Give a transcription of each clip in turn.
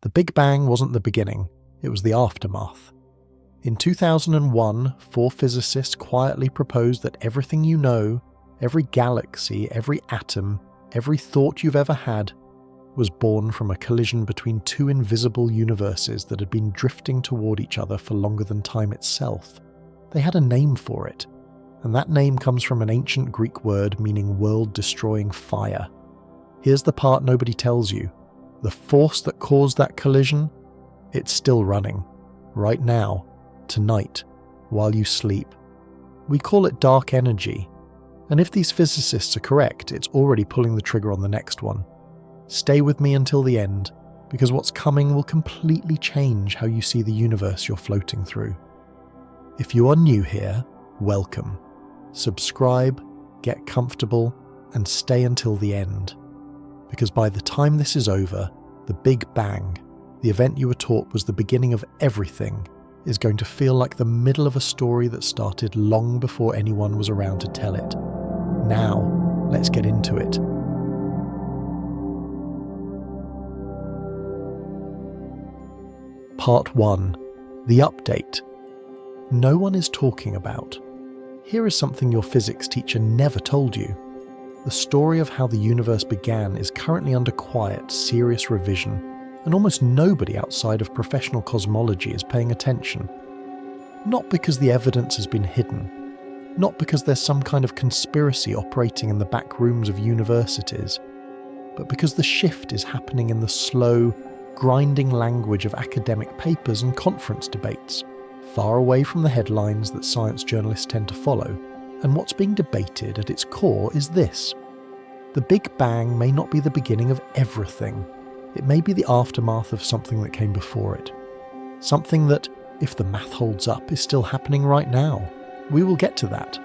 The Big Bang wasn't the beginning, it was the aftermath. In 2001, 4 physicists quietly proposed that everything you know, every galaxy, every atom, every thought you've ever had, was born from a collision between 2 invisible universes that had been drifting toward each other for longer than time itself. They had a name for it, and that name comes from an ancient Greek word meaning world-destroying fire. Here's the part nobody tells you. The force that caused that collision, it's still running. Right now. Tonight. While you sleep. We call it dark energy. And if these physicists are correct, it's already pulling the trigger on the next one. Stay with me until the end, because what's coming will completely change how you see the universe you're floating through. If you are new here, welcome. Subscribe, get comfortable, and stay until the end. Because by the time this is over, the Big Bang, the event you were taught was the beginning of everything, is going to feel like the middle of a story that started long before anyone was around to tell it. Now, let's get into it. Part 1. The Update. No one is talking about. Here is something your physics teacher never told you. The story of how the universe began is currently under quiet, serious revision, and almost nobody outside of professional cosmology is paying attention. Not because the evidence has been hidden, not because there's some kind of conspiracy operating in the back rooms of universities, but because the shift is happening in the slow, grinding language of academic papers and conference debates, far away from the headlines that science journalists tend to follow. And what's being debated at its core is this. The Big Bang may not be the beginning of everything. It may be the aftermath of something that came before it. Something that, if the math holds up, is still happening right now. We will get to that.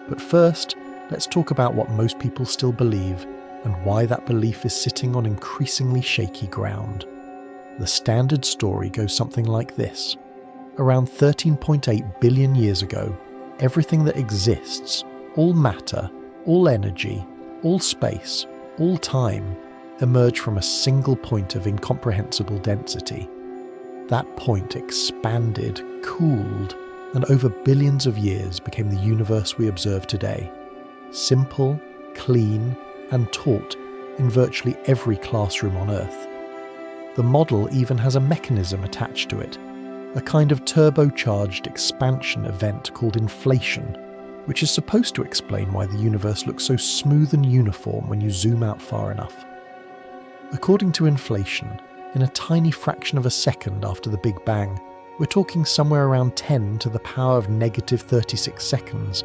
But first, let's talk about what most people still believe and why that belief is sitting on increasingly shaky ground. The standard story goes something like this. Around 13.8 billion years ago, everything that exists, all matter, all energy, all space, all time, emerged from a single point of incomprehensible density. That point expanded, cooled, and over billions of years became the universe we observe today. Simple, clean, and taught in virtually every classroom on Earth. The model even has a mechanism attached to it, a kind of turbocharged expansion event called inflation, which is supposed to explain why the universe looks so smooth and uniform when you zoom out far enough. According to inflation, in a tiny fraction of a second after the Big Bang, we're talking somewhere around 10 to the power of negative 36 seconds,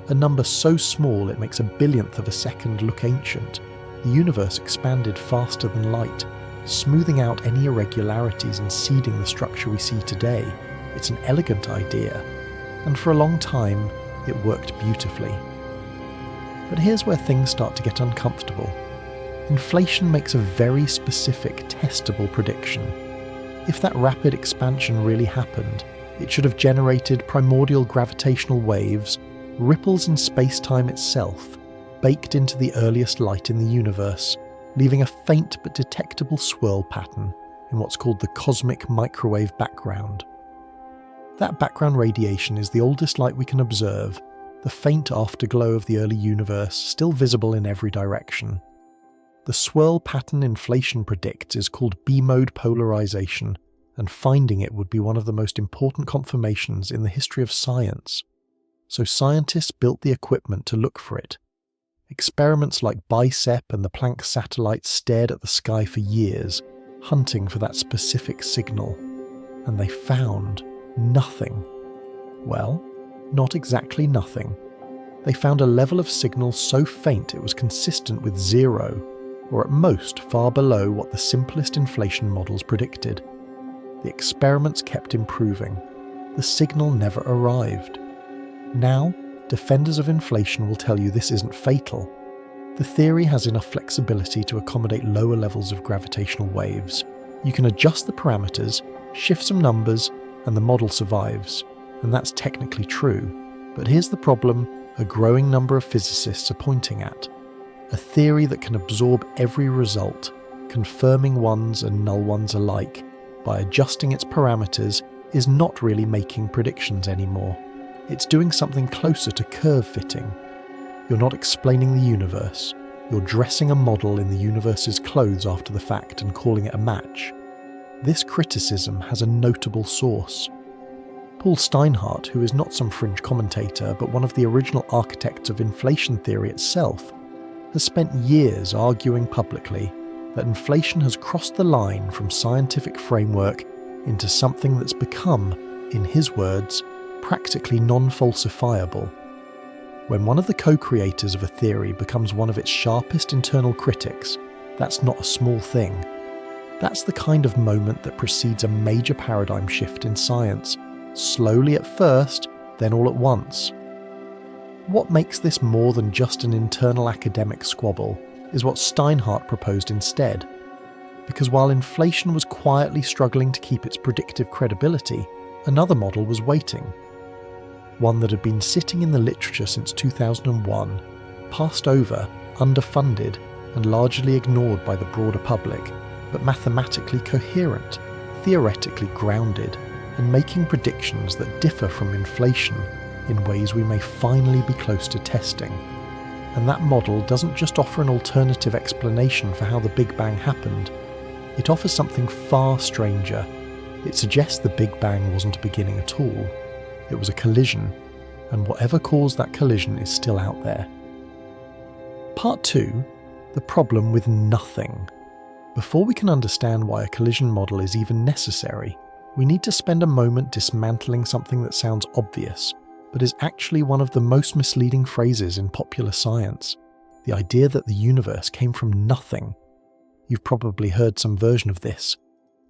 a number so small it makes a billionth of a second look ancient. The universe expanded faster than light, smoothing out any irregularities and seeding the structure we see today. It's an elegant idea, and for a long time, it worked beautifully. But here's where things start to get uncomfortable. Inflation makes a very specific, testable prediction. If that rapid expansion really happened, it should have generated primordial gravitational waves, ripples in space-time itself, baked into the earliest light in the universe, leaving a faint but detectable swirl pattern in what's called the cosmic microwave background. That background radiation is the oldest light we can observe, the faint afterglow of the early universe, still visible in every direction. The swirl pattern inflation predicts is called B-mode polarization, and finding it would be one of the most important confirmations in the history of science. So scientists built the equipment to look for it. Experiments like BICEP and the Planck satellite stared at the sky for years, hunting for that specific signal. And they found nothing. Well, not exactly nothing. They found a level of signal so faint it was consistent with zero, or at most far below what the simplest inflation models predicted. The experiments kept improving. The signal never arrived. Now, defenders of inflation will tell you this isn't fatal. The theory has enough flexibility to accommodate lower levels of gravitational waves. You can adjust the parameters, shift some numbers, and the model survives. And that's technically true. But here's the problem a growing number of physicists are pointing at. A theory that can absorb every result, confirming ones and null ones alike by adjusting its parameters, is not really making predictions anymore. It's doing something closer to curve fitting. You're not explaining the universe. You're dressing a model in the universe's clothes after the fact and calling it a match. This criticism has a notable source. Paul Steinhardt, who is not some fringe commentator but one of the original architects of inflation theory itself, has spent years arguing publicly that inflation has crossed the line from scientific framework into something that's become, in his words, practically non-falsifiable. When one of the co-creators of a theory becomes one of its sharpest internal critics, that's not a small thing. That's the kind of moment that precedes a major paradigm shift in science, slowly at first, then all at once. What makes this more than just an internal academic squabble is what Steinhardt proposed instead. Because while inflation was quietly struggling to keep its predictive credibility, another model was waiting. One that had been sitting in the literature since 2001, passed over, underfunded, and largely ignored by the broader public, but mathematically coherent, theoretically grounded, and making predictions that differ from inflation in ways we may finally be close to testing. And that model doesn't just offer an alternative explanation for how the Big Bang happened. It offers something far stranger. It suggests the Big Bang wasn't a beginning at all. It was a collision, and whatever caused that collision is still out there. Part 2. The problem with nothing. Before we can understand why a collision model is even necessary, we need to spend a moment dismantling something that sounds obvious, but is actually one of the most misleading phrases in popular science: the idea that the universe came from nothing. You've probably heard some version of this.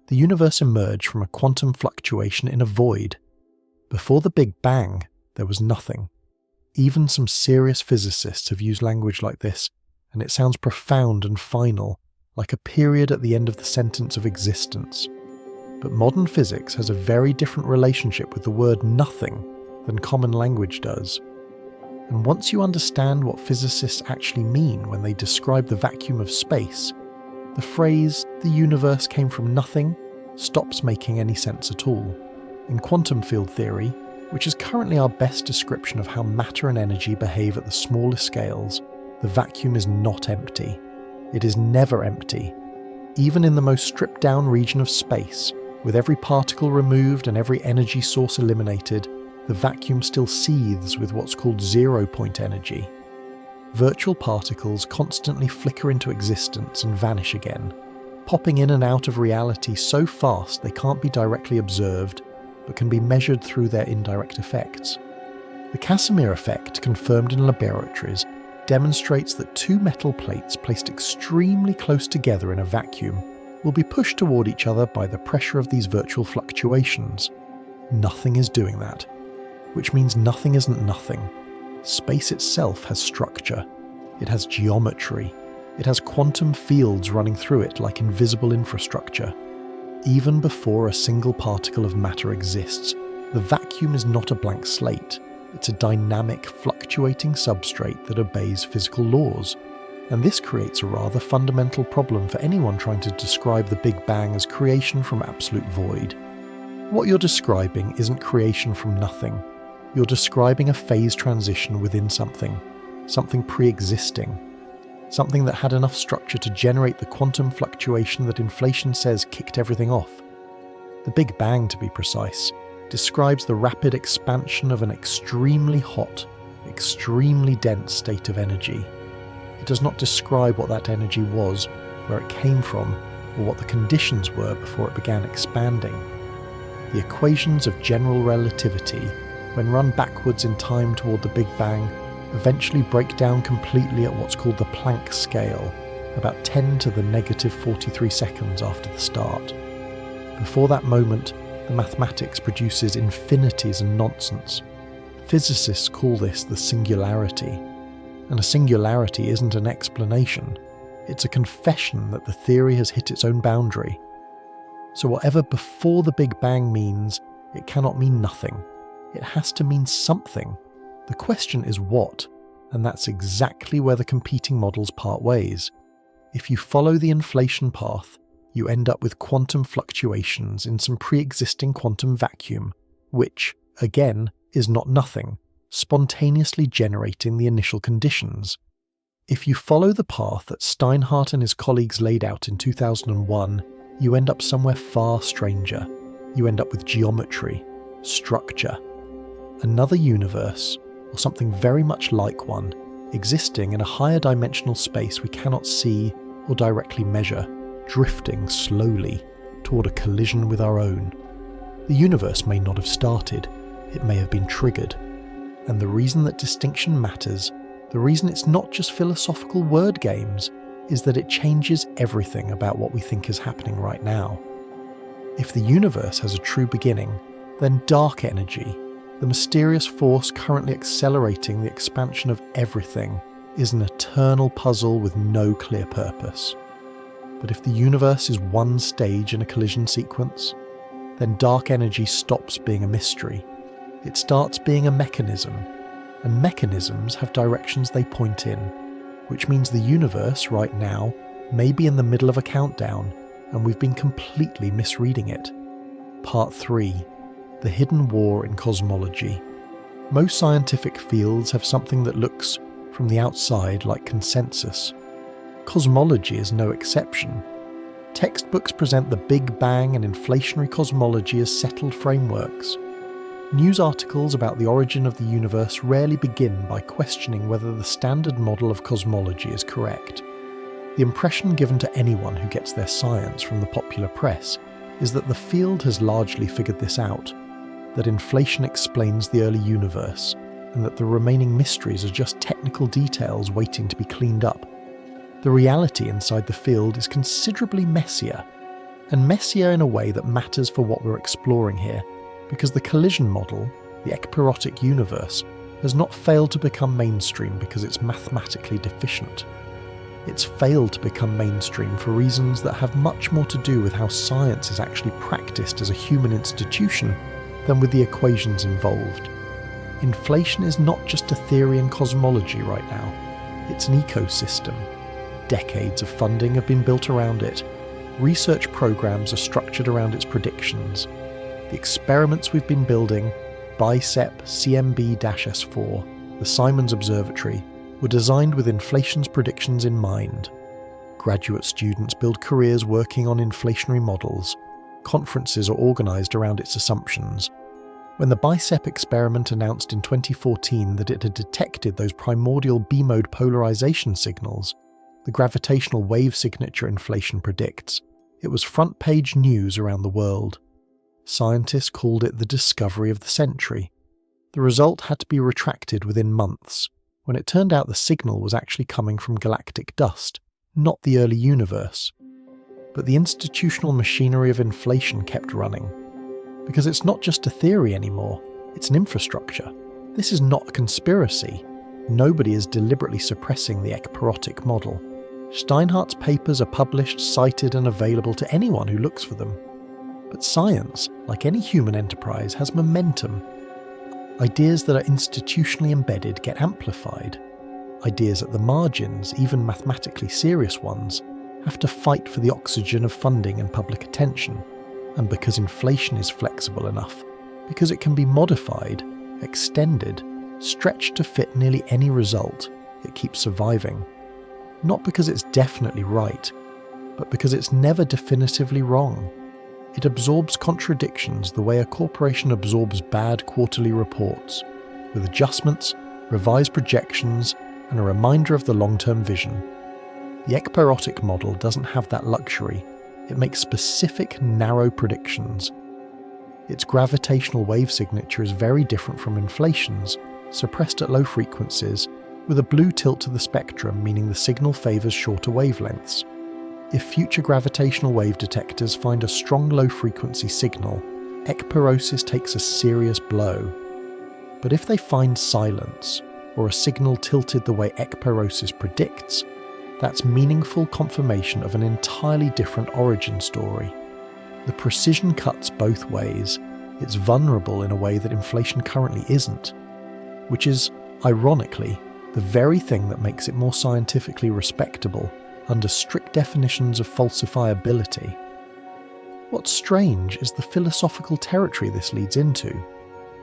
The universe emerged from a quantum fluctuation in a void. Before the Big Bang, there was nothing. Even some serious physicists have used language like this, and it sounds profound and final, like a period at the end of the sentence of existence. But modern physics has a very different relationship with the word nothing than common language does. And once you understand what physicists actually mean when they describe the vacuum of space, the phrase, "the universe came from nothing," stops making any sense at all. In quantum field theory, which is currently our best description of how matter and energy behave at the smallest scales, the vacuum is not empty. It is never empty. Even in the most stripped-down region of space, with every particle removed and every energy source eliminated, the vacuum still seethes with what's called zero-point energy. Virtual particles constantly flicker into existence and vanish again, popping in and out of reality so fast they can't be directly observed, but can be measured through their indirect effects. The Casimir effect, confirmed in laboratories, demonstrates that two metal plates placed extremely close together in a vacuum will be pushed toward each other by the pressure of these virtual fluctuations. Nothing is doing that, which means nothing isn't nothing. Space itself has structure. It has geometry. It has quantum fields running through it like invisible infrastructure. Even before a single particle of matter exists, the vacuum is not a blank slate. It's a dynamic, fluctuating substrate that obeys physical laws. And this creates a rather fundamental problem for anyone trying to describe the Big Bang as creation from absolute void. What you're describing isn't creation from nothing. You're describing a phase transition within something pre-existing, something that had enough structure to generate the quantum fluctuation that inflation says kicked everything off. The Big Bang, to be precise, describes the rapid expansion of an extremely hot, extremely dense state of energy. It does not describe what that energy was, where it came from, or what the conditions were before it began expanding. The equations of general relativity, when run backwards in time toward the Big Bang, eventually break down completely at what's called the Planck scale, about 10 to the negative 43 seconds after the start. Before that moment, the mathematics produces infinities and nonsense. Physicists call this the singularity. And a singularity isn't an explanation. It's a confession that the theory has hit its own boundary. So whatever before the Big Bang means, it cannot mean nothing. It has to mean something. The question is what, and that's exactly where the competing models part ways. If you follow the inflation path, you end up with quantum fluctuations in some pre-existing quantum vacuum, which, again, is not nothing, spontaneously generating the initial conditions. If you follow the path that Steinhardt and his colleagues laid out in 2001, you end up somewhere far stranger. You end up with geometry, structure, another universe, or something very much like one, existing in a higher dimensional space we cannot see or directly measure, drifting slowly toward a collision with our own. The universe may not have started, it may have been triggered. And the reason that distinction matters, the reason it's not just philosophical word games, is that it changes everything about what we think is happening right now. If the universe has a true beginning, then dark energy, the mysterious force currently accelerating the expansion of everything, is an eternal puzzle with no clear purpose. But if the universe is one stage in a collision sequence, then dark energy stops being a mystery. It starts being a mechanism, and mechanisms have directions they point in, which means the universe right now may be in the middle of a countdown, and we've been completely misreading it. Part 3. The Hidden War in Cosmology. Most scientific fields have something that looks, from the outside, like consensus. Cosmology is no exception. Textbooks present the Big Bang and inflationary cosmology as settled frameworks. News articles about the origin of the universe rarely begin by questioning whether the standard model of cosmology is correct. The impression given to anyone who gets their science from the popular press is that the field has largely figured this out, that inflation explains the early universe, and that the remaining mysteries are just technical details waiting to be cleaned up. The reality inside the field is considerably messier, and messier in a way that matters for what we're exploring here, because the collision model, the ekpyrotic universe, has not failed to become mainstream because it's mathematically deficient. It's failed to become mainstream for reasons that have much more to do with how science is actually practiced as a human institution than with the equations involved. Inflation is not just a theory in cosmology right now, it's an ecosystem. Decades of funding have been built around it. Research programs are structured around its predictions. The experiments we've been building, BICEP CMB-S4, the Simons Observatory, were designed with inflation's predictions in mind. Graduate students build careers working on inflationary models. Conferences are organised around its assumptions. When the BICEP experiment announced in 2014 that it had detected those primordial B-mode polarization signals, the gravitational wave signature inflation predicts, it was front-page news around the world. Scientists called it the discovery of the century. The result had to be retracted within months, when it turned out the signal was actually coming from galactic dust, not the early universe. But the institutional machinery of inflation kept running. Because it's not just a theory anymore, it's an infrastructure. This is not a conspiracy. Nobody is deliberately suppressing the ekpyrotic model. Steinhardt's papers are published, cited, and available to anyone who looks for them. But science, like any human enterprise, has momentum. Ideas that are institutionally embedded get amplified. Ideas at the margins, even mathematically serious ones, have to fight for the oxygen of funding and public attention. And because inflation is flexible enough, because it can be modified, extended, stretched to fit nearly any result, it keeps surviving. Not because it's definitely right, but because it's never definitively wrong. It absorbs contradictions the way a corporation absorbs bad quarterly reports, with adjustments, revised projections, and a reminder of the long-term vision. The ekpyrotic model doesn't have that luxury. It makes specific, narrow predictions. Its gravitational wave signature is very different from inflation's, suppressed at low frequencies, with a blue tilt to the spectrum, meaning the signal favours shorter wavelengths. If future gravitational wave detectors find a strong low-frequency signal, ekpyrosis takes a serious blow. But if they find silence, or a signal tilted the way ekpyrosis predicts, that's meaningful confirmation of an entirely different origin story. The precision cuts both ways. It's vulnerable in a way that inflation currently isn't, which is, ironically, the very thing that makes it more scientifically respectable under strict definitions of falsifiability. What's strange is the philosophical territory this leads into.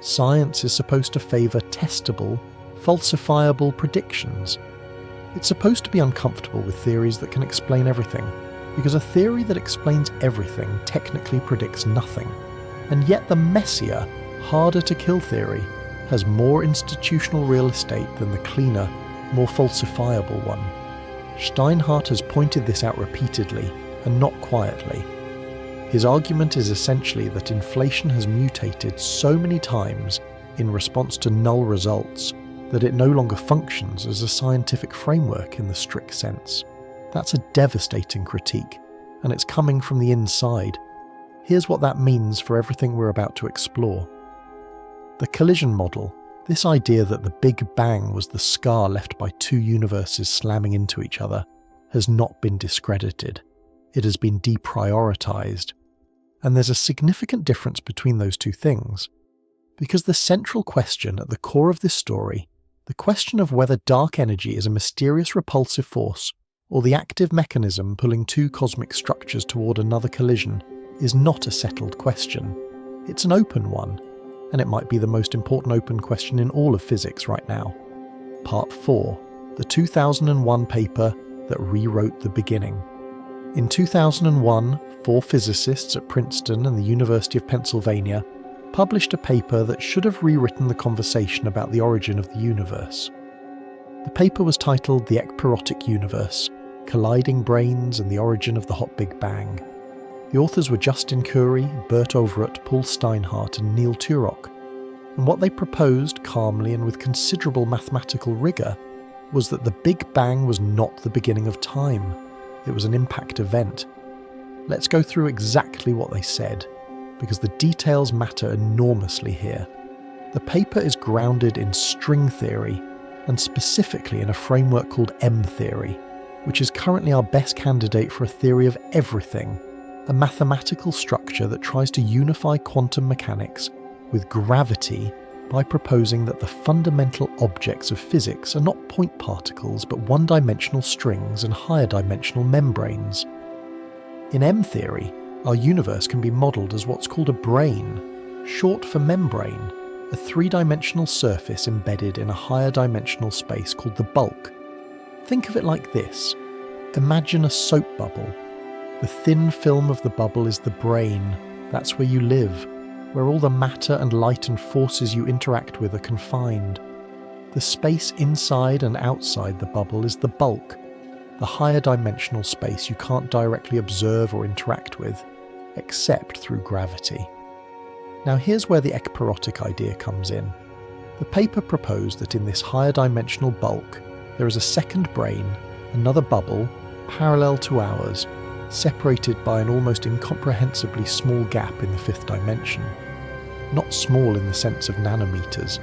Science is supposed to favour testable, falsifiable predictions. It's supposed to be uncomfortable with theories that can explain everything, because a theory that explains everything technically predicts nothing. And yet the messier, harder-to-kill theory has more institutional real estate than the cleaner, more falsifiable one. Steinhardt has pointed this out repeatedly, and not quietly. His argument is essentially that inflation has mutated so many times in response to null results that it no longer functions as a scientific framework in the strict sense. That's a devastating critique, and it's coming from the inside. Here's what that means for everything we're about to explore. The collision model, this idea that the Big Bang was the scar left by two universes slamming into each other, has not been discredited. It has been deprioritized. And there's a significant difference between those two things, because the central question at the core of this story, the question of whether dark energy is a mysterious repulsive force or the active mechanism pulling two cosmic structures toward another collision, is not a settled question. It's an open one, and it might be the most important open question in all of physics right now. Part 4, the 2001 paper that rewrote the beginning. In 2001, 4 physicists at Princeton and the University of Pennsylvania published a paper that should have rewritten the conversation about the origin of the universe. The paper was titled The Ekpyrotic Universe: Colliding Brains and the Origin of the Hot Big Bang. The authors were Justin Curry, Bert Overett, Paul Steinhardt and Neil Turok, and what they proposed calmly and with considerable mathematical rigour was that the Big Bang was not the beginning of time. It was an impact event. Let's go through exactly what they said, because the details matter enormously here. The paper is grounded in string theory, and specifically in a framework called M-theory, which is currently our best candidate for a theory of everything, a mathematical structure that tries to unify quantum mechanics with gravity by proposing that the fundamental objects of physics are not point particles but one-dimensional strings and higher-dimensional membranes. In M-theory, our universe can be modelled as what's called a brane, short for membrane, a three-dimensional surface embedded in a higher-dimensional space called the bulk. Think of it like this. Imagine a soap bubble. The thin film of the bubble is the brain. That's where you live, where all the matter and light and forces you interact with are confined. The space inside and outside the bubble is the bulk, the higher dimensional space you can't directly observe or interact with, except through gravity. Now here's where the ekpyrotic idea comes in. The paper proposed that in this higher dimensional bulk, there is a second brane, another bubble, parallel to ours, separated by an almost incomprehensibly small gap in the fifth dimension. Not small in the sense of nanometers.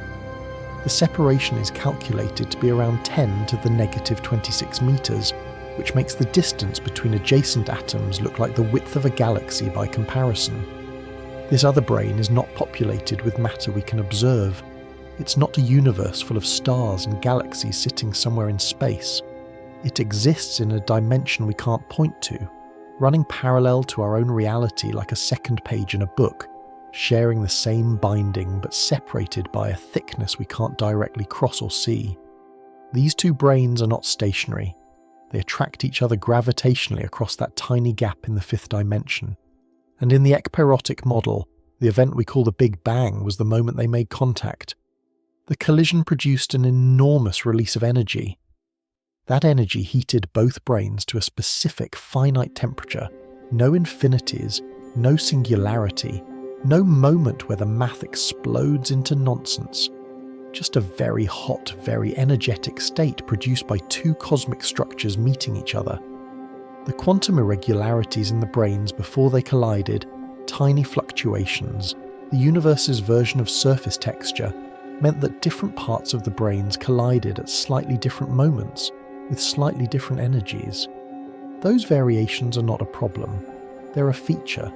The separation is calculated to be around 10 to the negative 26 meters, which makes the distance between adjacent atoms look like the width of a galaxy by comparison. This other brane is not populated with matter we can observe. It's not a universe full of stars and galaxies sitting somewhere in space. It exists in a dimension we can't point to, running parallel to our own reality like a second page in a book, sharing the same binding but separated by a thickness we can't directly cross or see. These two branes are not stationary. They attract each other gravitationally across that tiny gap in the fifth dimension. And in the ekpyrotic model, the event we call the Big Bang was the moment they made contact. The collision produced an enormous release of energy. That energy heated both branes to a specific finite temperature, no infinities, no singularity, no moment where the math explodes into nonsense. Just a very hot, very energetic state produced by two cosmic structures meeting each other. The quantum irregularities in the branes before they collided, tiny fluctuations, the universe's version of surface texture, meant that different parts of the branes collided at slightly different moments, with slightly different energies. Those variations are not a problem. They're a feature.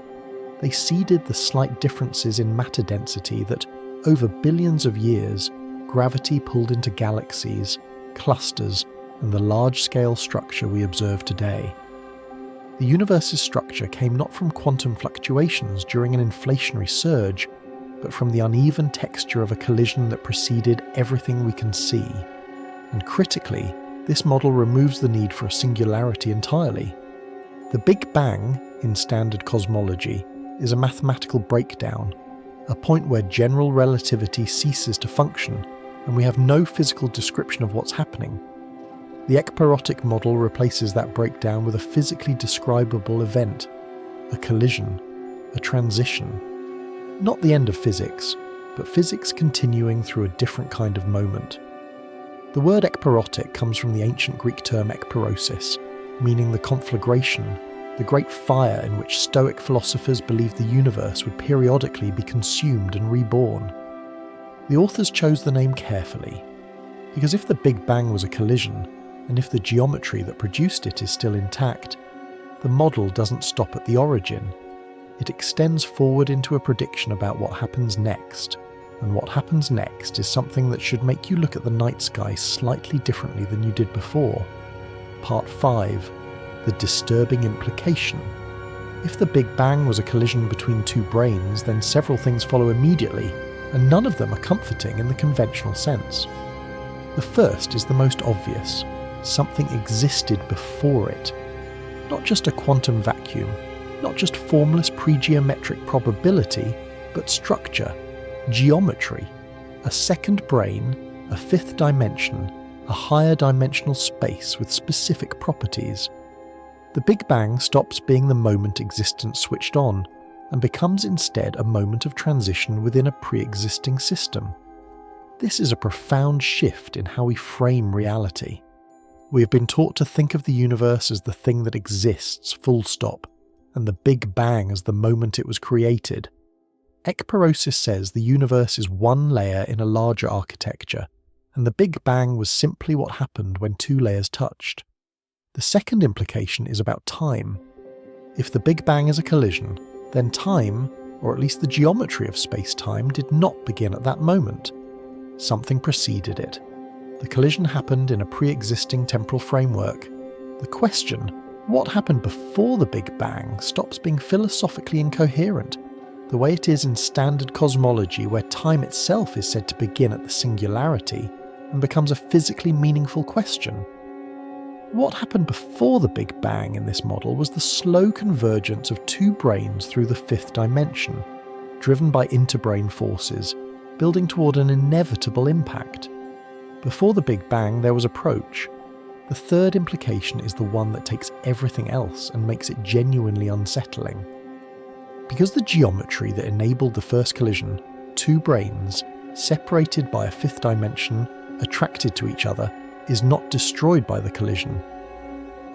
They seeded the slight differences in matter density that, over billions of years, gravity pulled into galaxies, clusters, and the large-scale structure we observe today. The universe's structure came not from quantum fluctuations during an inflationary surge, but from the uneven texture of a collision that preceded everything we can see. And critically, this model removes the need for a singularity entirely. The Big Bang, in standard cosmology, is a mathematical breakdown, a point where general relativity ceases to function, and we have no physical description of what's happening. The ekpyrotic model replaces that breakdown with a physically describable event, a collision, a transition. Not the end of physics, but physics continuing through a different kind of moment. The word ekpyrotic comes from the ancient Greek term ekpyrosis, meaning the conflagration, the great fire in which Stoic philosophers believed the universe would periodically be consumed and reborn. The authors chose the name carefully, because if the Big Bang was a collision, and if the geometry that produced it is still intact, the model doesn't stop at the origin. It extends forward into a prediction about what happens next, and what happens next is something that should make you look at the night sky slightly differently than you did before. Part 5. The disturbing implication. If the Big Bang was a collision between two brains, then several things follow immediately, and none of them are comforting in the conventional sense. The first is the most obvious. Something existed before it. Not just a quantum vacuum, not just formless pre-geometric probability, but structure, geometry, a second brain, a fifth dimension, a higher dimensional space with specific properties. The Big Bang stops being the moment existence switched on and becomes instead a moment of transition within a pre-existing system. This is a profound shift in how we frame reality. We have been taught to think of the universe as the thing that exists, full stop, and the Big Bang as the moment it was created. Ekpyrosis says the universe is one layer in a larger architecture, and the Big Bang was simply what happened when two layers touched. The second implication is about time. If the Big Bang is a collision, then time, or at least the geometry of space-time, did not begin at that moment. Something preceded it. The collision happened in a pre-existing temporal framework. The question, what happened before the Big Bang, stops being philosophically incoherent, the way it is in standard cosmology where time itself is said to begin at the singularity and becomes a physically meaningful question. What happened before the Big Bang in this model was the slow convergence of two brains through the fifth dimension, driven by interbrain forces, building toward an inevitable impact. Before the Big Bang, there was approach. The third implication is the one that takes everything else and makes it genuinely unsettling. Because the geometry that enabled the first collision, two brains, separated by a fifth dimension, attracted to each other, is not destroyed by the collision.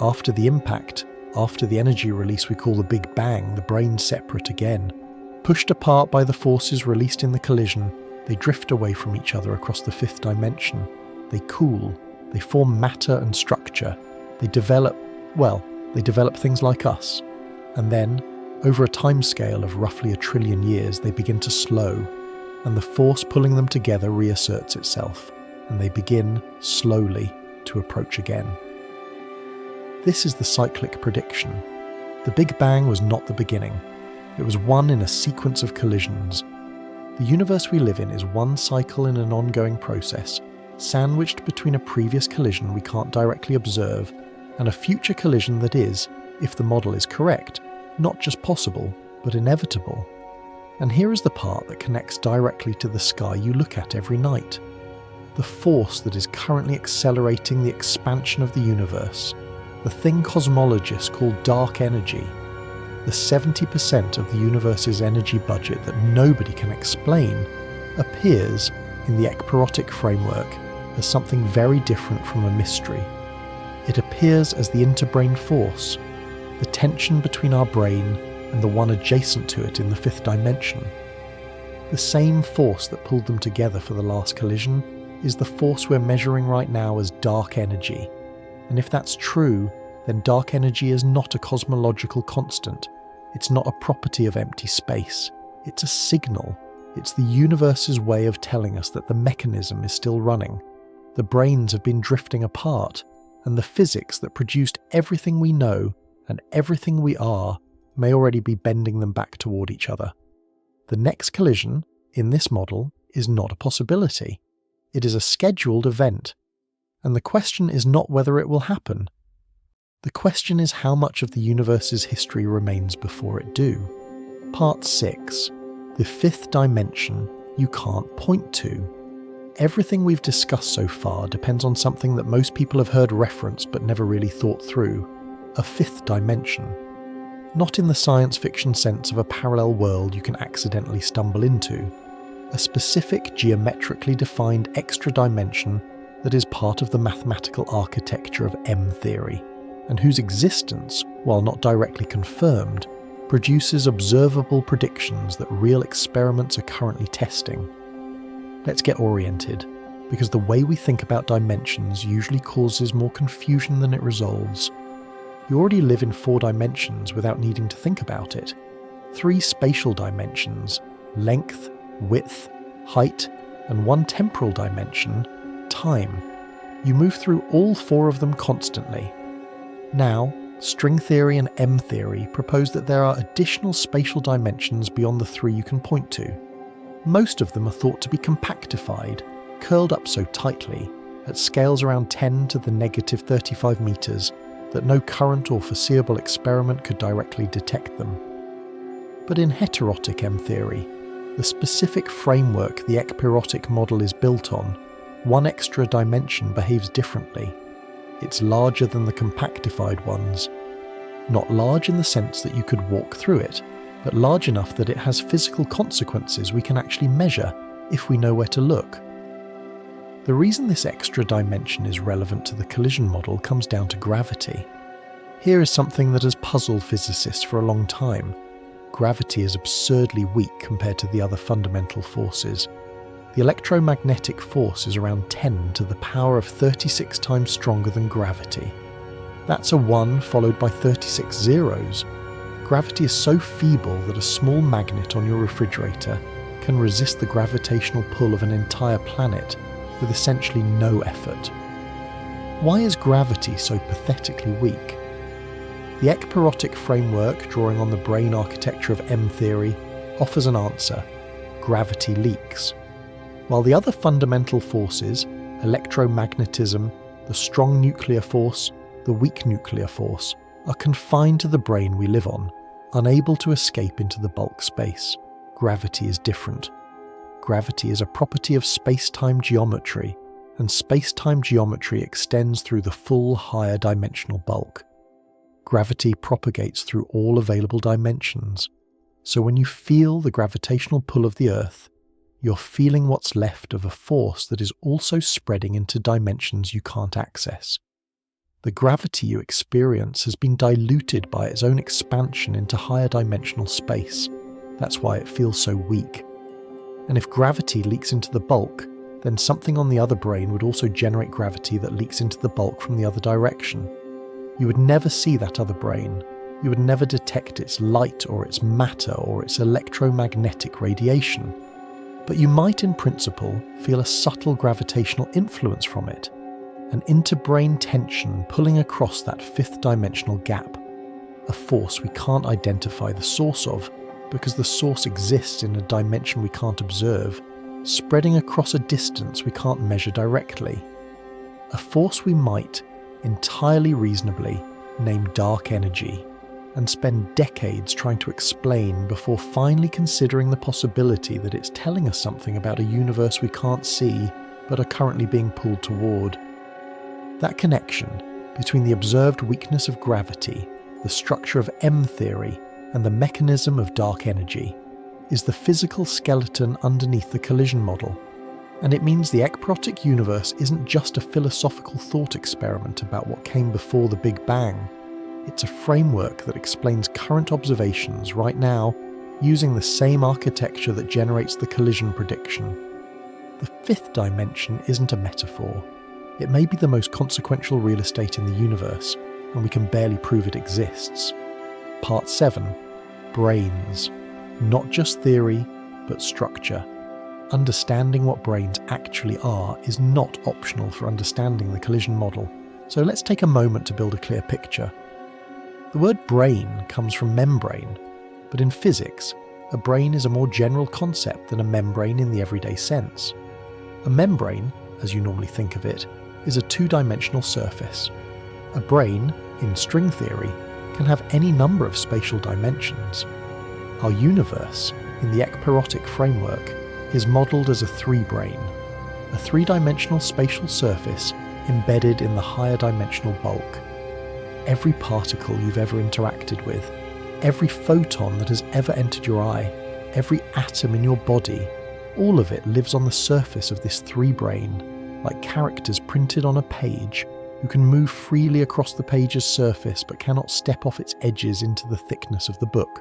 After the impact, after the energy release we call the Big Bang, the brains separate again. Pushed apart by the forces released in the collision, they drift away from each other across the fifth dimension. They cool, they form matter and structure, they develop things like us. And then, over a timescale of roughly 1 trillion years, they begin to slow, and the force pulling them together reasserts itself, and they begin, slowly, to approach again. This is the cyclic prediction. The Big Bang was not the beginning. It was one in a sequence of collisions. The universe we live in is one cycle in an ongoing process, sandwiched between a previous collision we can't directly observe and a future collision that is, if the model is correct, not just possible, but inevitable. And here is the part that connects directly to the sky you look at every night. The force that is currently accelerating the expansion of the universe, the thing cosmologists call dark energy, the 70% of the universe's energy budget that nobody can explain, appears in the ekpyrotic framework as something very different from a mystery. It appears as the interbrain force, the tension between our brain and the one adjacent to it in the fifth dimension. The same force that pulled them together for the last collision is the force we're measuring right now as dark energy. And if that's true, then dark energy is not a cosmological constant. It's not a property of empty space. It's a signal. It's the universe's way of telling us that the mechanism is still running. The brains have been drifting apart, and the physics that produced everything we know and everything we are may already be bending them back toward each other. The next collision, in this model, is not a possibility. It is a scheduled event. And the question is not whether it will happen. The question is how much of the universe's history remains before it do. Part 6. The fifth dimension you can't point to. Everything we've discussed so far depends on something that most people have heard referenced but never really thought through. A fifth dimension. Not in the science fiction sense of a parallel world you can accidentally stumble into. A specific geometrically defined extra dimension that is part of the mathematical architecture of M-theory, and whose existence, while not directly confirmed, produces observable predictions that real experiments are currently testing. Let's get oriented, because the way we think about dimensions usually causes more confusion than it resolves. You already live in 4 dimensions without needing to think about it. 3 spatial dimensions, length, width, height, and 1 temporal dimension, time. You move through all 4 of them constantly. Now, string theory and M-theory propose that there are additional spatial dimensions beyond the 3 you can point to. Most of them are thought to be compactified, curled up so tightly, at scales around 10 to the negative 35 meters, that no current or foreseeable experiment could directly detect them. But in heterotic M-theory, the specific framework the ekpyrotic model is built on, 1 extra dimension behaves differently. It's larger than the compactified ones. Not large in the sense that you could walk through it, but large enough that it has physical consequences we can actually measure if we know where to look. The reason this extra dimension is relevant to the collision model comes down to gravity. Here is something that has puzzled physicists for a long time. Gravity is absurdly weak compared to the other fundamental forces. The electromagnetic force is around 10 to the power of 36 times stronger than gravity. That's a 1 followed by 36 zeros. Gravity is so feeble that a small magnet on your refrigerator can resist the gravitational pull of an entire planet with essentially no effort. Why is gravity so pathetically weak? The ekpyrotic framework, drawing on the brain architecture of M-theory, offers an answer: gravity leaks. While the other fundamental forces, electromagnetism, the strong nuclear force, the weak nuclear force, are confined to the brain we live on, unable to escape into the bulk space. Gravity is different. Gravity is a property of space-time geometry, and space-time geometry extends through the full higher dimensional bulk. Gravity propagates through all available dimensions, so when you feel the gravitational pull of the Earth, you're feeling what's left of a force that is also spreading into dimensions you can't access. The gravity you experience has been diluted by its own expansion into higher dimensional space. That's why it feels so weak. And if gravity leaks into the bulk, then something on the other brain would also generate gravity that leaks into the bulk from the other direction. You would never see that other brain. You would never detect its light or its matter or its electromagnetic radiation. But you might in principle feel a subtle gravitational influence from it, an interbrain tension pulling across that 5th dimensional gap, a force we can't identify the source of because the source exists in a dimension we can't observe, spreading across a distance we can't measure directly. A force we might, entirely reasonably, name dark energy, and spend decades trying to explain before finally considering the possibility that it's telling us something about a universe we can't see but are currently being pulled toward. That connection between the observed weakness of gravity, the structure of M-theory, and the mechanism of dark energy is the physical skeleton underneath the collision model, and it means the ekpyrotic universe isn't just a philosophical thought experiment about what came before the Big Bang. It's a framework that explains current observations right now using the same architecture that generates the collision prediction. The 5th dimension isn't a metaphor. It may be the most consequential real estate in the universe, and we can barely prove it exists. Part 7. Brains. Not just theory, but structure. Understanding what brains actually are is not optional for understanding the collision model. So let's take a moment to build a clear picture. The word brain comes from membrane, but in physics, a brain is a more general concept than a membrane in the everyday sense. A membrane, as you normally think of it, is a two-dimensional surface. A brain, in string theory, can have any number of spatial dimensions. Our universe, in the ekpyrotic framework, is modelled as a three-brain, a three-dimensional spatial surface embedded in the higher dimensional bulk. Every particle you've ever interacted with, every photon that has ever entered your eye, every atom in your body, all of it lives on the surface of this three-brain, like characters printed on a page who can move freely across the page's surface but cannot step off its edges into the thickness of the book.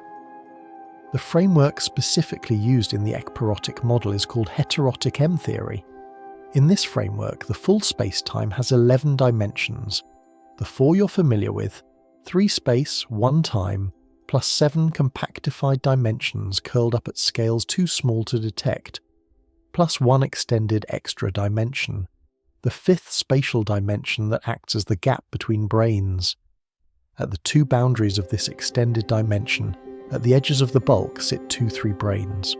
The framework specifically used in the ekpyrotic model is called heterotic M-theory. In this framework, the full space-time has 11 dimensions. The 4 you're familiar with, 3 space, 1 time, plus 7 compactified dimensions curled up at scales too small to detect, plus 1 extended extra dimension, the 5th spatial dimension that acts as the gap between brains. At the 2 boundaries of this extended dimension, at the edges of the bulk sit 2 brains.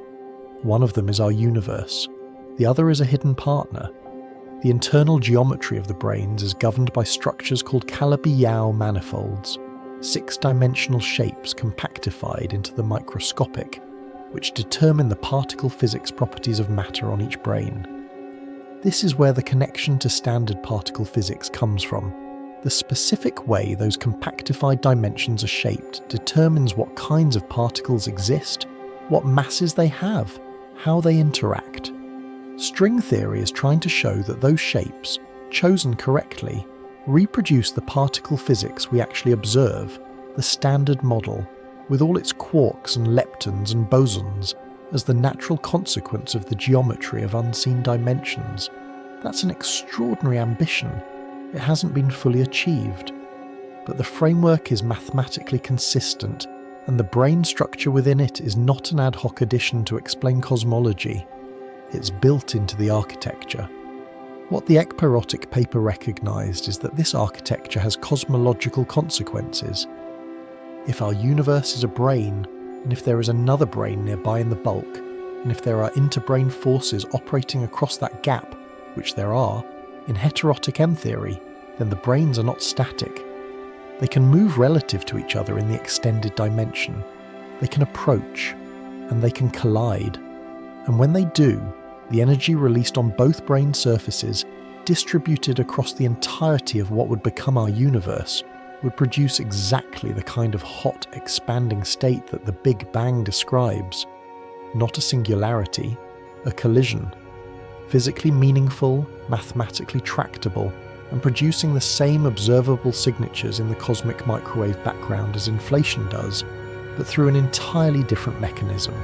One of them is our universe. The other is a hidden partner. The internal geometry of the brains is governed by structures called Calabi-Yau manifolds, 6-dimensional shapes compactified into the microscopic, which determine the particle physics properties of matter on each brain. This is where the connection to standard particle physics comes from. The specific way those compactified dimensions are shaped determines what kinds of particles exist, what masses they have, how they interact. String theory is trying to show that those shapes, chosen correctly, reproduce the particle physics we actually observe, the standard model, with all its quarks and leptons and bosons, as the natural consequence of the geometry of unseen dimensions. That's an extraordinary ambition. It hasn't been fully achieved. But the framework is mathematically consistent, and the brain structure within it is not an ad hoc addition to explain cosmology. It's built into the architecture. What the ekpyrotic paper recognised is that this architecture has cosmological consequences. If our universe is a brain, and if there is another brain nearby in the bulk, and if there are interbrain forces operating across that gap, which there are, in heterotic M-theory, then the brains are not static. They can move relative to each other in the extended dimension. They can approach, and they can collide. And when they do, the energy released on both brain surfaces, distributed across the entirety of what would become our universe, would produce exactly the kind of hot, expanding state that the Big Bang describes. Not a singularity, a collision. Physically meaningful, mathematically tractable, and producing the same observable signatures in the cosmic microwave background as inflation does, but through an entirely different mechanism.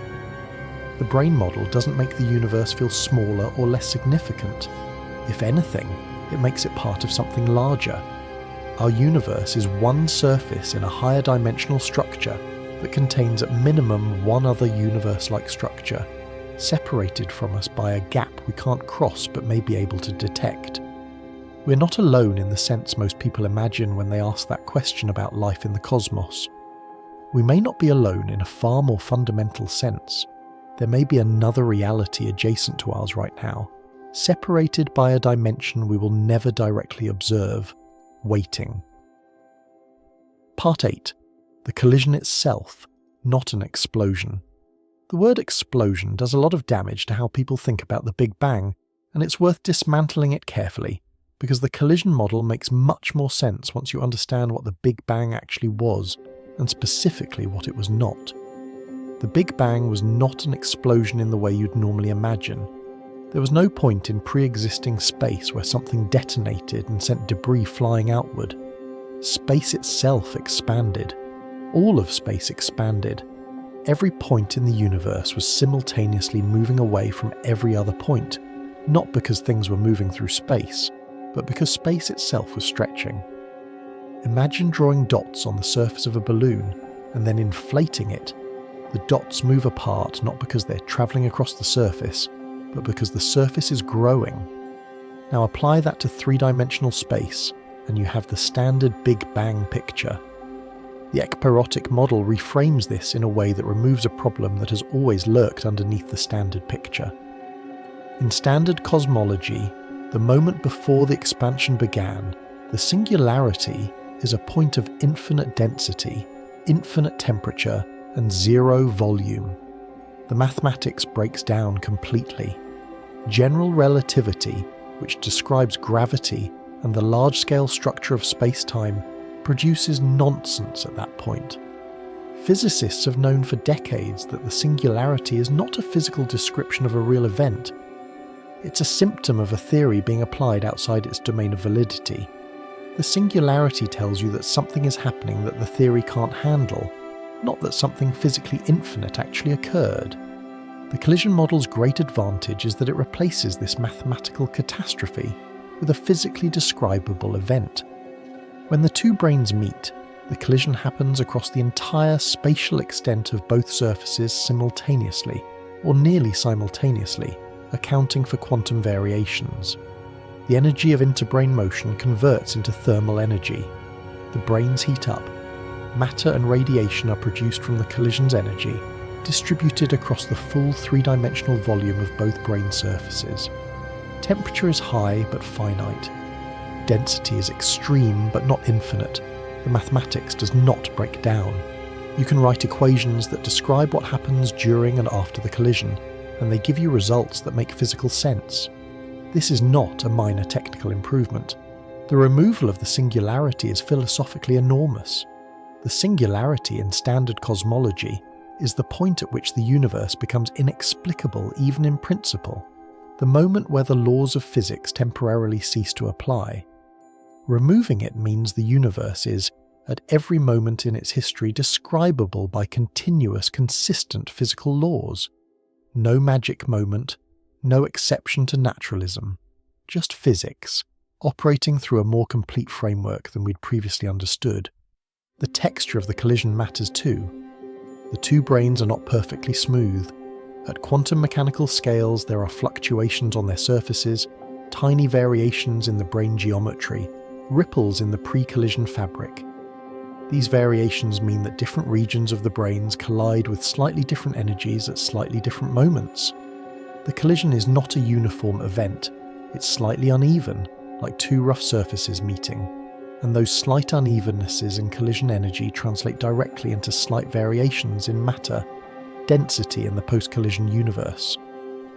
The brain model doesn't make the universe feel smaller or less significant. If anything, it makes it part of something larger. Our universe is one surface in a higher dimensional structure that contains at minimum one other universe-like structure, separated from us by a gap we can't cross but may be able to detect. We're not alone in the sense most people imagine when they ask that question about life in the cosmos. We may not be alone in a far more fundamental sense. There may be another reality adjacent to ours right now, separated by a dimension we will never directly observe, waiting. Part 8. The collision itself, not an explosion. The word explosion does a lot of damage to how people think about the Big Bang, and it's worth dismantling it carefully, because the collision model makes much more sense once you understand what the Big Bang actually was, and specifically what it was not. The Big Bang was not an explosion in the way you'd normally imagine. There was no point in pre-existing space where something detonated and sent debris flying outward. Space itself expanded. All of space expanded. Every point in the universe was simultaneously moving away from every other point, not because things were moving through space, but because space itself was stretching. Imagine drawing dots on the surface of a balloon and then inflating it. The dots move apart not because they're travelling across the surface, but because the surface is growing. Now apply that to three-dimensional space, and you have the standard Big Bang picture. The ekpyrotic model reframes this in a way that removes a problem that has always lurked underneath the standard picture. In standard cosmology, the moment before the expansion began, the singularity is a point of infinite density, infinite temperature, and zero volume. The mathematics breaks down completely. General relativity, which describes gravity and the large-scale structure of space-time, produces nonsense at that point. Physicists have known for decades that the singularity is not a physical description of a real event. It's a symptom of a theory being applied outside its domain of validity. The singularity tells you that something is happening that the theory can't handle, not that something physically infinite actually occurred. The collision model's great advantage is that it replaces this mathematical catastrophe with a physically describable event. When the two brains meet, the collision happens across the entire spatial extent of both surfaces simultaneously, or nearly simultaneously, accounting for quantum variations. The energy of interbrain motion converts into thermal energy. The brains heat up. Matter and radiation are produced from the collision's energy, distributed across the full three-dimensional volume of both brain surfaces. Temperature is high but finite. Density is extreme but not infinite. The mathematics does not break down. You can write equations that describe what happens during and after the collision, and they give you results that make physical sense. This is not a minor technical improvement. The removal of the singularity is philosophically enormous. The singularity in standard cosmology is the point at which the universe becomes inexplicable even in principle, the moment where the laws of physics temporarily cease to apply. Removing it means the universe is, at every moment in its history, describable by continuous, consistent physical laws. No magic moment, no exception to naturalism, just physics, operating through a more complete framework than we'd previously understood. The texture of the collision matters too. The two brains are not perfectly smooth. At quantum mechanical scales, there are fluctuations on their surfaces, tiny variations in the brain geometry, ripples in the pre-collision fabric. These variations mean that different regions of the brains collide with slightly different energies at slightly different moments. The collision is not a uniform event. It's slightly uneven, like two rough surfaces meeting, and those slight unevennesses in collision energy translate directly into slight variations in matter, density in the post-collision universe.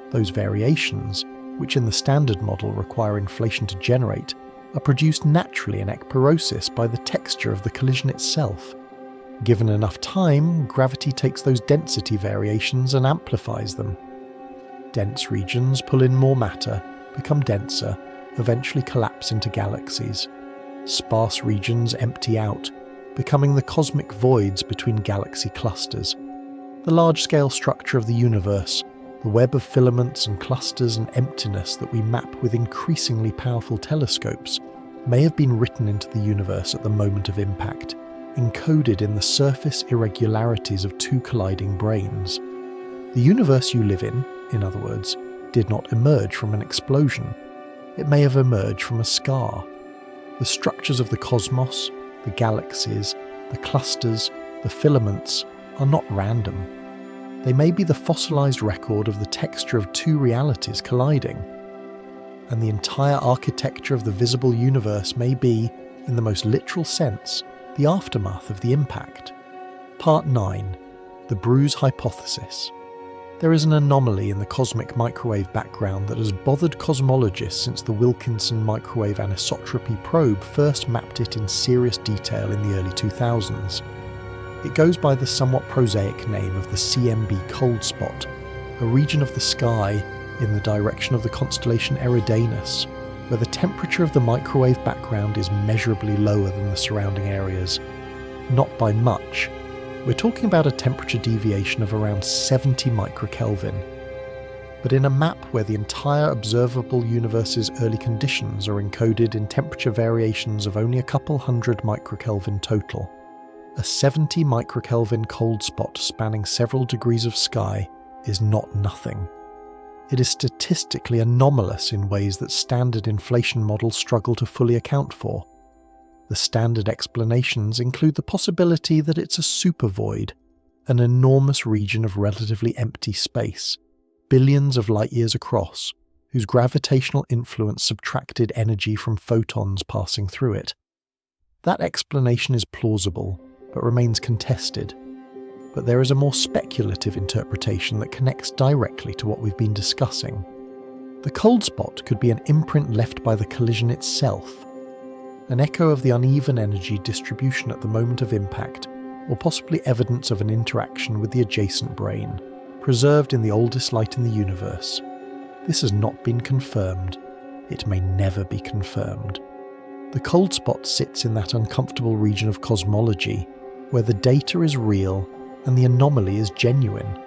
Those variations, which in the standard model require inflation to generate, are produced naturally in ekpyrosis by the texture of the collision itself. Given enough time, gravity takes those density variations and amplifies them. Dense regions pull in more matter, become denser, eventually collapse into galaxies. Sparse regions empty out, becoming the cosmic voids between galaxy clusters. The large-scale structure of the universe, the web of filaments and clusters and emptiness that we map with increasingly powerful telescopes, may have been written into the universe at the moment of impact, encoded in the surface irregularities of two colliding brains. The universe you live in other words, did not emerge from an explosion. It may have emerged from a scar. The structures of the cosmos, the galaxies, the clusters, the filaments are not random. They may be the fossilized record of the texture of two realities colliding. And the entire architecture of the visible universe may be, in the most literal sense, the aftermath of the impact. Part 9. The Bruise Hypothesis. There is an anomaly in the cosmic microwave background that has bothered cosmologists since the Wilkinson microwave anisotropy probe first mapped it in serious detail in the early 2000s. It goes by the somewhat prosaic name of the CMB cold spot, a region of the sky in the direction of the constellation Eridanus, where the temperature of the microwave background is measurably lower than the surrounding areas. Not by much. We're talking about a temperature deviation of around 70 microkelvin. But in a map where the entire observable universe's early conditions are encoded in temperature variations of only a couple hundred microkelvin total, a 70 microkelvin cold spot spanning several degrees of sky is not nothing. It is statistically anomalous in ways that standard inflation models struggle to fully account for. The standard explanations include the possibility that it's a supervoid, an enormous region of relatively empty space, billions of light years across, whose gravitational influence subtracted energy from photons passing through it. That explanation is plausible, but remains contested. But there is a more speculative interpretation that connects directly to what we've been discussing. The cold spot could be an imprint left by the collision itself, an echo of the uneven energy distribution at the moment of impact, or possibly evidence of an interaction with the adjacent brain, preserved in the oldest light in the universe. This has not been confirmed. It may never be confirmed. The cold spot sits in that uncomfortable region of cosmology, where the data is real and the anomaly is genuine,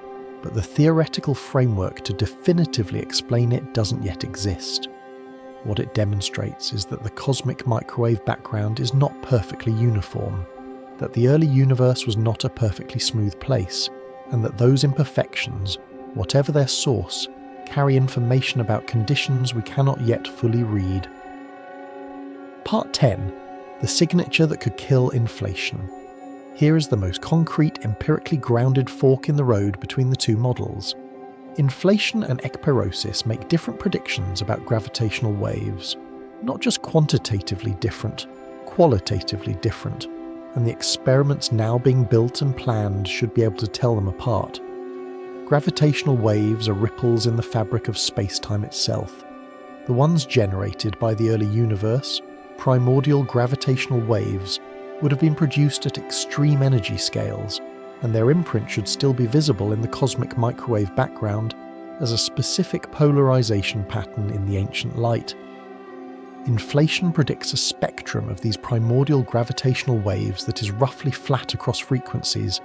but the theoretical framework to definitively explain it doesn't yet exist. What it demonstrates is that the cosmic microwave background is not perfectly uniform, that the early universe was not a perfectly smooth place, and that those imperfections, whatever their source, carry information about conditions we cannot yet fully read. Part 10. The signature that could kill inflation. Here is the most concrete, empirically grounded fork in the road between the two models. Inflation and ekpyrosis make different predictions about gravitational waves, not just quantitatively different, qualitatively different, and the experiments now being built and planned should be able to tell them apart. Gravitational waves are ripples in the fabric of space-time itself. The ones generated by the early universe, primordial gravitational waves, would have been produced at extreme energy scales, and their imprint should still be visible in the cosmic microwave background as a specific polarization pattern in the ancient light. Inflation predicts a spectrum of these primordial gravitational waves that is roughly flat across frequencies,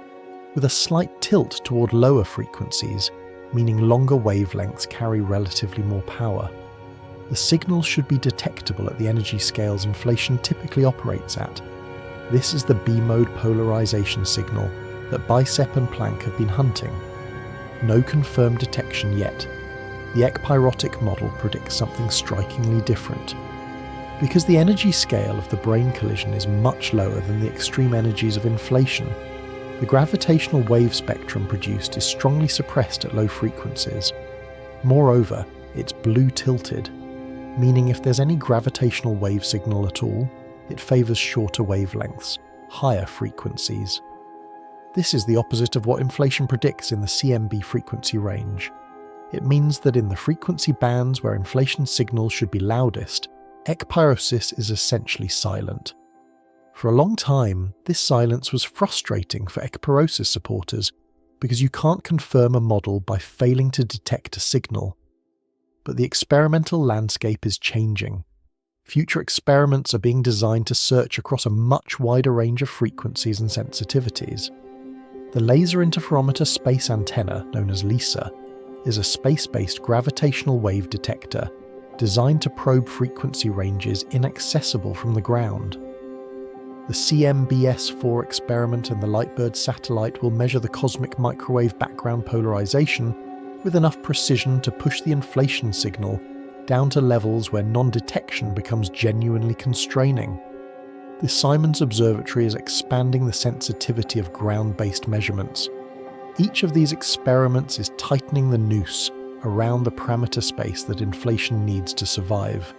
with a slight tilt toward lower frequencies, meaning longer wavelengths carry relatively more power. The signal should be detectable at the energy scales inflation typically operates at. This is the B-mode polarization signal that Bicep and Planck have been hunting. No confirmed detection yet. The ekpyrotic model predicts something strikingly different. Because the energy scale of the brain collision is much lower than the extreme energies of inflation, the gravitational wave spectrum produced is strongly suppressed at low frequencies. Moreover, it's blue-tilted, meaning if there's any gravitational wave signal at all, it favours shorter wavelengths, higher frequencies. This is the opposite of what inflation predicts in the CMB frequency range. It means that in the frequency bands where inflation signals should be loudest, ekpyrosis is essentially silent. For a long time, this silence was frustrating for ekpyrosis supporters because you can't confirm a model by failing to detect a signal. But the experimental landscape is changing. Future experiments are being designed to search across a much wider range of frequencies and sensitivities. The Laser Interferometer Space Antenna, known as LISA, is a space-based gravitational wave detector designed to probe frequency ranges inaccessible from the ground. The CMBS-4 experiment and the Lightbird satellite will measure the cosmic microwave background polarization with enough precision to push the inflation signal down to levels where non-detection becomes genuinely constraining. The Simons Observatory is expanding the sensitivity of ground-based measurements. Each of these experiments is tightening the noose around the parameter space that inflation needs to survive.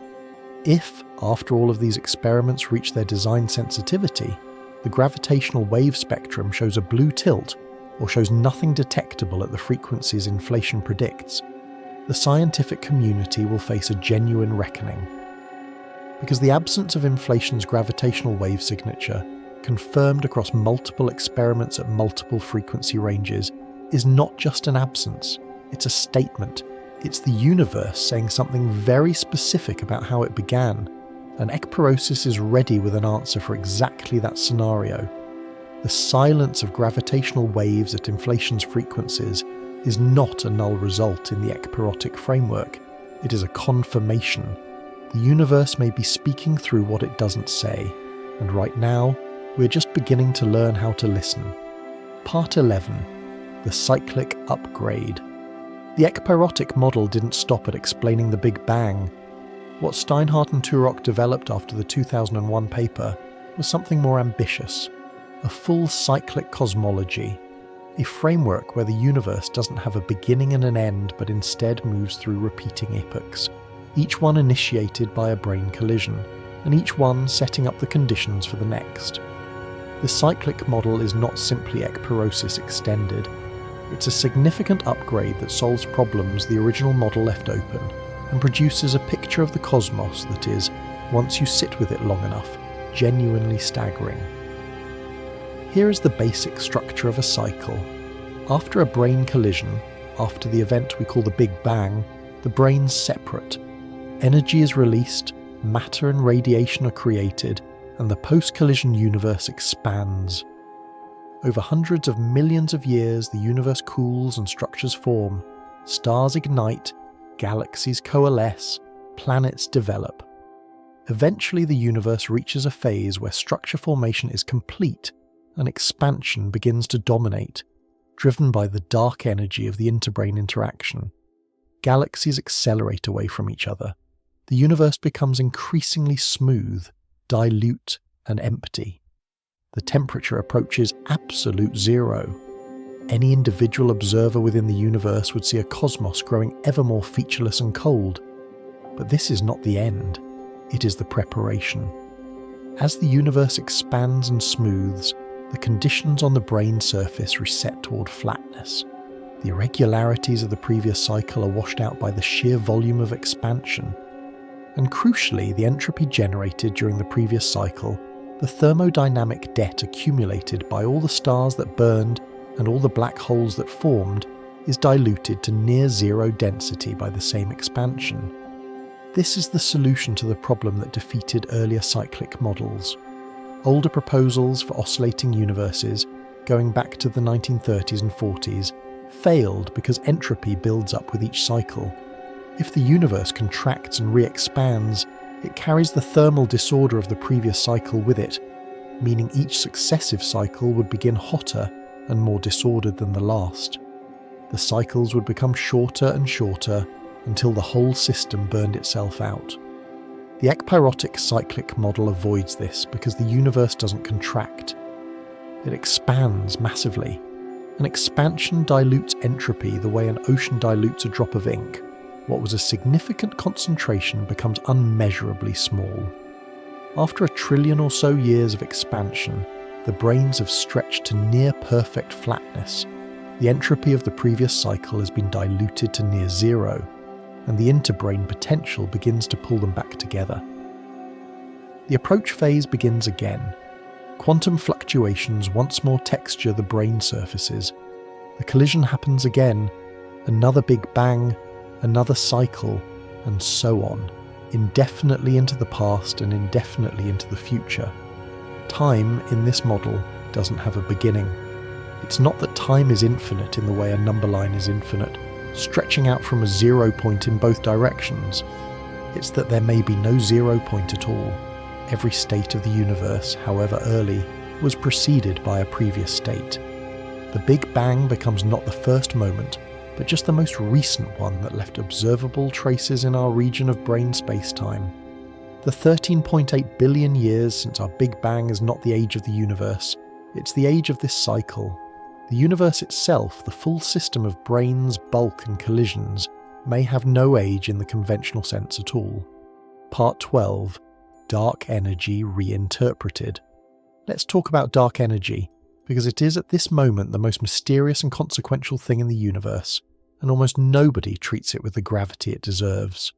If, after all of these experiments reach their design sensitivity, the gravitational wave spectrum shows a blue tilt or shows nothing detectable at the frequencies inflation predicts, the scientific community will face a genuine reckoning. Because the absence of inflation's gravitational wave signature, confirmed across multiple experiments at multiple frequency ranges, is not just an absence, it's a statement. It's the universe saying something very specific about how it began, and ekpyrosis is ready with an answer for exactly that scenario. The silence of gravitational waves at inflation's frequencies is not a null result in the ekpyrotic framework. It is a confirmation. The universe may be speaking through what it doesn't say, and right now, we're just beginning to learn how to listen. Part 11. The Cyclic Upgrade. The ekpyrotic model didn't stop at explaining the Big Bang. What Steinhardt and Turok developed after the 2001 paper was something more ambitious, a full cyclic cosmology, a framework where the universe doesn't have a beginning and an end but instead moves through repeating epochs, each one initiated by a brain collision, and each one setting up the conditions for the next. The cyclic model is not simply ekpyrosis extended. It's a significant upgrade that solves problems the original model left open and produces a picture of the cosmos that is, once you sit with it long enough, genuinely staggering. Here is the basic structure of a cycle. After a brain collision, after the event we call the Big Bang, the brains separate. Energy is released, matter and radiation are created, and the post-collision universe expands. Over hundreds of millions of years, the universe cools and structures form, stars ignite, galaxies coalesce, planets develop. Eventually, the universe reaches a phase where structure formation is complete and expansion begins to dominate, driven by the dark energy of the interbrain interaction. Galaxies accelerate away from each other. The universe becomes increasingly smooth, dilute, and empty. The temperature approaches absolute zero. Any individual observer within the universe would see a cosmos growing ever more featureless and cold. But this is not the end. It is the preparation. As the universe expands and smooths, the conditions on the brain surface reset toward flatness. The irregularities of the previous cycle are washed out by the sheer volume of expansion. And crucially, the entropy generated during the previous cycle, the thermodynamic debt accumulated by all the stars that burned and all the black holes that formed, is diluted to near zero density by the same expansion. This is the solution to the problem that defeated earlier cyclic models. Older proposals for oscillating universes, going back to the 1930s and 40s, failed because entropy builds up with each cycle. If the universe contracts and re-expands, it carries the thermal disorder of the previous cycle with it, meaning each successive cycle would begin hotter and more disordered than the last. The cycles would become shorter and shorter until the whole system burned itself out. The ekpyrotic cyclic model avoids this because the universe doesn't contract. It expands massively. An expansion dilutes entropy the way an ocean dilutes a drop of ink. What was a significant concentration becomes unmeasurably small. After 1 trillion or so years of expansion, the brains have stretched to near perfect flatness. The entropy of the previous cycle has been diluted to near zero, and the interbrain potential begins to pull them back together. The approach phase begins again. Quantum fluctuations once more texture the brain surfaces. The collision happens again, another Big Bang, another cycle, and so on, indefinitely into the past and indefinitely into the future. Time, in this model, doesn't have a beginning. It's not that time is infinite in the way a number line is infinite, stretching out from a 0 point in both directions. It's that there may be no 0 point at all. Every state of the universe, however early, was preceded by a previous state. The Big Bang becomes not the first moment, but just the most recent one that left observable traces in our region of brain space-time. The 13.8 billion years since our Big Bang is not the age of the universe, it's the age of this cycle. The universe itself, the full system of brains, bulk and collisions, may have no age in the conventional sense at all. Part 12. Dark Energy Reinterpreted. Let's talk about dark energy, because it is at this moment the most mysterious and consequential thing in the universe, and almost nobody treats it with the gravity it deserves.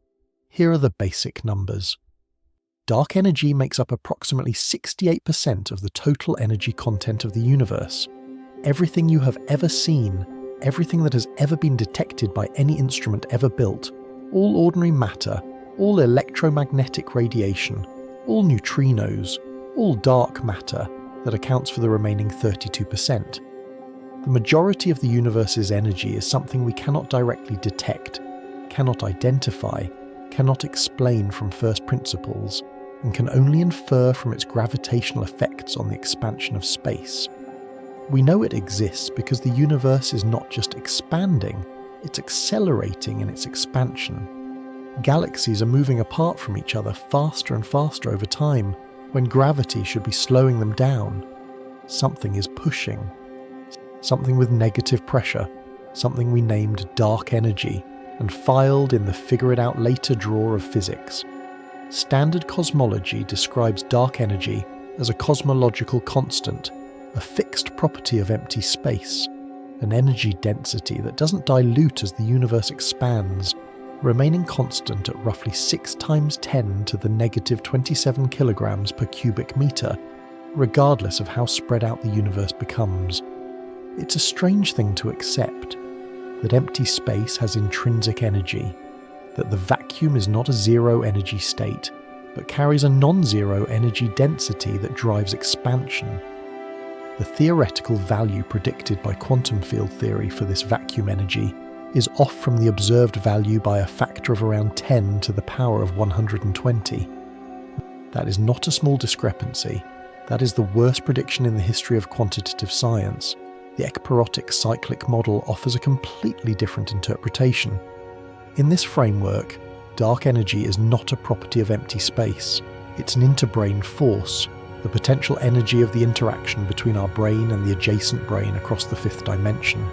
Here are the basic numbers. Dark energy makes up approximately 68% of the total energy content of the universe. Everything you have ever seen, everything that has ever been detected by any instrument ever built, all ordinary matter, all electromagnetic radiation, all neutrinos, all dark matter, that accounts for the remaining 32%. The majority of the universe's energy is something we cannot directly detect, cannot identify, cannot explain from first principles, and can only infer from its gravitational effects on the expansion of space. We know it exists because the universe is not just expanding, it's accelerating in its expansion. Galaxies are moving apart from each other faster and faster over time, When gravity should be slowing them down, something is pushing. Something with negative pressure, something we named dark energy and filed in the figure it out later drawer of physics. Standard cosmology describes dark energy as a cosmological constant, a fixed property of empty space, an energy density that doesn't dilute as the universe expands, remaining constant at roughly 6 × 10 to the negative 27 kilograms per cubic meter, regardless of how spread out the universe becomes. It's a strange thing to accept, that empty space has intrinsic energy, that the vacuum is not a zero energy state, but carries a non-zero energy density that drives expansion. The theoretical value predicted by quantum field theory for this vacuum energy is off from the observed value by a factor of around 10 to the power of 120. That is not a small discrepancy. That is the worst prediction in the history of quantitative science. The ekpyrotic cyclic model offers a completely different interpretation. In this framework, dark energy is not a property of empty space. It's an interbrain force, the potential energy of the interaction between our brain and the adjacent brain across the 5th dimension.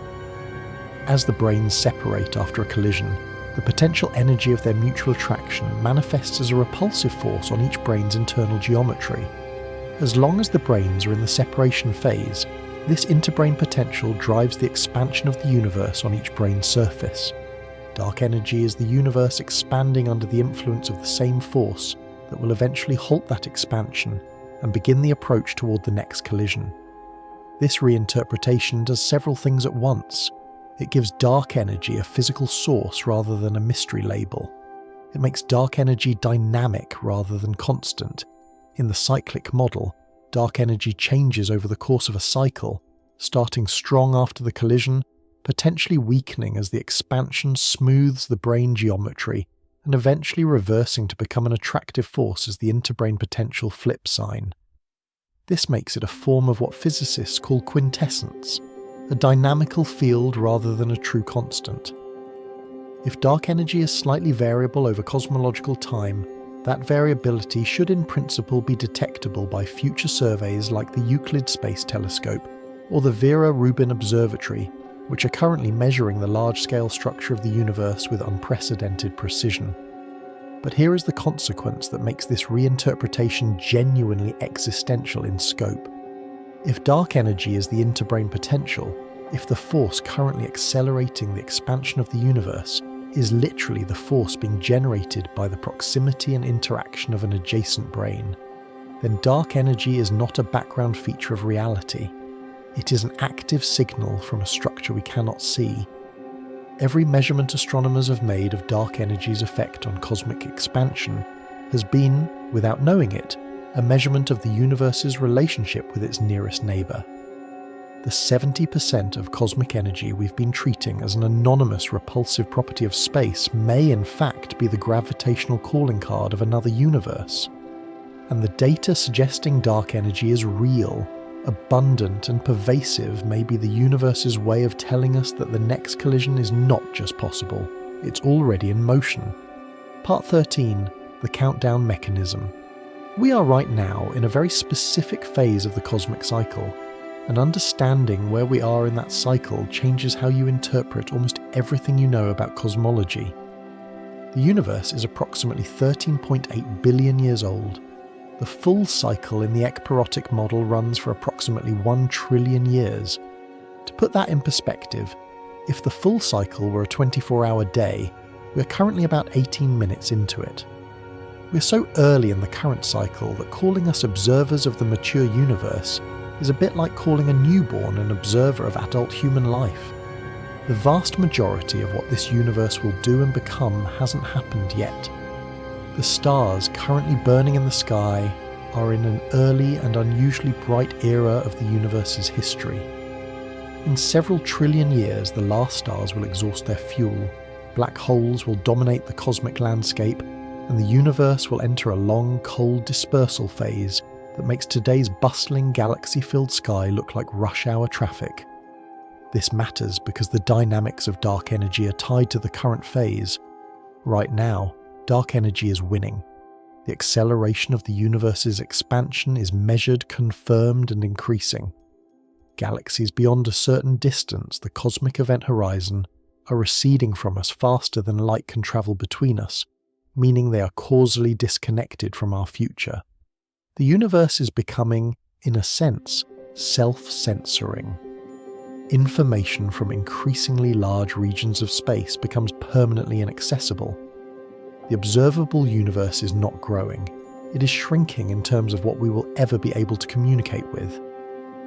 As the brains separate after a collision, the potential energy of their mutual attraction manifests as a repulsive force on each brain's internal geometry. As long as the brains are in the separation phase, this interbrain potential drives the expansion of the universe on each brain's surface. Dark energy is the universe expanding under the influence of the same force that will eventually halt that expansion and begin the approach toward the next collision. This reinterpretation does several things at once. It gives dark energy a physical source rather than a mystery label. It makes dark energy dynamic rather than constant. In the cyclic model, dark energy changes over the course of a cycle, starting strong after the collision, potentially weakening as the expansion smooths the brain geometry, and eventually reversing to become an attractive force as the interbrain potential flips sign. This makes it a form of what physicists call quintessence, a dynamical field rather than a true constant. If dark energy is slightly variable over cosmological time, that variability should in principle be detectable by future surveys like the Euclid Space Telescope or the Vera Rubin Observatory, which are currently measuring the large-scale structure of the universe with unprecedented precision. But here is the consequence that makes this reinterpretation genuinely existential in scope. If dark energy is the interbrain potential, if the force currently accelerating the expansion of the universe is literally the force being generated by the proximity and interaction of an adjacent brain, then dark energy is not a background feature of reality. It is an active signal from a structure we cannot see. Every measurement astronomers have made of dark energy's effect on cosmic expansion has been, without knowing it, a measurement of the universe's relationship with its nearest neighbour. The 70% of cosmic energy we've been treating as an anonymous repulsive property of space may in fact be the gravitational calling card of another universe. And the data suggesting dark energy is real, abundant and pervasive may be the universe's way of telling us that the next collision is not just possible, it's already in motion. Part 13, the countdown mechanism. We are right now in a very specific phase of the cosmic cycle, and understanding where we are in that cycle changes how you interpret almost everything you know about cosmology. The universe is approximately 13.8 billion years old. The full cycle in the ekpyrotic model runs for approximately 1 trillion years. To put that in perspective, if the full cycle were a 24-hour day, we're currently about 18 minutes into it. We're so early in the current cycle that calling us observers of the mature universe is a bit like calling a newborn an observer of adult human life. The vast majority of what this universe will do and become hasn't happened yet. The stars currently burning in the sky are in an early and unusually bright era of the universe's history. In several trillion years, the last stars will exhaust their fuel, black holes will dominate the cosmic landscape, and the universe will enter a long, cold dispersal phase that makes today's bustling galaxy-filled sky look like rush hour traffic. This matters because the dynamics of dark energy are tied to the current phase. Right now, dark energy is winning. The acceleration of the universe's expansion is measured, confirmed, and increasing. Galaxies beyond a certain distance, the cosmic event horizon, are receding from us faster than light can travel between us, meaning they are causally disconnected from our future. The universe is becoming, in a sense, self-censoring. Information from increasingly large regions of space becomes permanently inaccessible. The observable universe is not growing. It is shrinking in terms of what we will ever be able to communicate with.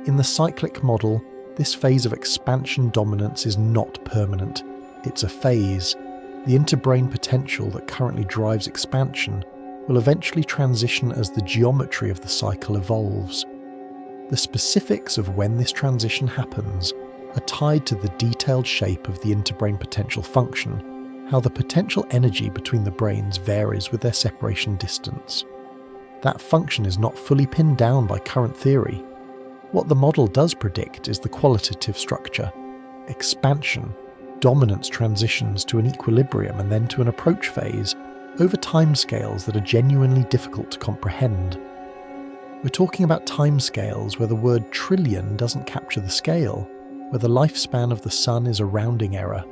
In the cyclic model, this phase of expansion dominance is not permanent. It's a phase. The interbrain potential that currently drives expansion will eventually transition as the geometry of the cycle evolves. The specifics of when this transition happens are tied to the detailed shape of the interbrain potential function, how the potential energy between the brains varies with their separation distance. That function is not fully pinned down by current theory. What the model does predict is the qualitative structure. Expansion, dominance transitions to an equilibrium and then to an approach phase over timescales that are genuinely difficult to comprehend. We're talking about timescales where the word trillion doesn't capture the scale, where the lifespan of the sun is a rounding error.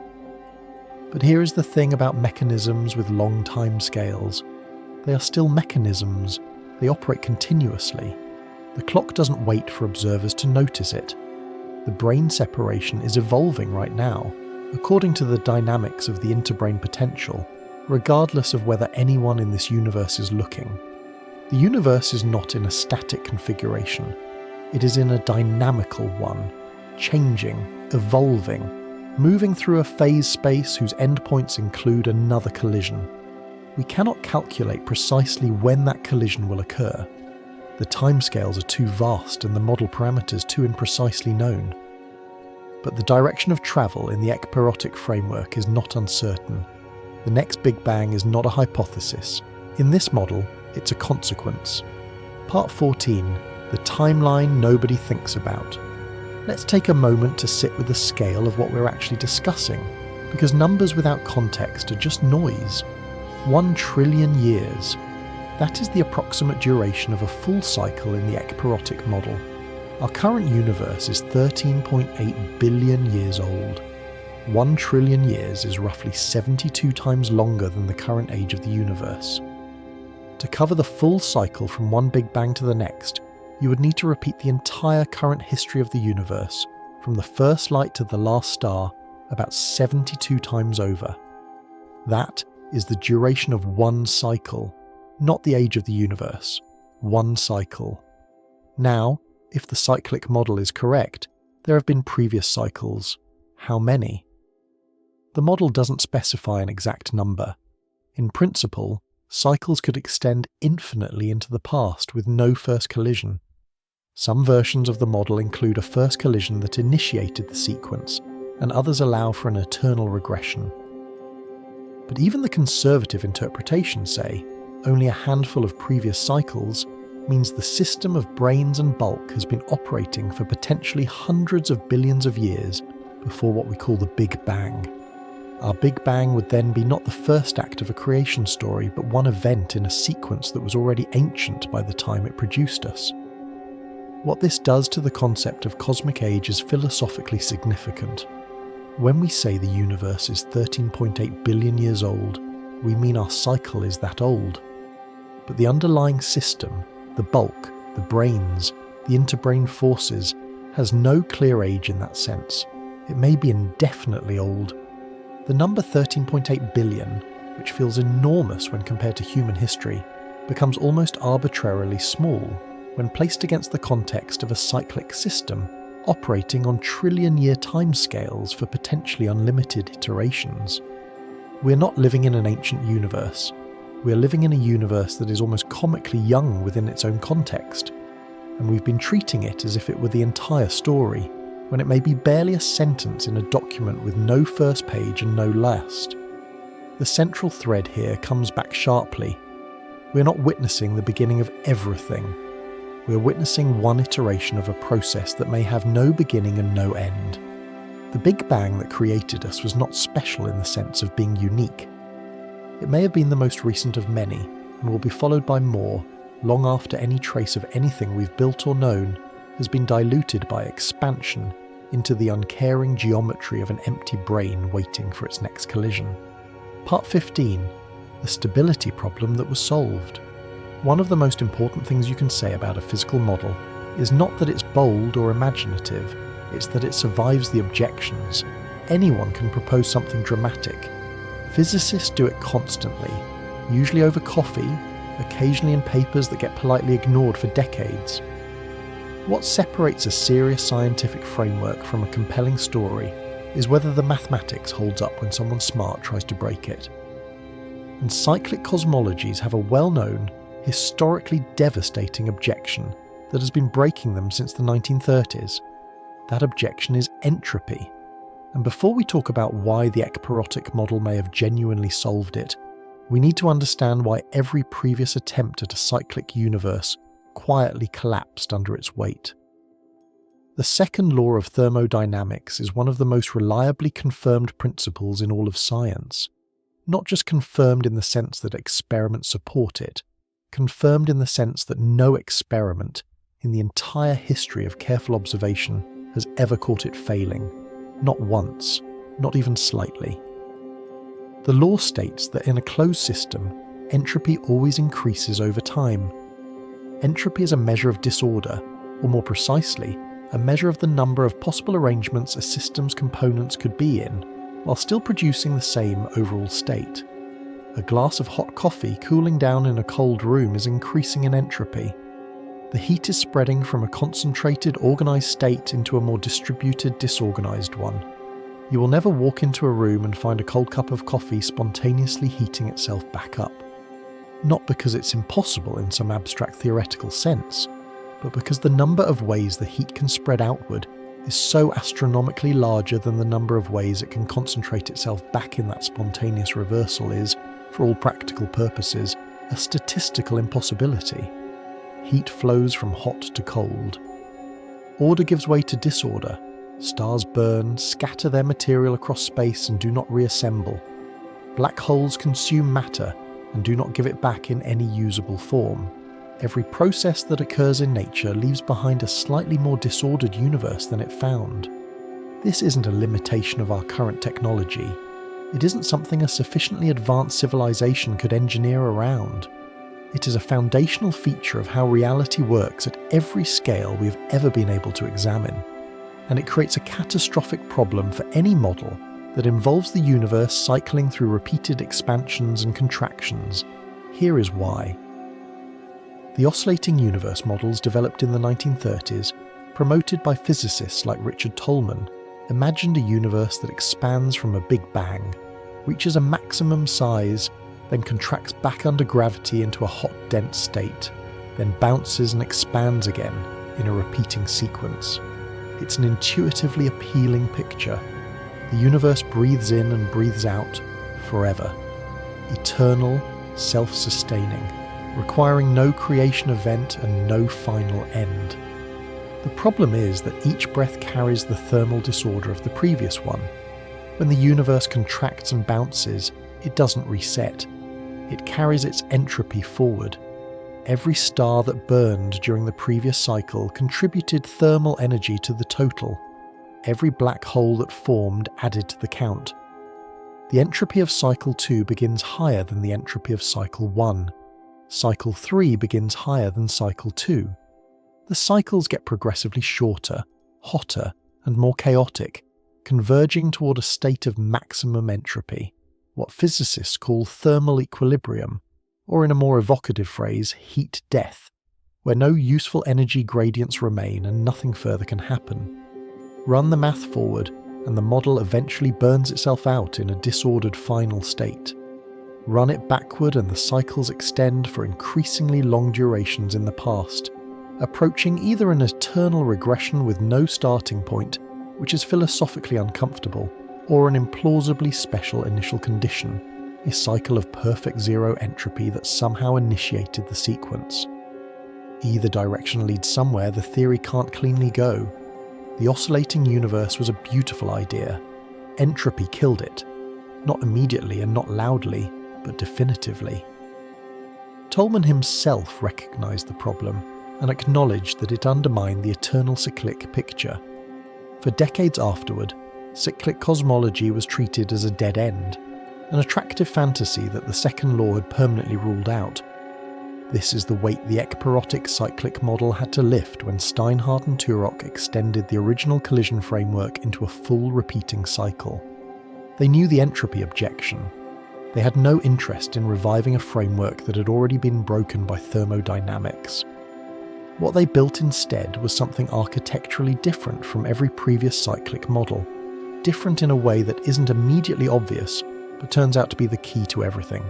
But here is the thing about mechanisms with long timescales. They are still mechanisms. They operate continuously. The clock doesn't wait for observers to notice it. The brain separation is evolving right now, according to the dynamics of the interbrain potential, regardless of whether anyone in this universe is looking. The universe is not in a static configuration. It is in a dynamical one, changing, evolving, moving through a phase space whose endpoints include another collision. We cannot calculate precisely when that collision will occur. The timescales are too vast and the model parameters too imprecisely known. But the direction of travel in the ekpyrotic framework is not uncertain. The next Big Bang is not a hypothesis. In this model, it's a consequence. Part 14, the timeline nobody thinks about. Let's take a moment to sit with the scale of what we're actually discussing, because numbers without context are just noise. 1 trillion years. That is the approximate duration of a full cycle in the ekpyrotic model. Our current universe is 13.8 billion years old. 1 trillion years is roughly 72 times longer than the current age of the universe. To cover the full cycle from one Big Bang to the next, you would need to repeat the entire current history of the universe, from the first light to the last star, about 72 times over. That is the duration of one cycle, not the age of the universe. One cycle. Now, if the cyclic model is correct, there have been previous cycles. How many? The model doesn't specify an exact number. In principle, cycles could extend infinitely into the past with no first collision. Some versions of the model include a first collision that initiated the sequence, and others allow for an eternal regression. But even the conservative interpretations say only a handful of previous cycles means the system of brains and bulk has been operating for potentially hundreds of billions of years before what we call the Big Bang. Our Big Bang would then be not the first act of a creation story, but one event in a sequence that was already ancient by the time it produced us. What this does to the concept of cosmic age is philosophically significant. When we say the universe is 13.8 billion years old, we mean our cycle is that old. But the underlying system, the bulk, the brains, the interbrain forces, has no clear age in that sense. It may be indefinitely old. The number 13.8 billion, which feels enormous when compared to human history, becomes almost arbitrarily small when placed against the context of a cyclic system operating on trillion-year timescales for potentially unlimited iterations. We're not living in an ancient universe. We're living in a universe that is almost comically young within its own context, and we've been treating it as if it were the entire story, when it may be barely a sentence in a document with no first page and no last. The central thread here comes back sharply. We're not witnessing the beginning of everything. We're witnessing one iteration of a process that may have no beginning and no end. The Big Bang that created us was not special in the sense of being unique. It may have been the most recent of many, and will be followed by more long after any trace of anything we've built or known has been diluted by expansion into the uncaring geometry of an empty brain waiting for its next collision. Part 15. The stability problem that was solved. One of the most important things you can say about a physical model is not that it's bold or imaginative, it's that it survives the objections. Anyone can propose something dramatic. Physicists do it constantly, usually over coffee, occasionally in papers that get politely ignored for decades. What separates a serious scientific framework from a compelling story is whether the mathematics holds up when someone smart tries to break it. And cyclic cosmologies have a well-known, historically devastating objection that has been breaking them since the 1930s. That objection is entropy. And before we talk about why the ekpyrotic model may have genuinely solved it, we need to understand why every previous attempt at a cyclic universe quietly collapsed under its weight. The second law of thermodynamics is one of the most reliably confirmed principles in all of science. Not just confirmed in the sense that experiments support it, confirmed in the sense that no experiment in the entire history of careful observation has ever caught it failing. Not once, not even slightly. The law states that in a closed system, entropy always increases over time. Entropy is a measure of disorder, or more precisely, a measure of the number of possible arrangements a system's components could be in, while still producing the same overall state. A glass of hot coffee cooling down in a cold room is increasing in entropy. The heat is spreading from a concentrated, organised state into a more distributed, disorganised one. You will never walk into a room and find a cold cup of coffee spontaneously heating itself back up. Not because it's impossible in some abstract theoretical sense, but because the number of ways the heat can spread outward is so astronomically larger than the number of ways it can concentrate itself back in that spontaneous reversal is, for all practical purposes, a statistical impossibility. Heat flows from hot to cold. Order gives way to disorder. Stars burn, scatter their material across space and do not reassemble. Black holes consume matter and do not give it back in any usable form. Every process that occurs in nature leaves behind a slightly more disordered universe than it found. This isn't a limitation of our current technology. It isn't something a sufficiently advanced civilization could engineer around. It is a foundational feature of how reality works at every scale we have ever been able to examine. And it creates a catastrophic problem for any model that involves the universe cycling through repeated expansions and contractions. Here is why. The oscillating universe models developed in the 1930s, promoted by physicists like Richard Tolman, imagined a universe that expands from a big bang, reaches a maximum size, then contracts back under gravity into a hot, dense state, then bounces and expands again in a repeating sequence. It's an intuitively appealing picture. The universe breathes in and breathes out forever. Eternal, self-sustaining, requiring no creation event and no final end. The problem is that each breath carries the thermal disorder of the previous one. When the universe contracts and bounces, it doesn't reset. It carries its entropy forward. Every star that burned during the previous cycle contributed thermal energy to the total. Every black hole that formed added to the count. The entropy of cycle 2 begins higher than the entropy of cycle 1. Cycle 3 begins higher than cycle 2. The cycles get progressively shorter, hotter, and more chaotic, converging toward a state of maximum entropy, what physicists call thermal equilibrium, or in a more evocative phrase, heat death, where no useful energy gradients remain and nothing further can happen. Run the math forward, and the model eventually burns itself out in a disordered final state. Run it backward and the cycles extend for increasingly long durations in the past, approaching either an eternal regression with no starting point, which is philosophically uncomfortable, or an implausibly special initial condition, a cycle of perfect zero entropy that somehow initiated the sequence. Either direction leads somewhere the theory can't cleanly go. The oscillating universe was a beautiful idea. Entropy killed it. Not immediately and not loudly, but definitively. Tolman himself recognised the problem and acknowledged that it undermined the eternal cyclic picture. For decades afterward, cyclic cosmology was treated as a dead end, an attractive fantasy that the second law had permanently ruled out. This is the weight the ekpyrotic cyclic model had to lift when Steinhardt and Turok extended the original collision framework into a full repeating cycle. They knew the entropy objection. They had no interest in reviving a framework that had already been broken by thermodynamics. What they built instead was something architecturally different from every previous cyclic model, different in a way that isn't immediately obvious, but turns out to be the key to everything.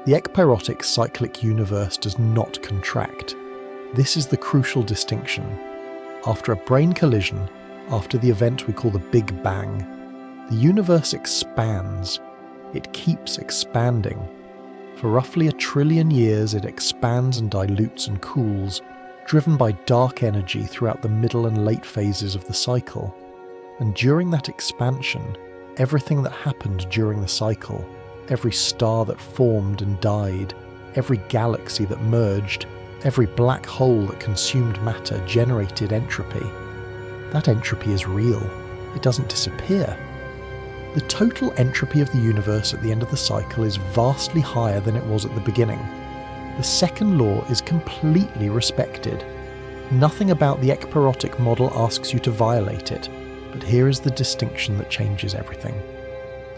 The ekpyrotic cyclic universe does not contract. This is the crucial distinction. After a brain collision, after the event we call the Big Bang, the universe expands. It keeps expanding. For roughly 1 trillion years it expands and dilutes and cools, driven by dark energy throughout the middle and late phases of the cycle. And during that expansion, everything that happened during the cycle, every star that formed and died, every galaxy that merged, every black hole that consumed matter generated entropy. That entropy is real. It doesn't disappear. The total entropy of the universe at the end of the cycle is vastly higher than it was at the beginning. The second law is completely respected. Nothing about the ekpyrotic model asks you to violate it, but here is the distinction that changes everything.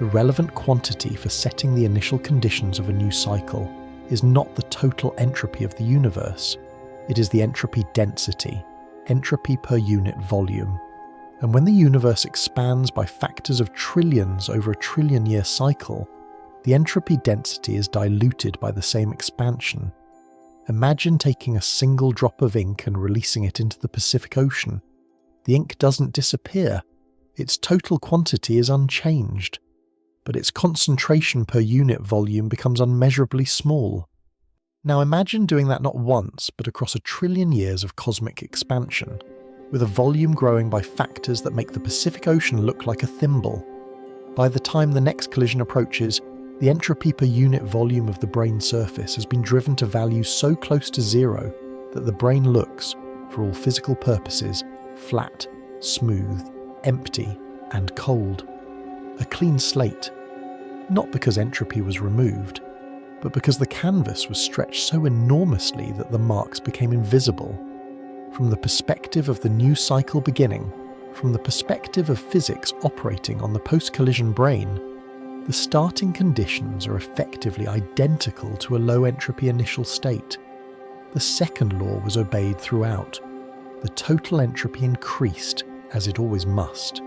The relevant quantity for setting the initial conditions of a new cycle is not the total entropy of the universe. It is the entropy density, entropy per unit volume. And when the universe expands by factors of trillions over a trillion-year cycle, the entropy density is diluted by the same expansion. Imagine taking a single drop of ink and releasing it into the Pacific Ocean. The ink doesn't disappear. Its total quantity is unchanged, but its concentration per unit volume becomes unmeasurably small. Now imagine doing that not once, but across 1 trillion years of cosmic expansion, with a volume growing by factors that make the Pacific Ocean look like a thimble. By the time the next collision approaches, the entropy per unit volume of the brain surface has been driven to values so close to zero that the brain looks, for all physical purposes, flat, smooth, empty, and cold. A clean slate. Not because entropy was removed, but because the canvas was stretched so enormously that the marks became invisible. From the perspective of the new cycle beginning, from the perspective of physics operating on the post-collision brain, the starting conditions are effectively identical to a low-entropy initial state. The second law was obeyed throughout. The total entropy increased, as it always must.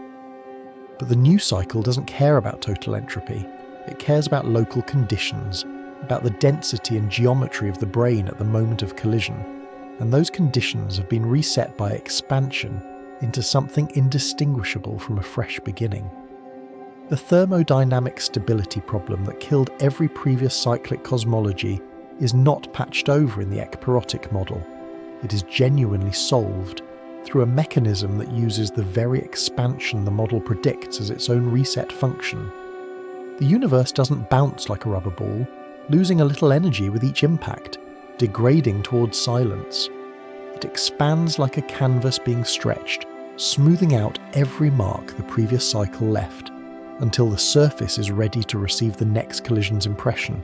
But the new cycle doesn't care about total entropy. It cares about local conditions, about the density and geometry of the brain at the moment of collision, and those conditions have been reset by expansion into something indistinguishable from a fresh beginning. The thermodynamic stability problem that killed every previous cyclic cosmology is not patched over in the ekpyrotic model. It is genuinely solved through a mechanism that uses the very expansion the model predicts as its own reset function. The universe doesn't bounce like a rubber ball, losing a little energy with each impact, degrading towards silence. It expands like a canvas being stretched, smoothing out every mark the previous cycle left, until the surface is ready to receive the next collision's impression.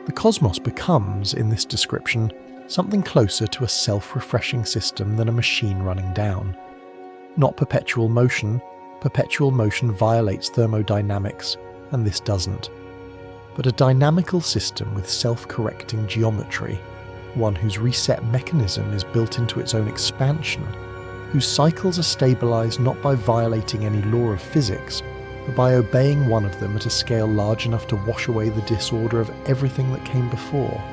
The cosmos becomes, in this description, something closer to a self-refreshing system than a machine running down. Not perpetual motion violates thermodynamics, and this doesn't. But a dynamical system with self-correcting geometry, one whose reset mechanism is built into its own expansion, whose cycles are stabilized not by violating any law of physics, but by obeying one of them at a scale large enough to wash away the disorder of everything that came before.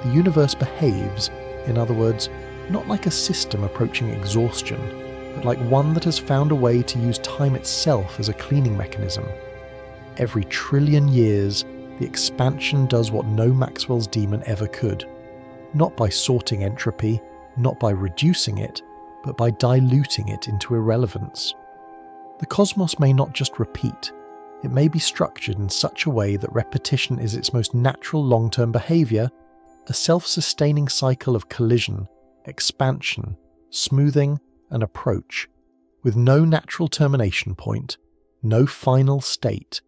The universe behaves, in other words, not like a system approaching exhaustion, but like one that has found a way to use time itself as a cleaning mechanism. Every 1 trillion years, the expansion does what no Maxwell's demon ever could, not by sorting entropy, not by reducing it, but by diluting it into irrelevance. The cosmos may not just repeat, it may be structured in such a way that repetition is its most natural long-term behaviour, a self-sustaining cycle of collision, expansion, smoothing, and approach, with no natural termination point, no final state,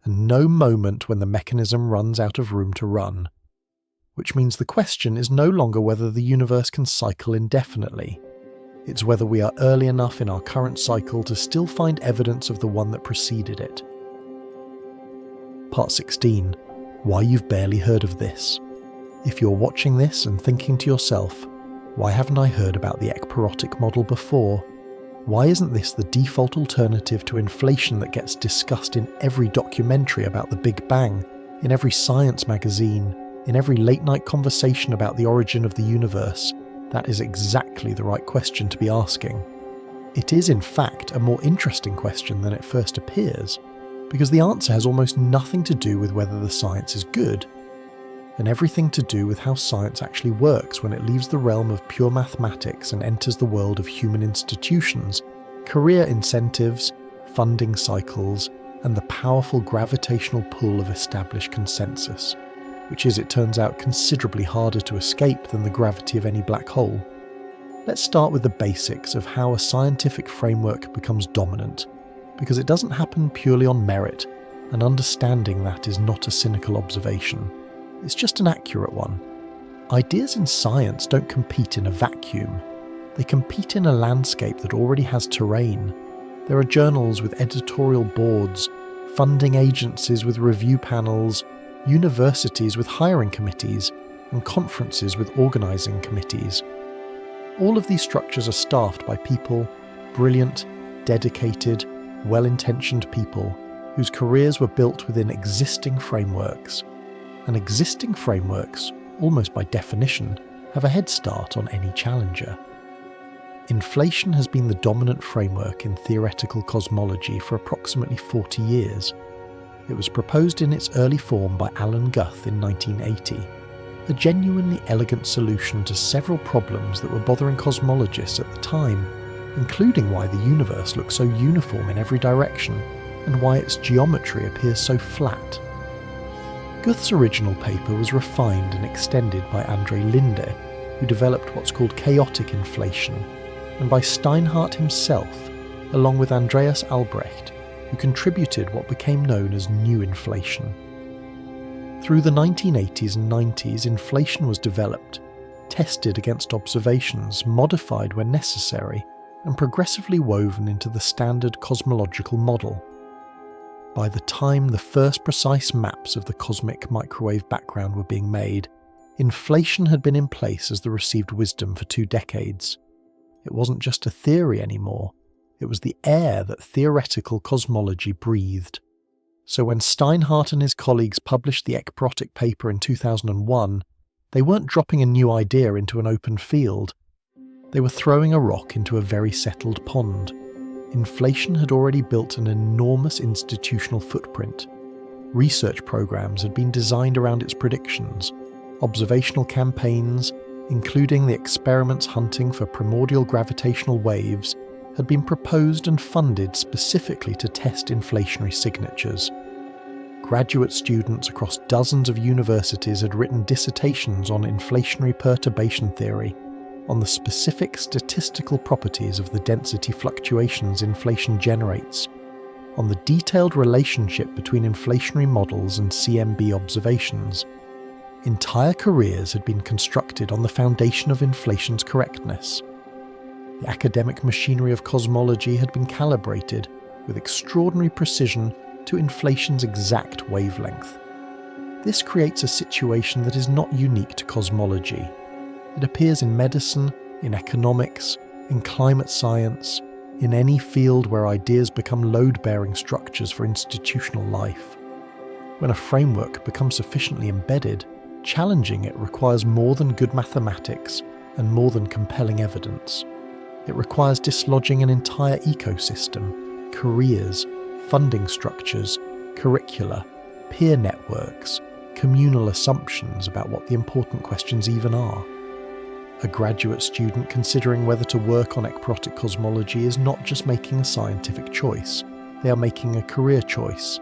and no moment when the mechanism runs out of room to run. Which means the question is no longer whether the universe can cycle indefinitely. It's whether we are early enough in our current cycle to still find evidence of the one that preceded it. Part 16. Why you've barely heard of this. If you're watching this and thinking to yourself, why haven't I heard about the ekpyrotic model before? Why isn't this the default alternative to inflation that gets discussed in every documentary about the Big Bang, in every science magazine, in every late-night conversation about the origin of the universe? That is exactly the right question to be asking. It is, in fact, a more interesting question than it first appears, because the answer has almost nothing to do with whether the science is good, and everything to do with how science actually works when it leaves the realm of pure mathematics and enters the world of human institutions, career incentives, funding cycles, and the powerful gravitational pull of established consensus, which is, it turns out, considerably harder to escape than the gravity of any black hole. Let's start with the basics of how a scientific framework becomes dominant, because it doesn't happen purely on merit, and understanding that is not a cynical observation. It's just an accurate one. Ideas in science don't compete in a vacuum. They compete in a landscape that already has terrain. There are journals with editorial boards, funding agencies with review panels, universities with hiring committees, and conferences with organising committees. All of these structures are staffed by people, brilliant, dedicated, well-intentioned people, whose careers were built within existing frameworks. And existing frameworks, almost by definition, have a head start on any challenger. Inflation has been the dominant framework in theoretical cosmology for approximately 40 years. It was proposed in its early form by Alan Guth in 1980, a genuinely elegant solution to several problems that were bothering cosmologists at the time, including why the universe looks so uniform in every direction and why its geometry appears so flat. Guth's original paper was refined and extended by Andre Linde, who developed what's called chaotic inflation, and by Steinhardt himself, along with Andreas Albrecht, who contributed what became known as new inflation. Through the 1980s and 90s, inflation was developed, tested against observations, modified when necessary, and progressively woven into the standard cosmological model. By the time the first precise maps of the cosmic microwave background were being made, inflation had been in place as the received wisdom for 2 decades. It wasn't just a theory anymore, it was the air that theoretical cosmology breathed. So when Steinhardt and his colleagues published the ekpyrotic paper in 2001, they weren't dropping a new idea into an open field. They were throwing a rock into a very settled pond. Inflation had already built an enormous institutional footprint. Research programs had been designed around its predictions. Observational campaigns, including the experiments hunting for primordial gravitational waves, had been proposed and funded specifically to test inflationary signatures. Graduate students across dozens of universities had written dissertations on inflationary perturbation theory, on the specific statistical properties of the density fluctuations inflation generates, on the detailed relationship between inflationary models and CMB observations. Entire careers had been constructed on the foundation of inflation's correctness. The academic machinery of cosmology had been calibrated with extraordinary precision to inflation's exact wavelength. This creates a situation that is not unique to cosmology. It appears in medicine, in economics, in climate science, in any field where ideas become load-bearing structures for institutional life. When a framework becomes sufficiently embedded, challenging it requires more than good mathematics and more than compelling evidence. It requires dislodging an entire ecosystem, careers, funding structures, curricula, peer networks, communal assumptions about what the important questions even are. A graduate student considering whether to work on ekpyrotic cosmology is not just making a scientific choice, they are making a career choice.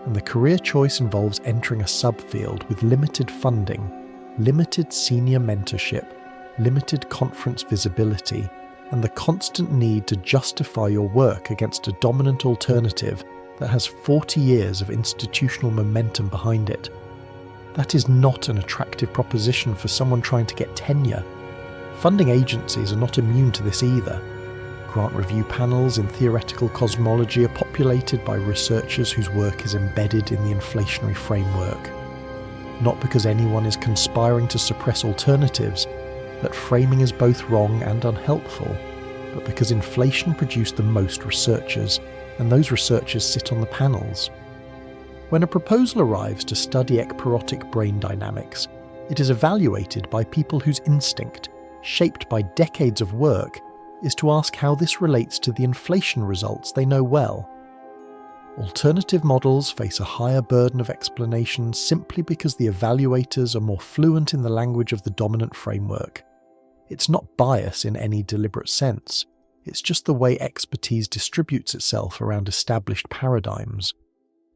And the career choice involves entering a subfield with limited funding, limited senior mentorship, limited conference visibility, and the constant need to justify your work against a dominant alternative that has 40 years of institutional momentum behind it. That is not an attractive proposition for someone trying to get tenure. Funding agencies are not immune to this either. Grant review panels in theoretical cosmology are populated by researchers whose work is embedded in the inflationary framework. Not because anyone is conspiring to suppress alternatives, that framing is both wrong and unhelpful, but because inflation produced the most researchers, and those researchers sit on the panels. When a proposal arrives to study ekpyrotic brain dynamics, it is evaluated by people whose instinct, shaped by decades of work, is to ask how this relates to the inflation results they know well. Alternative models face a higher burden of explanation simply because the evaluators are more fluent in the language of the dominant framework. It's not bias in any deliberate sense, it's just the way expertise distributes itself around established paradigms.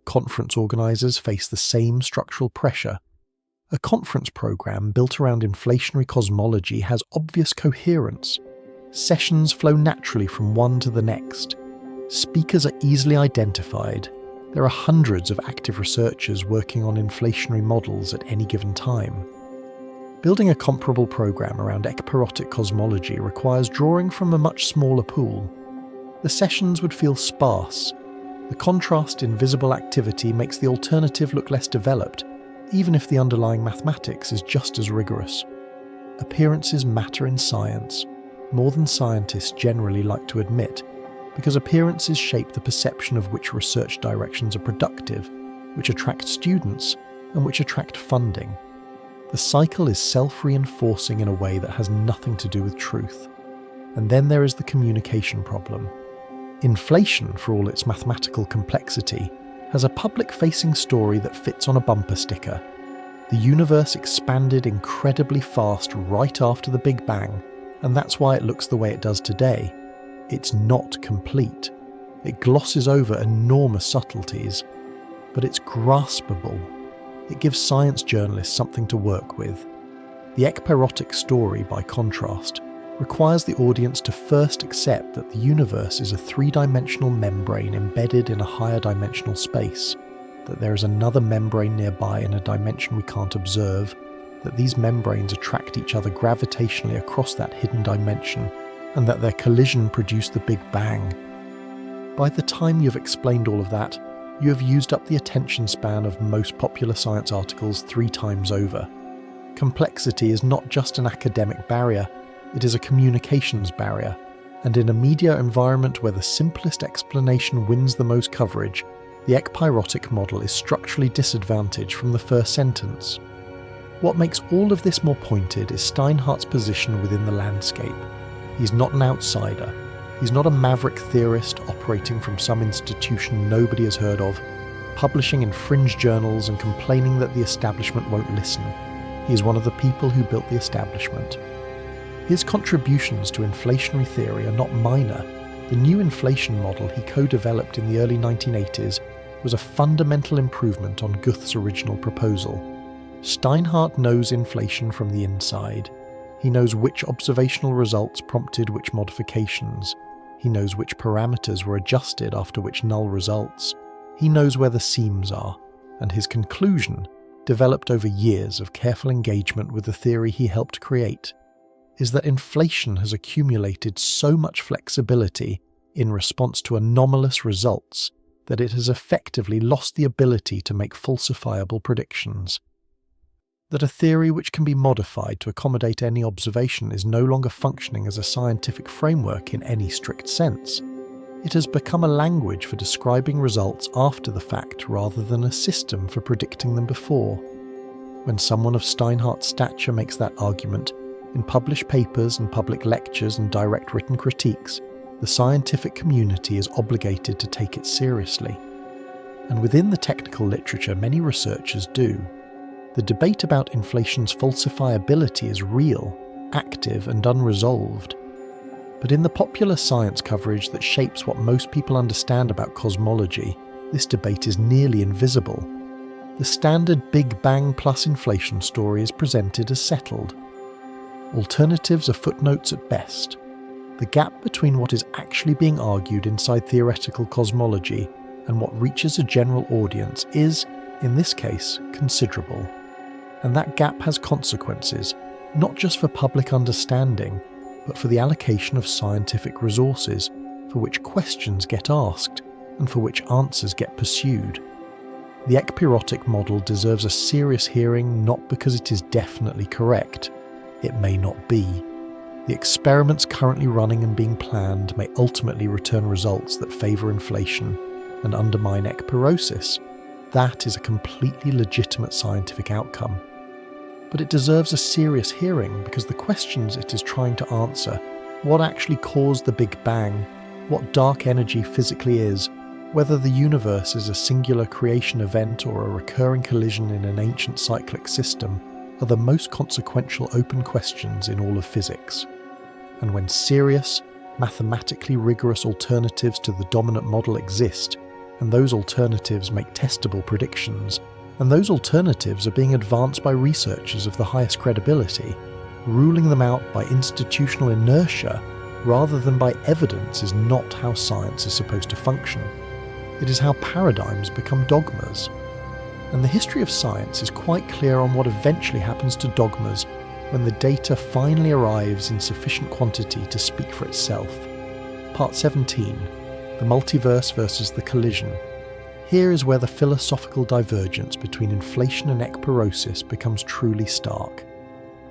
Conference organisers face the same structural pressure. A conference programme built around inflationary cosmology has obvious coherence. Sessions flow naturally from one to the next. Speakers are easily identified. There are hundreds of active researchers working on inflationary models at any given time. Building a comparable programme around ekpyrotic cosmology requires drawing from a much smaller pool. The sessions would feel sparse. The contrast in visible activity makes the alternative look less developed, even if the underlying mathematics is just as rigorous. Appearances matter in science, more than scientists generally like to admit, because appearances shape the perception of which research directions are productive, which attract students, and which attract funding. The cycle is self-reinforcing in a way that has nothing to do with truth. And then there is the communication problem. Inflation, for all its mathematical complexity, has a public-facing story that fits on a bumper sticker. The universe expanded incredibly fast right after the Big Bang, and that's why it looks the way it does today. It's not complete. It glosses over enormous subtleties, but it's graspable. It gives science journalists something to work with. The ekpyrotic story, by contrast, requires the audience to first accept that the universe is a three-dimensional membrane embedded in a higher dimensional space, that there is another membrane nearby in a dimension we can't observe, that these membranes attract each other gravitationally across that hidden dimension, and that their collision produced the Big Bang. By the time you've explained all of that, you have used up the attention span of most popular science articles 3 times over. Complexity is not just an academic barrier, it is a communications barrier, and in a media environment where the simplest explanation wins the most coverage, the ekpyrotic model is structurally disadvantaged from the first sentence. What makes all of this more pointed is Steinhardt's position within the landscape. He's not an outsider. He's not a maverick theorist operating from some institution nobody has heard of, publishing in fringe journals and complaining that the establishment won't listen. He is one of the people who built the establishment. His contributions to inflationary theory are not minor. The new inflation model he co-developed in the early 1980s was a fundamental improvement on Guth's original proposal. Steinhardt knows inflation from the inside. He knows which observational results prompted which modifications. He knows which parameters were adjusted after which null results. He knows where the seams are, and his conclusion, developed over years of careful engagement with the theory he helped create, is that inflation has accumulated so much flexibility in response to anomalous results that it has effectively lost the ability to make falsifiable predictions. That a theory which can be modified to accommodate any observation is no longer functioning as a scientific framework in any strict sense. It has become a language for describing results after the fact rather than a system for predicting them before. When someone of Steinhardt's stature makes that argument, in published papers and public lectures and direct written critiques, the scientific community is obligated to take it seriously. And within the technical literature, many researchers do. The debate about inflation's falsifiability is real, active, and unresolved. But in the popular science coverage that shapes what most people understand about cosmology, this debate is nearly invisible. the standard Big Bang plus inflation story is presented as settled. Alternatives are footnotes at best. The gap between what is actually being argued inside theoretical cosmology and what reaches a general audience is, in this case, considerable. And that gap has consequences, not just for public understanding, but for the allocation of scientific resources, for which questions get asked and for which answers get pursued. The ekpyrotic model deserves a serious hearing not because it is definitely correct. It may not be. The experiments currently running and being planned may ultimately return results that favour inflation and undermine ekpyrosis. That is a completely legitimate scientific outcome. But it deserves a serious hearing because the questions it is trying to answer, what actually caused the Big Bang, what dark energy physically is, whether the universe is a singular creation event or a recurring collision in an ancient cyclic system, are the most consequential open questions in all of physics. And when serious, mathematically rigorous alternatives to the dominant model exist, and those alternatives make testable predictions, and those alternatives are being advanced by researchers of the highest credibility, ruling them out by institutional inertia rather than by evidence is not how science is supposed to function. It is how paradigms become dogmas. And the history of science is quite clear on what eventually happens to dogmas when the data finally arrives in sufficient quantity to speak for itself. Part 17. The multiverse versus the collision. Here is where the philosophical divergence between inflation and ekpyrosis becomes truly stark.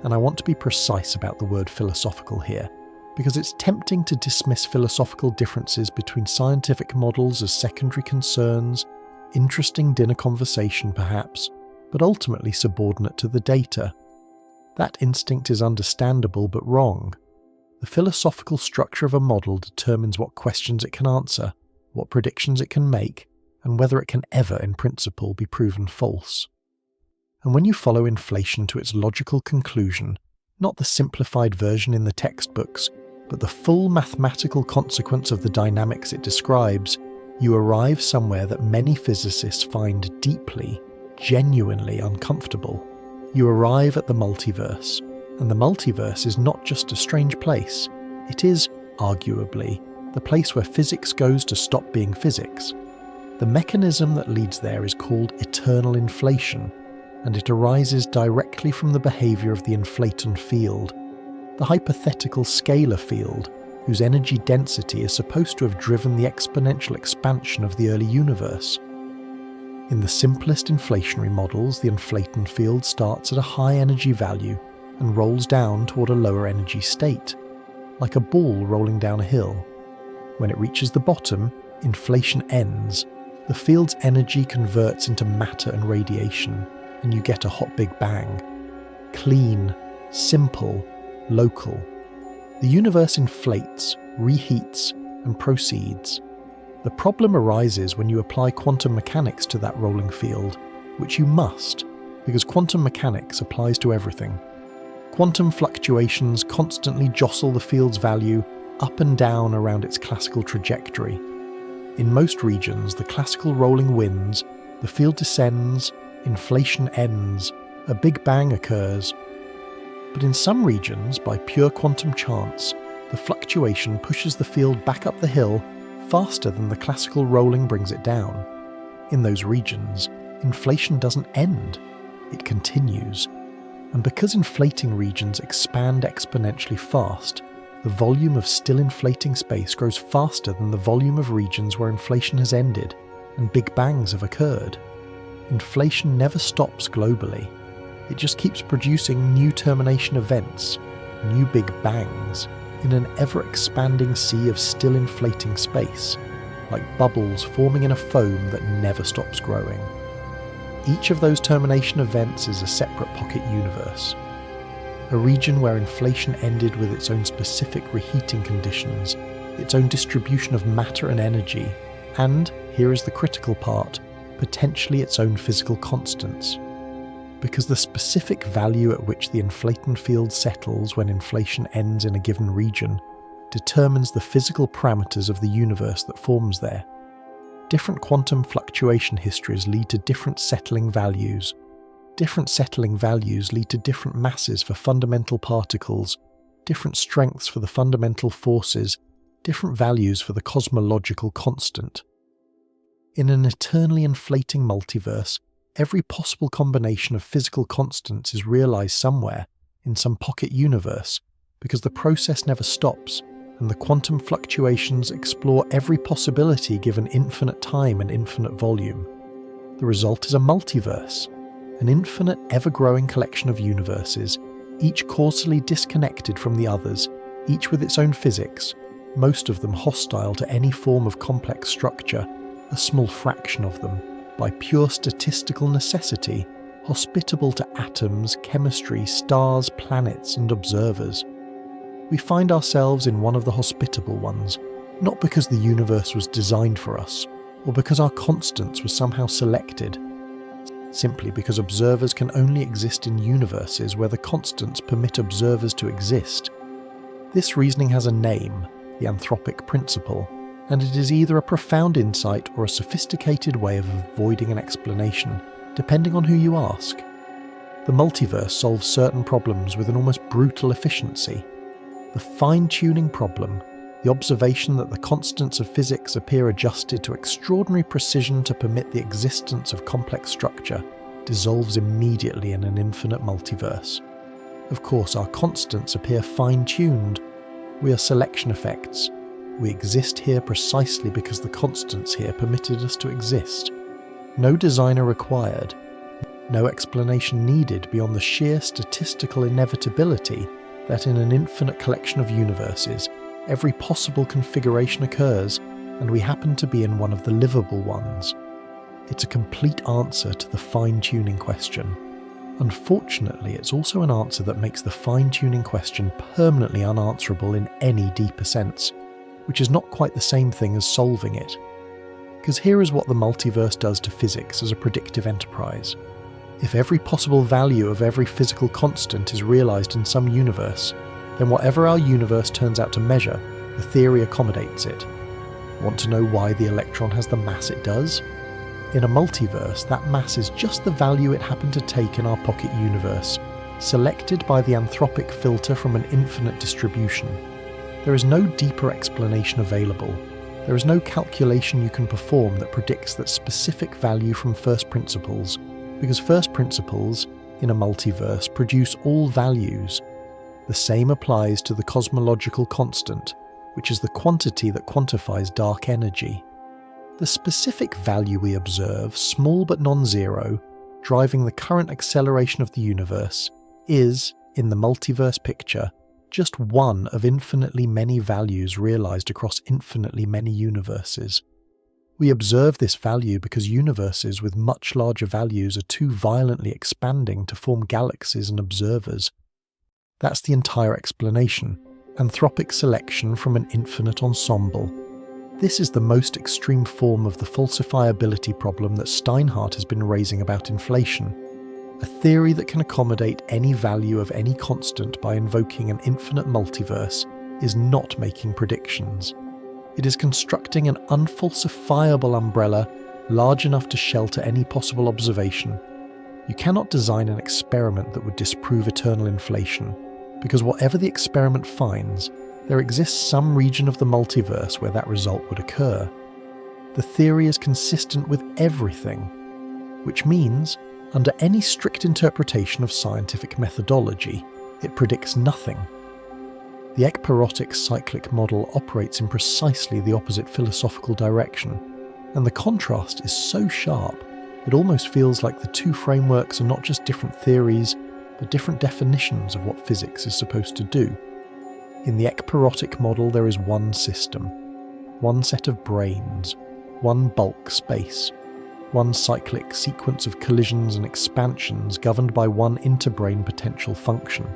And I want to be precise about the word philosophical here, because it's tempting to dismiss philosophical differences between scientific models as secondary concerns, interesting dinner conversation perhaps, but ultimately subordinate to the data. That instinct is understandable but wrong. The philosophical structure of a model determines what questions it can answer, what predictions it can make, and whether it can ever, in principle, be proven false. And when you follow inflation to its logical conclusion, not the simplified version in the textbooks, but the full mathematical consequence of the dynamics it describes, you arrive somewhere that many physicists find deeply, genuinely uncomfortable. You arrive at the multiverse, and the multiverse is not just a strange place. It is, arguably, the place where physics goes to stop being physics. The mechanism that leads there is called eternal inflation, and it arises directly from the behaviour of the inflaton field, the hypothetical scalar field, whose energy density is supposed to have driven the exponential expansion of the early universe. In the simplest inflationary models, the inflaton field starts at a high energy value and rolls down toward a lower energy state, like a ball rolling down a hill. When it reaches the bottom, inflation ends. The field's energy converts into matter and radiation, and you get a hot Big Bang. Clean, simple, local. The universe inflates, reheats, and proceeds. The problem arises when you apply quantum mechanics to that rolling field, which you must, because quantum mechanics applies to everything. Quantum fluctuations constantly jostle the field's value up and down around its classical trajectory. In most regions, the classical rolling wins, the field descends, inflation ends, a Big Bang occurs. But in some regions, by pure quantum chance, the fluctuation pushes the field back up the hill faster than the classical rolling brings it down. In those regions, inflation doesn't end, it continues. And because inflating regions expand exponentially fast, the volume of still inflating space grows faster than the volume of regions where inflation has ended and Big Bangs have occurred. Inflation never stops globally. It just keeps producing new termination events, new Big Bangs, in an ever-expanding sea of still inflating space, like bubbles forming in a foam that never stops growing. Each of those termination events is a separate pocket universe, a region where inflation ended with its own specific reheating conditions, its own distribution of matter and energy, and, here is the critical part, potentially its own physical constants. Because the specific value at which the inflaton field settles when inflation ends in a given region determines the physical parameters of the universe that forms there. Different quantum fluctuation histories lead to different settling values. Different settling values lead to different masses for fundamental particles, different strengths for the fundamental forces, different values for the cosmological constant. In an eternally inflating multiverse, every possible combination of physical constants is realized somewhere, in some pocket universe, because the process never stops, and the quantum fluctuations explore every possibility given infinite time and infinite volume. The result is a multiverse, an infinite, ever-growing collection of universes, each causally disconnected from the others, each with its own physics, most of them hostile to any form of complex structure, a small fraction of them, by pure statistical necessity, hospitable to atoms, chemistry, stars, planets, and observers. We find ourselves in one of the hospitable ones, not because the universe was designed for us, or because our constants were somehow selected, simply because observers can only exist in universes where the constants permit observers to exist. This reasoning has a name, the anthropic principle, and it is either a profound insight or a sophisticated way of avoiding an explanation, depending on who you ask. The multiverse solves certain problems with an almost brutal efficiency. The fine-tuning problem, the observation that the constants of physics appear adjusted to extraordinary precision to permit the existence of complex structure, dissolves immediately in an infinite multiverse. Of course, our constants appear fine-tuned. We are selection effects. We exist here precisely because the constants here permitted us to exist. No designer required, no explanation needed beyond the sheer statistical inevitability that in an infinite collection of universes, every possible configuration occurs, and we happen to be in one of the livable ones. It's a complete answer to the fine-tuning question. Unfortunately, it's also an answer that makes the fine-tuning question permanently unanswerable in any deeper sense, which is not quite the same thing as solving it. Because here is what the multiverse does to physics as a predictive enterprise. If every possible value of every physical constant is realized in some universe, then whatever our universe turns out to measure, the theory accommodates it. Want to know why the electron has the mass it does? In a multiverse, that mass is just the value it happened to take in our pocket universe, selected by the anthropic filter from an infinite distribution. There is no deeper explanation available. There is no calculation you can perform that predicts that specific value from first principles, because first principles, in a multiverse, produce all values. The same applies to the cosmological constant, which is the quantity that quantifies dark energy. The specific value we observe, small but non-zero, driving the current acceleration of the universe, is, in the multiverse picture, just one of infinitely many values realized across infinitely many universes. We observe this value because universes with much larger values are too violently expanding to form galaxies and observers. That's the entire explanation. Anthropic selection from an infinite ensemble. This is the most extreme form of the falsifiability problem that Steinhardt has been raising about inflation. A theory that can accommodate any value of any constant by invoking an infinite multiverse is not making predictions. It is constructing an unfalsifiable umbrella large enough to shelter any possible observation. You cannot design an experiment that would disprove eternal inflation, because whatever the experiment finds, there exists some region of the multiverse where that result would occur. The theory is consistent with everything, which means, under any strict interpretation of scientific methodology, it predicts nothing. The ekpyrotic cyclic model operates in precisely the opposite philosophical direction, and the contrast is so sharp, it almost feels like the two frameworks are not just different theories, but different definitions of what physics is supposed to do. In the ekpyrotic model there is one system, one set of brains, one bulk space, one cyclic sequence of collisions and expansions governed by one interbrain potential function.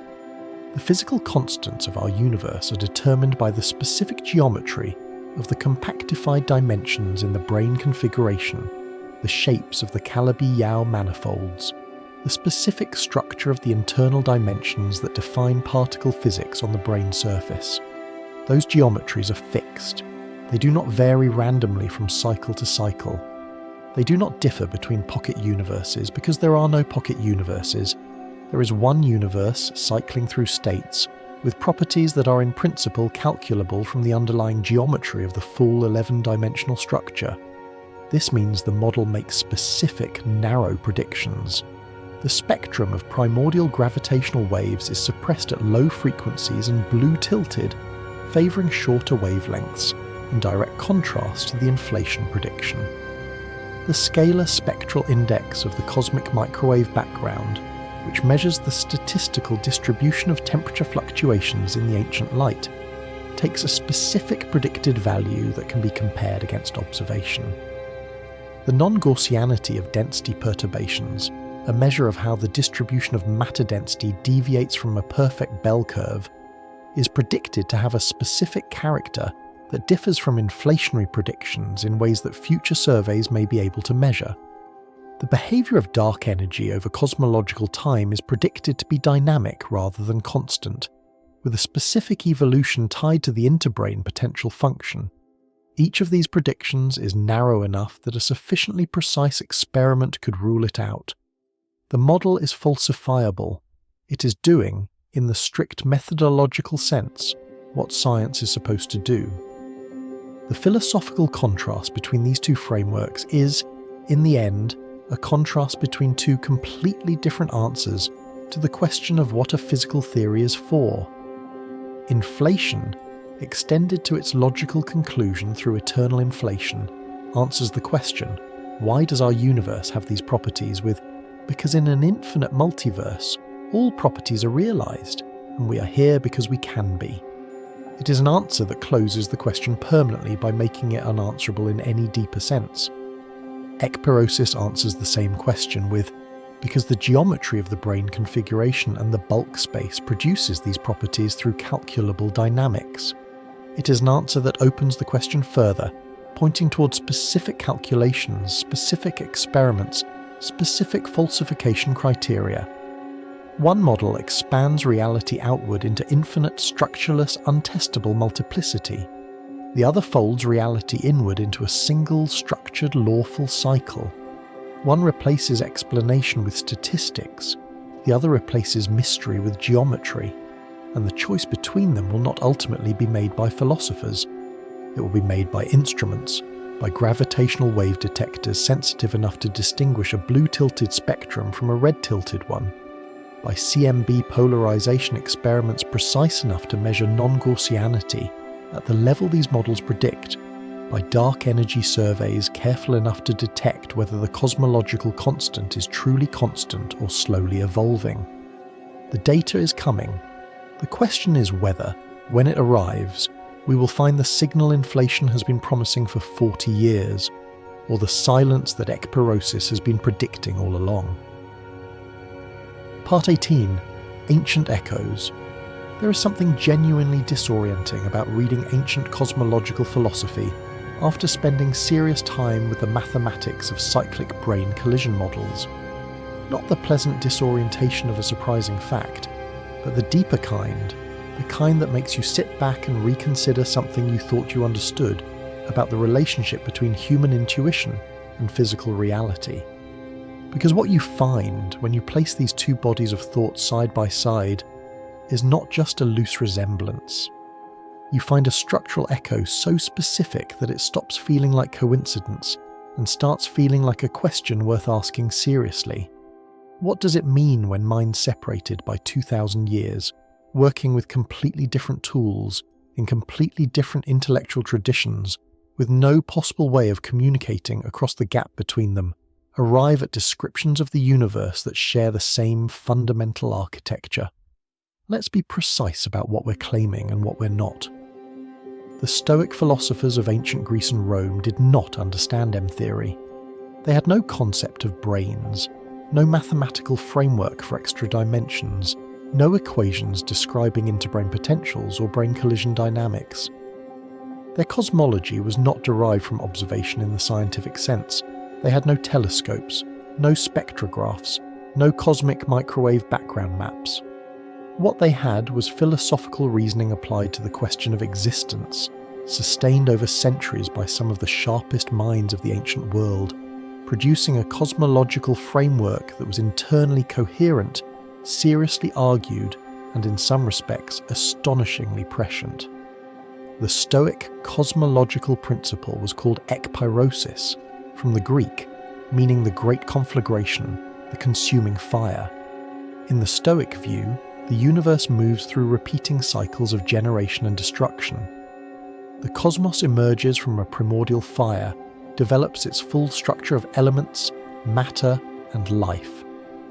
The physical constants of our universe are determined by the specific geometry of the compactified dimensions in the brain configuration, the shapes of the Calabi-Yau manifolds, the specific structure of the internal dimensions that define particle physics on the brain surface. Those geometries are fixed. They do not vary randomly from cycle to cycle. They do not differ between pocket universes because there are no pocket universes. There is one universe cycling through states with properties that are in principle calculable from the underlying geometry of the full 11-dimensional structure. This means the model makes specific, narrow predictions. The spectrum of primordial gravitational waves is suppressed at low frequencies and blue-tilted, favouring shorter wavelengths, in direct contrast to the inflation prediction. The scalar spectral index of the cosmic microwave background, which measures the statistical distribution of temperature fluctuations in the ancient light, takes a specific predicted value that can be compared against observation. The non-Gaussianity of density perturbations, a measure of how the distribution of matter density deviates from a perfect bell curve, is predicted to have a specific character that differs from inflationary predictions in ways that future surveys may be able to measure. The behaviour of dark energy over cosmological time is predicted to be dynamic rather than constant, with a specific evolution tied to the interbrain potential function. Each of these predictions is narrow enough that a sufficiently precise experiment could rule it out. The model is falsifiable. It is doing, in the strict methodological sense, what science is supposed to do. The philosophical contrast between these two frameworks is, in the end, a contrast between two completely different answers to the question of what a physical theory is for. Inflation, extended to its logical conclusion through eternal inflation, answers the question, why does our universe have these properties with, because in an infinite multiverse, all properties are realised, and we are here because we can be. It is an answer that closes the question permanently by making it unanswerable in any deeper sense. Ekpyrosis answers the same question with, because the geometry of the brain configuration and the bulk space produces these properties through calculable dynamics. It is an answer that opens the question further, pointing towards specific calculations, specific experiments, specific falsification criteria. One model expands reality outward into infinite, structureless, untestable multiplicity. The other folds reality inward into a single, structured, lawful cycle. One replaces explanation with statistics, the other replaces mystery with geometry, and the choice between them will not ultimately be made by philosophers. It will be made by instruments, by gravitational wave detectors sensitive enough to distinguish a blue-tilted spectrum from a red-tilted one, by CMB polarization experiments precise enough to measure non-Gaussianity at the level these models predict, by dark energy surveys careful enough to detect whether the cosmological constant is truly constant or slowly evolving. The data is coming. The question is whether, when it arrives, we will find the signal inflation has been promising for 40 years, or the silence that ekpyrosis has been predicting all along. Part 18. Ancient Echoes. There is something genuinely disorienting about reading ancient cosmological philosophy after spending serious time with the mathematics of cyclic brain collision models. Not the pleasant disorientation of a surprising fact, but the deeper kind, the kind that makes you sit back and reconsider something you thought you understood about the relationship between human intuition and physical reality. Because what you find when you place these two bodies of thought side by side is not just a loose resemblance. You find a structural echo so specific that it stops feeling like coincidence and starts feeling like a question worth asking seriously. What does it mean when minds separated by 2,000 years, working with completely different tools, in completely different intellectual traditions, with no possible way of communicating across the gap between them, arrive at descriptions of the universe that share the same fundamental architecture? Let's be precise about what we're claiming and what we're not. The Stoic philosophers of ancient Greece and Rome did not understand M-theory. They had no concept of brains, no mathematical framework for extra dimensions, no equations describing interbrain potentials or brain collision dynamics. Their cosmology was not derived from observation in the scientific sense. They had no telescopes, no spectrographs, no cosmic microwave background maps. What they had was philosophical reasoning applied to the question of existence, sustained over centuries by some of the sharpest minds of the ancient world, producing a cosmological framework that was internally coherent, seriously argued, and in some respects astonishingly prescient. The Stoic cosmological principle was called ekpyrosis, from the Greek, meaning the great conflagration, the consuming fire. In the Stoic view, the universe moves through repeating cycles of generation and destruction. The cosmos emerges from a primordial fire, develops its full structure of elements, matter, and life,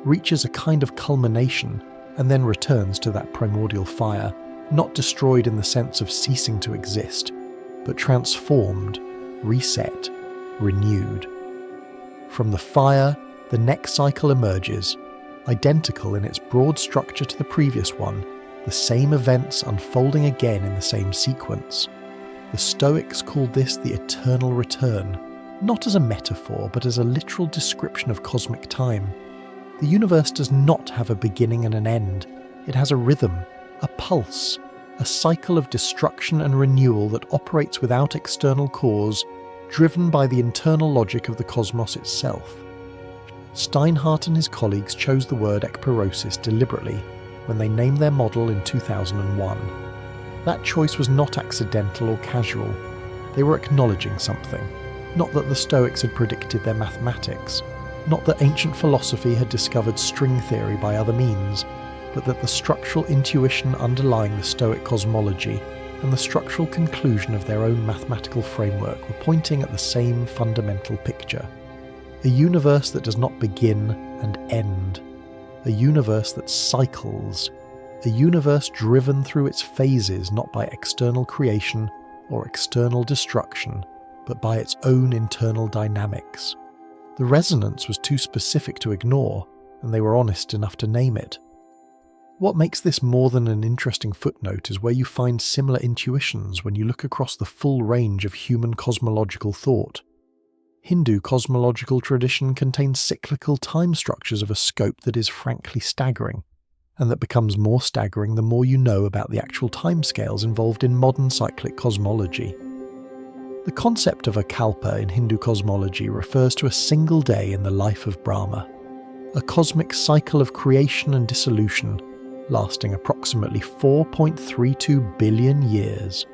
reaches a kind of culmination, and then returns to that primordial fire, not destroyed in the sense of ceasing to exist, but transformed, reset, renewed. From the fire, the next cycle emerges, identical in its broad structure to the previous one, the same events unfolding again in the same sequence. The Stoics called this the eternal return, not as a metaphor, but as a literal description of cosmic time. The universe does not have a beginning and an end. It has a rhythm, a pulse, a cycle of destruction and renewal that operates without external cause, driven by the internal logic of the cosmos itself. Steinhardt and his colleagues chose the word ekpyrosis deliberately when they named their model in 2001. That choice was not accidental or casual. They were acknowledging something. Not that the Stoics had predicted their mathematics, not that ancient philosophy had discovered string theory by other means, but that the structural intuition underlying the Stoic cosmology and the structural conclusion of their own mathematical framework were pointing at the same fundamental picture. A universe that does not begin and end. A universe that cycles. A universe driven through its phases not by external creation or external destruction, but by its own internal dynamics. The resonance was too specific to ignore, and they were honest enough to name it. What makes this more than an interesting footnote is where you find similar intuitions when you look across the full range of human cosmological thought. Hindu cosmological tradition contains cyclical time structures of a scope that is frankly staggering, and that becomes more staggering the more you know about the actual timescales involved in modern cyclic cosmology. The concept of a kalpa in Hindu cosmology refers to a single day in the life of Brahma, a cosmic cycle of creation and dissolution lasting approximately 4.32 billion years.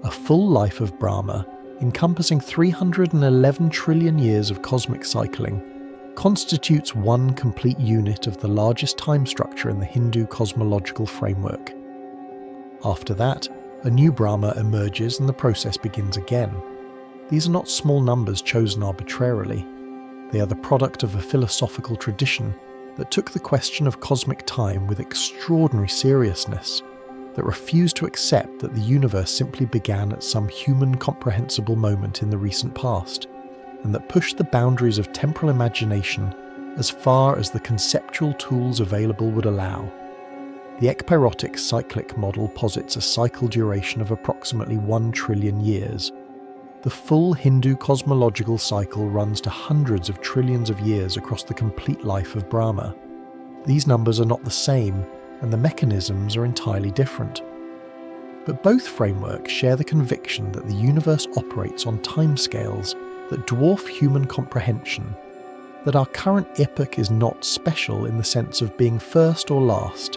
A full life of Brahma, encompassing 311 trillion years of cosmic cycling, constitutes one complete unit of the largest time structure in the Hindu cosmological framework. After that, a new Brahma emerges and the process begins again. These are not small numbers chosen arbitrarily. They are the product of a philosophical tradition that took the question of cosmic time with extraordinary seriousness, that refused to accept that the universe simply began at some human comprehensible moment in the recent past, and that pushed the boundaries of temporal imagination as far as the conceptual tools available would allow. The ekpyrotic cyclic model posits a cycle duration of approximately 1 trillion years. The full Hindu cosmological cycle runs to hundreds of trillions of years across the complete life of Brahma. These numbers are not the same, and the mechanisms are entirely different. But both frameworks share the conviction that the universe operates on timescales that dwarf human comprehension, that our current epoch is not special in the sense of being first or last,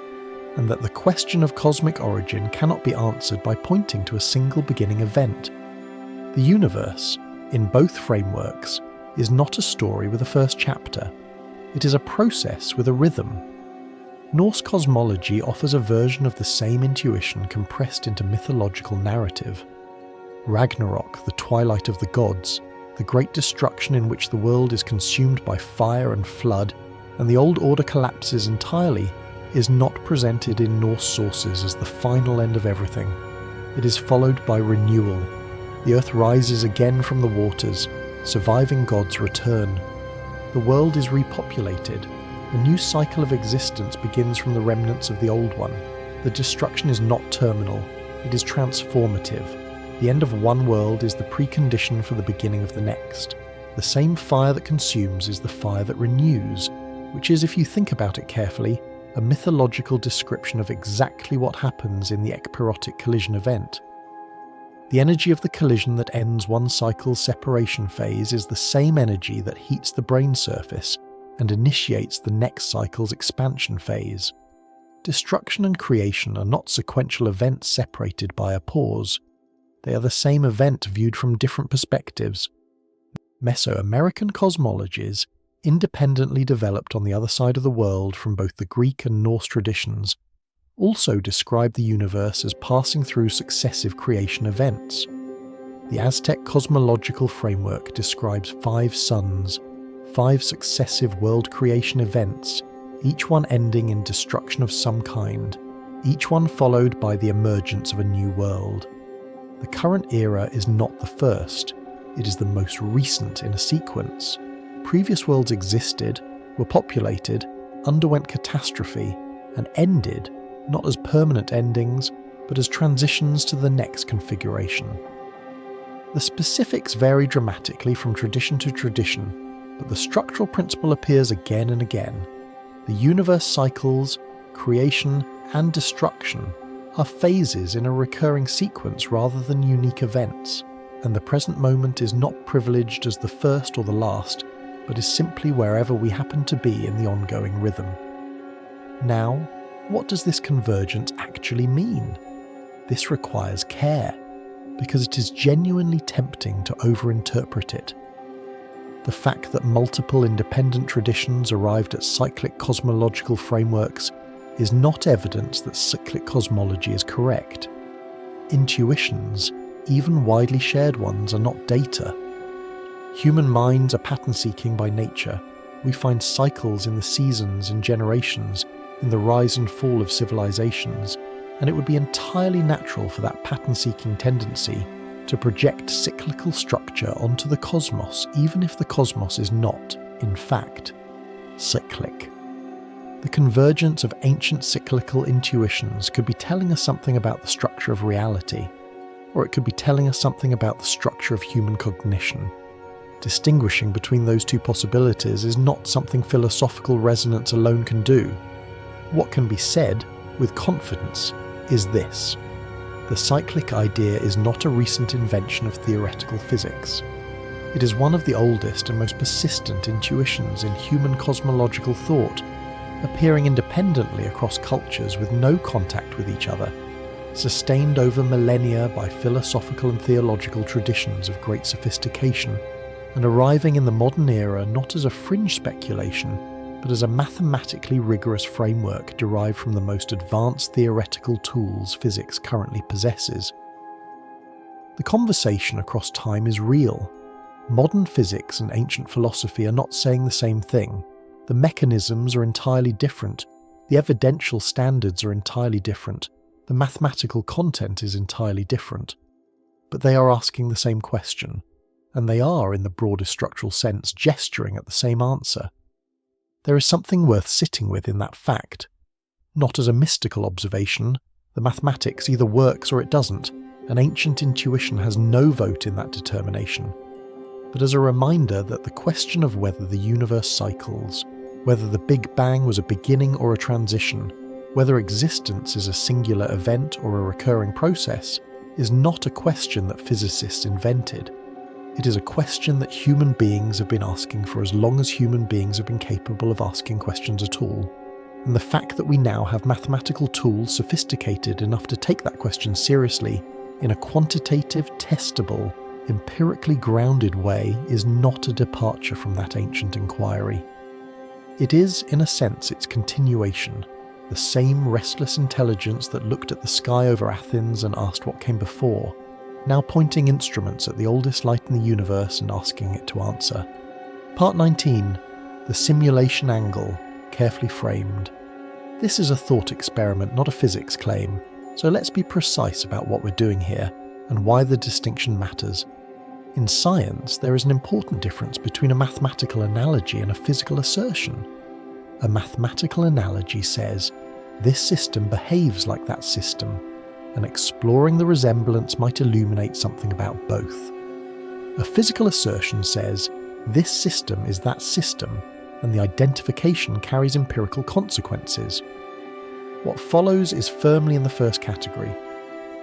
and that the question of cosmic origin cannot be answered by pointing to a single beginning event. The universe, in both frameworks, is not a story with a first chapter. It is a process with a rhythm. Norse cosmology offers a version of the same intuition compressed into mythological narrative. Ragnarok, the twilight of the gods, the great destruction in which the world is consumed by fire and flood, and the old order collapses entirely, is not presented in Norse sources as the final end of everything. It is followed by renewal. The earth rises again from the waters, surviving gods return. The world is repopulated. A new cycle of existence begins from the remnants of the old one. The destruction is not terminal, it is transformative. The end of one world is the precondition for the beginning of the next. The same fire that consumes is the fire that renews, which is, if you think about it carefully, a mythological description of exactly what happens in the ekpyrotic collision event. The energy of the collision that ends one cycle's separation phase is the same energy that heats the brain surface and initiates the next cycle's expansion phase. Destruction and creation are not sequential events separated by a pause. They are the same event viewed from different perspectives. Mesoamerican cosmologies, independently developed on the other side of the world from both the Greek and Norse traditions, also describe the universe as passing through successive creation events. The Aztec cosmological framework describes 5 suns, 5 successive world creation events, each one ending in destruction of some kind, each one followed by the emergence of a new world. The current era is not the first, it is the most recent in a sequence. Previous worlds existed, were populated, underwent catastrophe, and ended, not as permanent endings, but as transitions to the next configuration. The specifics vary dramatically from tradition to tradition, but the structural principle appears again and again. The universe cycles, creation, and destruction are phases in a recurring sequence rather than unique events, and the present moment is not privileged as the first or the last, but is simply wherever we happen to be in the ongoing rhythm. Now, what does this convergence actually mean? This requires care, because it is genuinely tempting to overinterpret it. The fact that multiple independent traditions arrived at cyclic cosmological frameworks is not evidence that cyclic cosmology is correct. Intuitions, even widely shared ones, are not data. Human minds are pattern-seeking by nature. We find cycles in the seasons and generations, in the rise and fall of civilizations, and it would be entirely natural for that pattern-seeking tendency to project cyclical structure onto the cosmos, even if the cosmos is not, in fact, cyclic. The convergence of ancient cyclical intuitions could be telling us something about the structure of reality, or it could be telling us something about the structure of human cognition. Distinguishing between those two possibilities is not something philosophical resonance alone can do. What can be said, with confidence, is this: the cyclic idea is not a recent invention of theoretical physics. It is one of the oldest and most persistent intuitions in human cosmological thought, appearing independently across cultures with no contact with each other, sustained over millennia by philosophical and theological traditions of great sophistication, and arriving in the modern era not as a fringe speculation, but as a mathematically rigorous framework derived from the most advanced theoretical tools physics currently possesses. The conversation across time is real. Modern physics and ancient philosophy are not saying the same thing. The mechanisms are entirely different. The evidential standards are entirely different. The mathematical content is entirely different. But they are asking the same question, and they are, in the broadest structural sense, gesturing at the same answer. There is something worth sitting with in that fact. Not as a mystical observation, the mathematics either works or it doesn't, and ancient intuition has no vote in that determination, but as a reminder that the question of whether the universe cycles, whether the Big Bang was a beginning or a transition, whether existence is a singular event or a recurring process, is not a question that physicists invented. It is a question that human beings have been asking for as long as human beings have been capable of asking questions at all. And the fact that we now have mathematical tools sophisticated enough to take that question seriously in a quantitative, testable, empirically grounded way is not a departure from that ancient inquiry. It is, in a sense, its continuation, the same restless intelligence that looked at the sky over Athens and asked what came before, now pointing instruments at the oldest light in the universe and asking it to answer. Part 19. The simulation angle, carefully framed. This is a thought experiment, not a physics claim, so let's be precise about what we're doing here and why the distinction matters. In science, there is an important difference between a mathematical analogy and a physical assertion. A mathematical analogy says, this system behaves like that system, and exploring the resemblance might illuminate something about both. A physical assertion says, this system is that system, and the identification carries empirical consequences. What follows is firmly in the first category.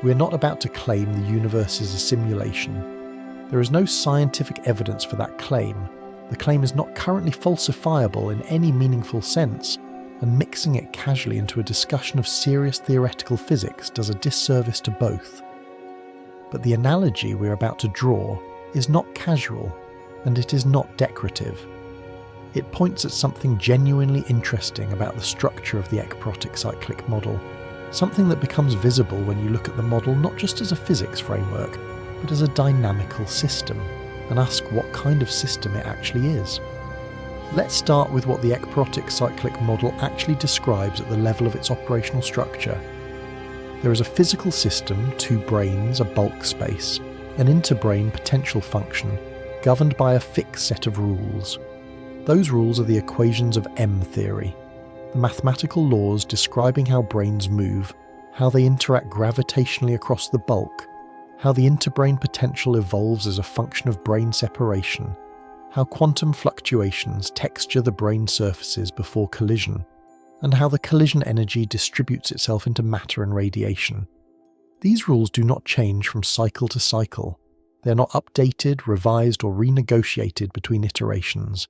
We're not about to claim the universe is a simulation. There is no scientific evidence for that claim. The claim is not currently falsifiable in any meaningful sense, and mixing it casually into a discussion of serious theoretical physics does a disservice to both. But the analogy we're about to draw is not casual, and it is not decorative. It points at something genuinely interesting about the structure of the ekpyrotic cyclic model, something that becomes visible when you look at the model not just as a physics framework, but as a dynamical system, and ask what kind of system it actually is. Let's start with what the ekpyrotic cyclic model actually describes at the level of its operational structure. There is a physical system, two brains, a bulk space, an interbrain potential function, governed by a fixed set of rules. Those rules are the equations of M theory, the mathematical laws describing how brains move, how they interact gravitationally across the bulk, how the interbrain potential evolves as a function of brain separation, how quantum fluctuations texture the brain surfaces before collision, and how the collision energy distributes itself into matter and radiation. These rules do not change from cycle to cycle. They are not updated, revised, or renegotiated between iterations.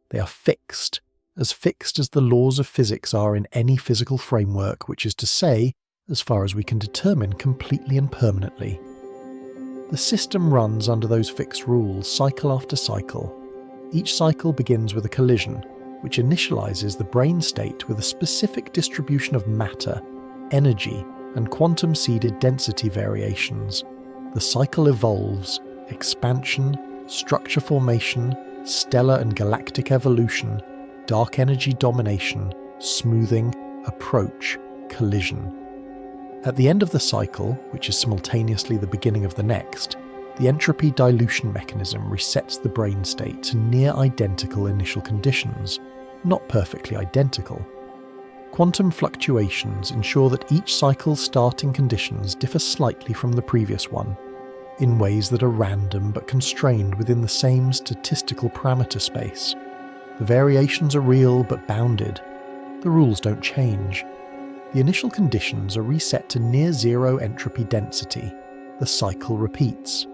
They are fixed as the laws of physics are in any physical framework, which is to say, as far as we can determine, completely and permanently. The system runs under those fixed rules cycle after cycle. Each cycle begins with a collision, which initializes the brain state with a specific distribution of matter, energy, and quantum-seeded density variations. The cycle evolves: expansion, structure formation, stellar and galactic evolution, dark energy domination, smoothing, approach, collision. At the end of the cycle, which is simultaneously the beginning of the next, the entropy dilution mechanism resets the brain state to near identical initial conditions, not perfectly identical. Quantum fluctuations ensure that each cycle's starting conditions differ slightly from the previous one, in ways that are random but constrained within the same statistical parameter space. The variations are real but bounded. The rules don't change. The initial conditions are reset to near zero entropy density. The cycle repeats.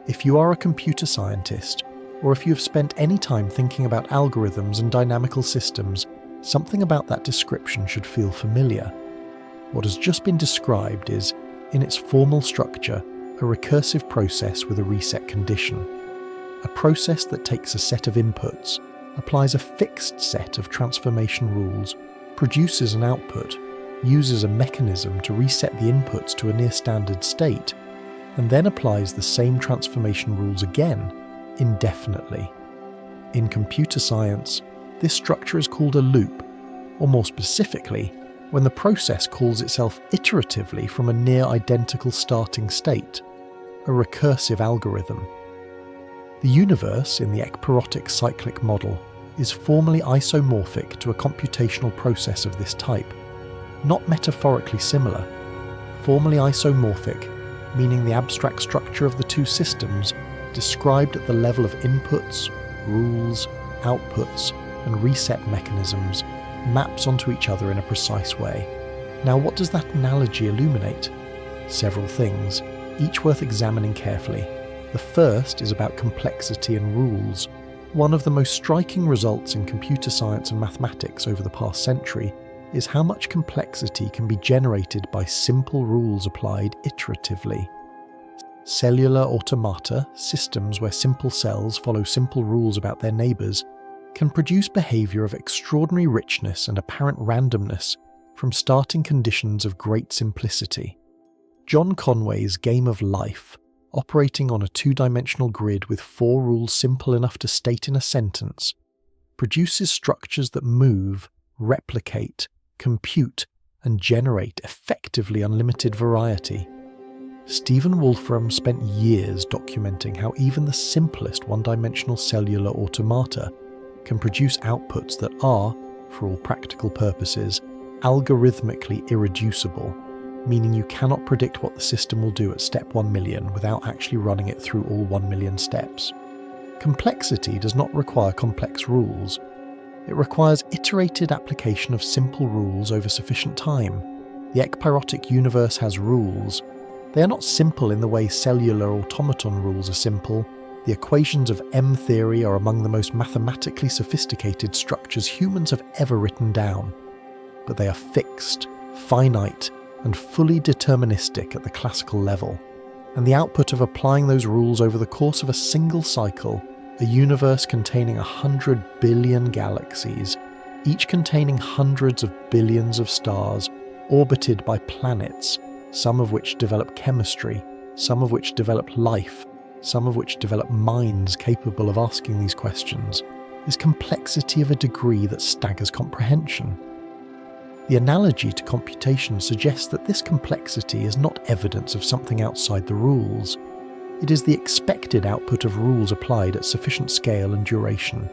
If you are a computer scientist, or if you have spent any time thinking about algorithms and dynamical systems, something about that description should feel familiar. What has just been described is, in its formal structure, a recursive process with a reset condition. A process that takes a set of inputs, applies a fixed set of transformation rules, produces an output, uses a mechanism to reset the inputs to a near standard state, and then applies the same transformation rules again, indefinitely. In computer science, this structure is called a loop, or more specifically, when the process calls itself iteratively from a near identical starting state, a recursive algorithm. The universe in the ekpyrotic cyclic model is formally isomorphic to a computational process of this type, not metaphorically similar. Formally isomorphic, meaning the abstract structure of the two systems, described at the level of inputs, rules, outputs, and reset mechanisms, maps onto each other in a precise way. Now, what does that analogy illuminate? Several things, each worth examining carefully. The first is about complexity and rules. One of the most striking results in computer science and mathematics over the past century is how much complexity can be generated by simple rules applied iteratively. Cellular automata, systems where simple cells follow simple rules about their neighbours, can produce behaviour of extraordinary richness and apparent randomness from starting conditions of great simplicity. John Conway's Game of Life, operating on a two-dimensional grid with four rules simple enough to state in a sentence, produces structures that move, replicate, compute, and generate effectively unlimited variety. Stephen Wolfram spent years documenting how even the simplest one-dimensional cellular automata can produce outputs that are, for all practical purposes, algorithmically irreducible, meaning you cannot predict what the system will do at step 1 million without actually running it through all 1 million steps. Complexity does not require complex rules. It requires iterated application of simple rules over sufficient time. The ekpyrotic universe has rules, They are not simple in the way cellular automaton rules are simple. The equations of M-theory are among the most mathematically sophisticated structures humans have ever written down. But they are fixed, finite, and fully deterministic at the classical level. And the output of applying those rules over the course of a single cycle, a universe containing 100 billion galaxies, each containing hundreds of billions of stars, orbited by planets, some of which develop chemistry, some of which develop life, some of which develop minds capable of asking these questions, is complexity of a degree that staggers comprehension. The analogy to computation suggests that this complexity is not evidence of something outside the rules. It is the expected output of rules applied at sufficient scale and duration.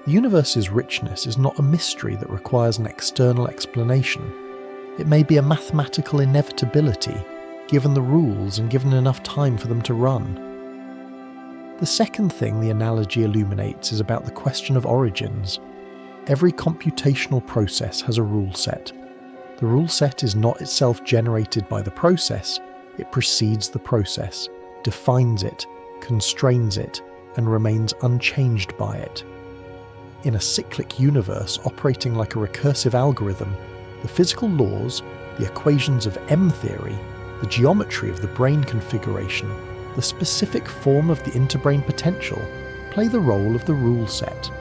The universe's richness is not a mystery that requires an external explanation. It may be a mathematical inevitability, given the rules and given enough time for them to run. The second thing the analogy illuminates is about the question of origins. Every computational process has a rule set. The rule set is not itself generated by the process, it precedes the process, defines it, constrains it, and remains unchanged by it. In a cyclic universe operating like a recursive algorithm, the physical laws, the equations of M-theory, the geometry of the brain configuration, the specific form of the interbrain potential, play the role of the rule set.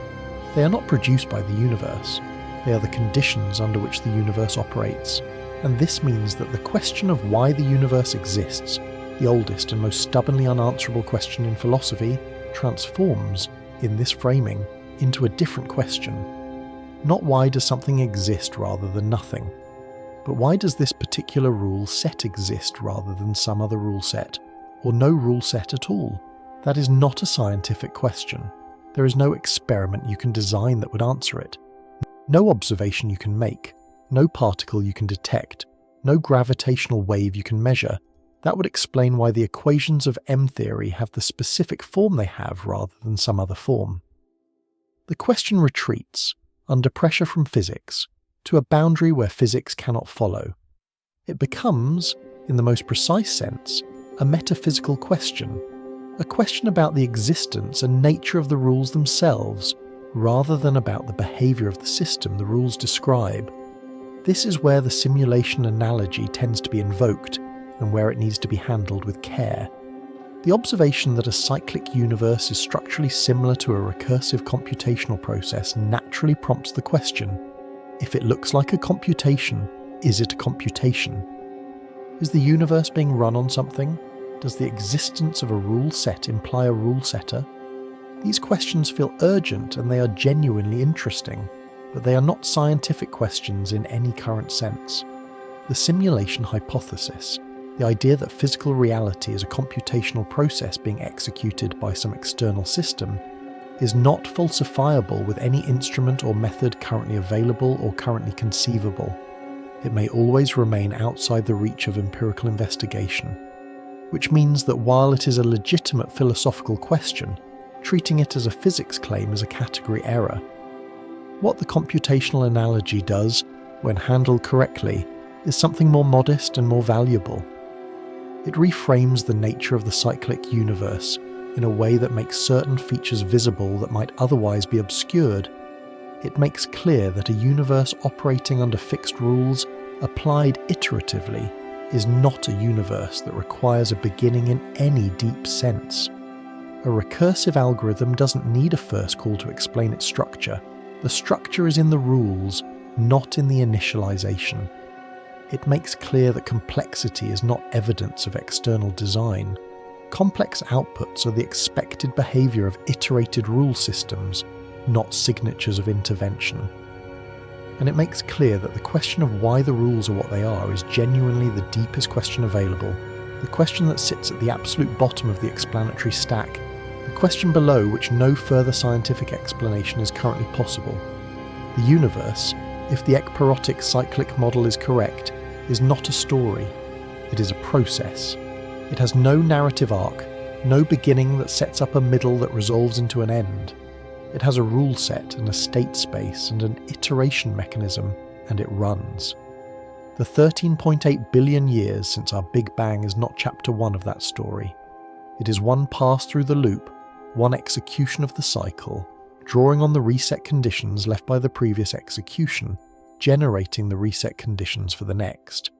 They are not produced by the universe. They are the conditions under which the universe operates. And this means that the question of why the universe exists, the oldest and most stubbornly unanswerable question in philosophy, transforms, in this framing, into a different question. Not why does something exist rather than nothing, but why does this particular rule set exist rather than some other rule set, or no rule set at all? That is not a scientific question. There is no experiment you can design that would answer it. No observation you can make, no particle you can detect, no gravitational wave you can measure. That would explain why the equations of M-theory have the specific form they have rather than some other form. The question retreats, under pressure from physics, to a boundary where physics cannot follow. It becomes, in the most precise sense, a metaphysical question, a question about the existence and nature of the rules themselves, rather than about the behaviour of the system the rules describe. This is where the simulation analogy tends to be invoked, and where it needs to be handled with care. The observation that a cyclic universe is structurally similar to a recursive computational process naturally prompts the question: if it looks like a computation, is it a computation? Is the universe being run on something? Does the existence of a rule set imply a rule setter? These questions feel urgent and they are genuinely interesting, but they are not scientific questions in any current sense. The simulation hypothesis, the idea that physical reality is a computational process being executed by some external system, is not falsifiable with any instrument or method currently available or currently conceivable. It may always remain outside the reach of empirical investigation, which means that while it is a legitimate philosophical question, treating it as a physics claim is a category error. What the computational analogy does, when handled correctly, is something more modest and more valuable. It reframes the nature of the cyclic universe in a way that makes certain features visible that might otherwise be obscured. It makes clear that a universe operating under fixed rules, applied iteratively, is not a universe that requires a beginning in any deep sense. A recursive algorithm doesn't need a first call to explain its structure. The structure is in the rules, not in the initialization. It makes clear that complexity is not evidence of external design. Complex outputs are the expected behavior of iterated rule systems, not signatures of intervention. And it makes clear that the question of why the rules are what they are is genuinely the deepest question available, the question that sits at the absolute bottom of the explanatory stack, the question below which no further scientific explanation is currently possible. The universe, if the ekpyrotic cyclic model is correct, is not a story. It is a process. It has no narrative arc, no beginning that sets up a middle that resolves into an end. It has a rule set and a state space and an iteration mechanism, and it runs. The 13.8 billion years since our Big Bang is not chapter 1 of that story. It is one pass through the loop, one execution of the cycle, drawing on the reset conditions left by the previous execution, generating the reset conditions for the next.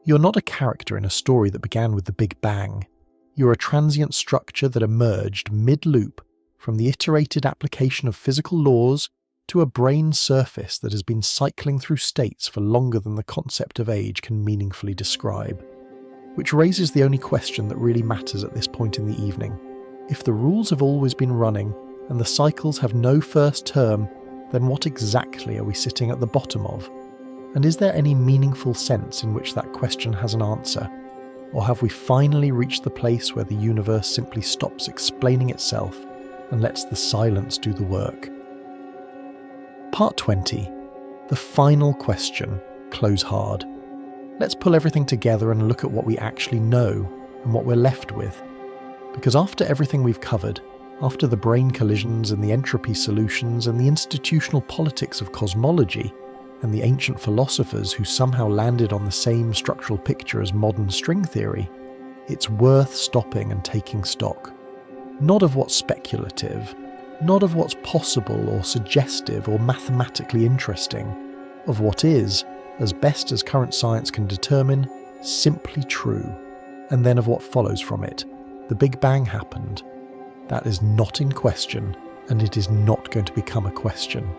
You're not a character in a story that began with the Big Bang. You're a transient structure that emerged mid-loop from the iterated application of physical laws to a brain surface that has been cycling through states for longer than the concept of age can meaningfully describe. Which raises the only question that really matters at this point in the evening. If the rules have always been running and the cycles have no first term, then what exactly are we sitting at the bottom of? And is there any meaningful sense in which that question has an answer? Or have we finally reached the place where the universe simply stops explaining itself and lets the silence do the work? Part 20. The final question. Close hard. Let's pull everything together and look at what we actually know and what we're left with. Because after everything we've covered, after the brain collisions and the entropy solutions and the institutional politics of cosmology, and the ancient philosophers who somehow landed on the same structural picture as modern string theory, it's worth stopping and taking stock. Not of what's speculative, not of what's possible or suggestive or mathematically interesting, of what is, as best as current science can determine, simply true, and then of what follows from it. The Big Bang happened. That is not in question, and it is not going to become a question.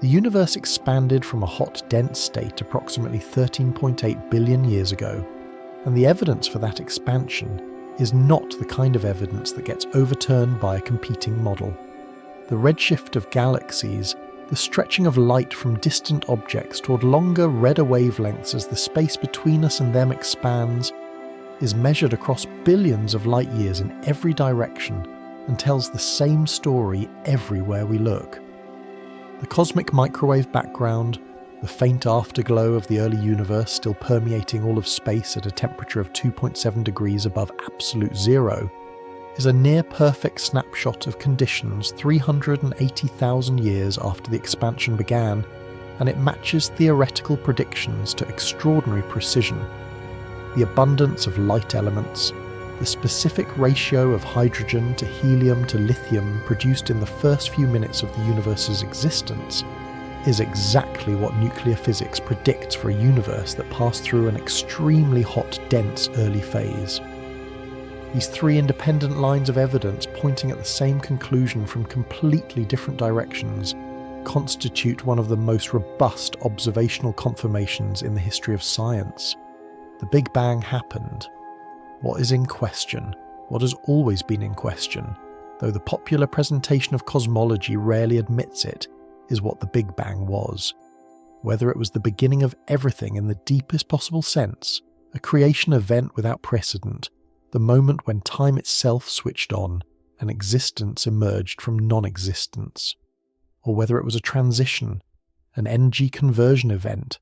The universe expanded from a hot, dense state approximately 13.8 billion years ago, and the evidence for that expansion is not the kind of evidence that gets overturned by a competing model. The redshift of galaxies, the stretching of light from distant objects toward longer, redder wavelengths as the space between us and them expands, is measured across billions of light years in every direction and tells the same story everywhere we look. The cosmic microwave background, the faint afterglow of the early universe still permeating all of space at a temperature of 2.7 degrees above absolute zero, is a near-perfect snapshot of conditions 380,000 years after the expansion began, and it matches theoretical predictions to extraordinary precision. The abundance of light elements, the specific ratio of hydrogen to helium to lithium produced in the first few minutes of the universe's existence, is exactly what nuclear physics predicts for a universe that passed through an extremely hot, dense early phase. These three independent lines of evidence pointing at the same conclusion from completely different directions constitute one of the most robust observational confirmations in the history of science. The Big Bang happened. What is in question, what has always been in question, though the popular presentation of cosmology rarely admits it, is what the Big Bang was. Whether it was the beginning of everything in the deepest possible sense, a creation event without precedent, the moment when time itself switched on and existence emerged from non-existence, or whether it was a transition, an energy conversion event,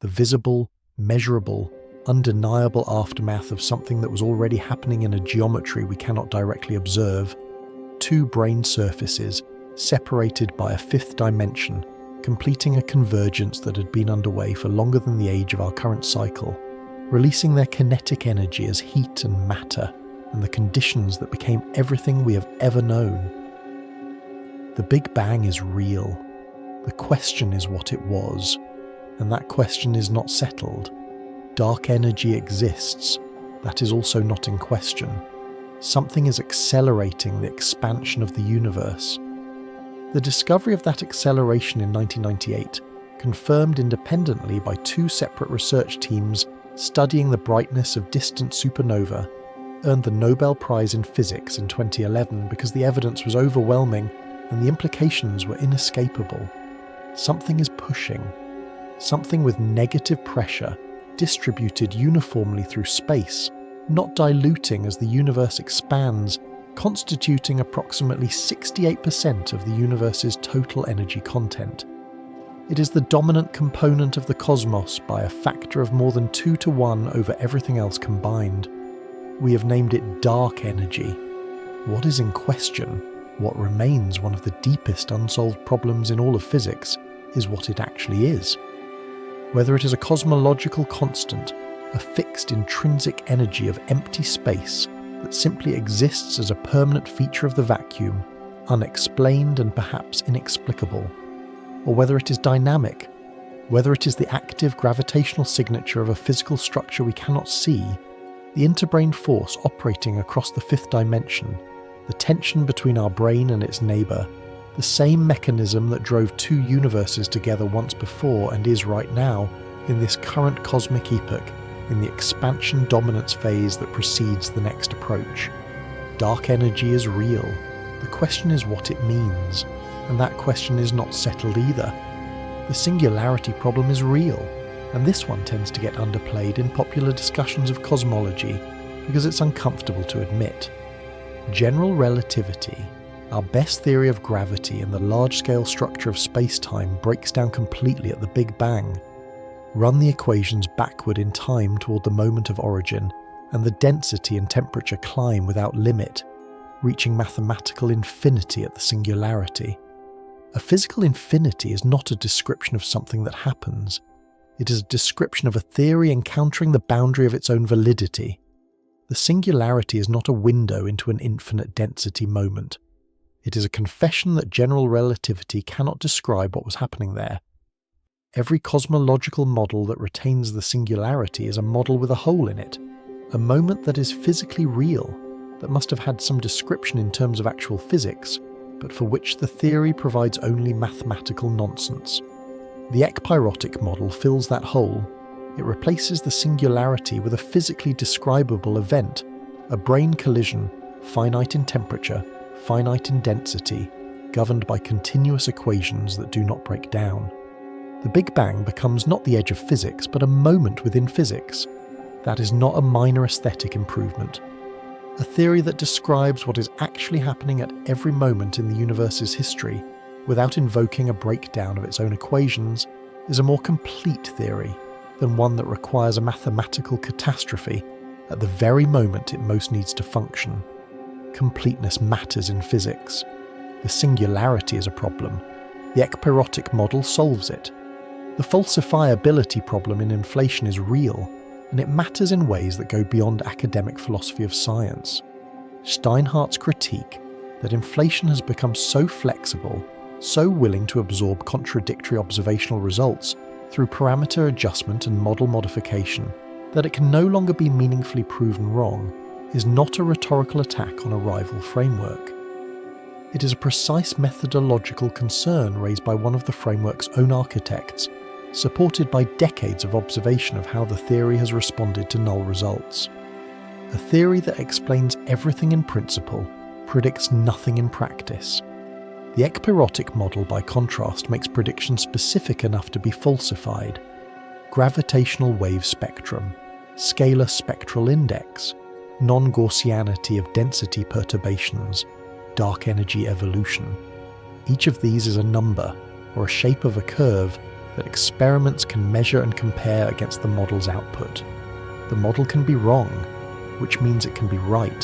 the visible, measurable, undeniable aftermath of something that was already happening in a geometry we cannot directly observe, two brain surfaces separated by a fifth dimension, completing a convergence that had been underway for longer than the age of our current cycle, releasing their kinetic energy as heat and matter, and the conditions that became everything we have ever known. The Big Bang is real. The question is what it was, and that question is not settled. Dark energy exists. That is also not in question. Something is accelerating the expansion of the universe. The discovery of that acceleration in 1998, confirmed independently by two separate research teams studying the brightness of distant supernova, earned the Nobel Prize in Physics in 2011 because the evidence was overwhelming and the implications were inescapable. Something is pushing. Something with negative pressure, distributed uniformly through space, not diluting as the universe expands, constituting approximately 68% of the universe's total energy content. It is the dominant component of the cosmos by a factor of more than 2 to 1 over everything else combined. We have named it dark energy. What is in question, what remains one of the deepest unsolved problems in all of physics, is what it actually is. whether it is a cosmological constant, a fixed intrinsic energy of empty space that simply exists as a permanent feature of the vacuum, unexplained and perhaps inexplicable, or whether it is dynamic, whether it is the active gravitational signature of a physical structure we cannot see, the interbrain force operating across the fifth dimension, the tension between our brain and its neighbour, the same mechanism that drove two universes together once before and is right now, in this current cosmic epoch, in the expansion dominance phase that precedes the next approach. Dark energy is real. The question is what it means, and that question is not settled either. The singularity problem is real, and this one tends to get underplayed in popular discussions of cosmology because it's uncomfortable to admit. General relativity, our best theory of gravity and the large-scale structure of space-time, breaks down completely at the Big Bang. Run the equations backward in time toward the moment of origin, and the density and temperature climb without limit, reaching mathematical infinity at the singularity. A physical infinity is not a description of something that happens. It is a description of a theory encountering the boundary of its own validity. The singularity is not a window into an infinite density moment. It is a confession that general relativity cannot describe what was happening there. Every cosmological model that retains the singularity is a model with a hole in it, a moment that is physically real, that must have had some description in terms of actual physics, but for which the theory provides only mathematical nonsense. The ekpyrotic model fills that hole. It replaces the singularity with a physically describable event, a brain collision, finite in temperature, finite in density, governed by continuous equations that do not break down. The Big Bang becomes not the edge of physics, but a moment within physics. That is not a minor aesthetic improvement. A theory that describes what is actually happening at every moment in the universe's history, without invoking a breakdown of its own equations, is a more complete theory than one that requires a mathematical catastrophe at the very moment it most needs to function. Completeness matters in physics. The singularity is a problem. The ekpyrotic model solves it. The falsifiability problem in inflation is real, and it matters in ways that go beyond academic philosophy of science. Steinhardt's critique that inflation has become so flexible, so willing to absorb contradictory observational results through parameter adjustment and model modification, that it can no longer be meaningfully proven wrong, is not a rhetorical attack on a rival framework. It is a precise methodological concern raised by one of the framework's own architects, supported by decades of observation of how the theory has responded to null results. A theory that explains everything in principle, predicts nothing in practice. The ekpyrotic model, by contrast, makes predictions specific enough to be falsified. Gravitational wave spectrum, scalar spectral index, non-Gaussianity of density perturbations, dark energy evolution. Each of these is a number, or a shape of a curve, that experiments can measure and compare against the model's output. The model can be wrong, which means it can be right,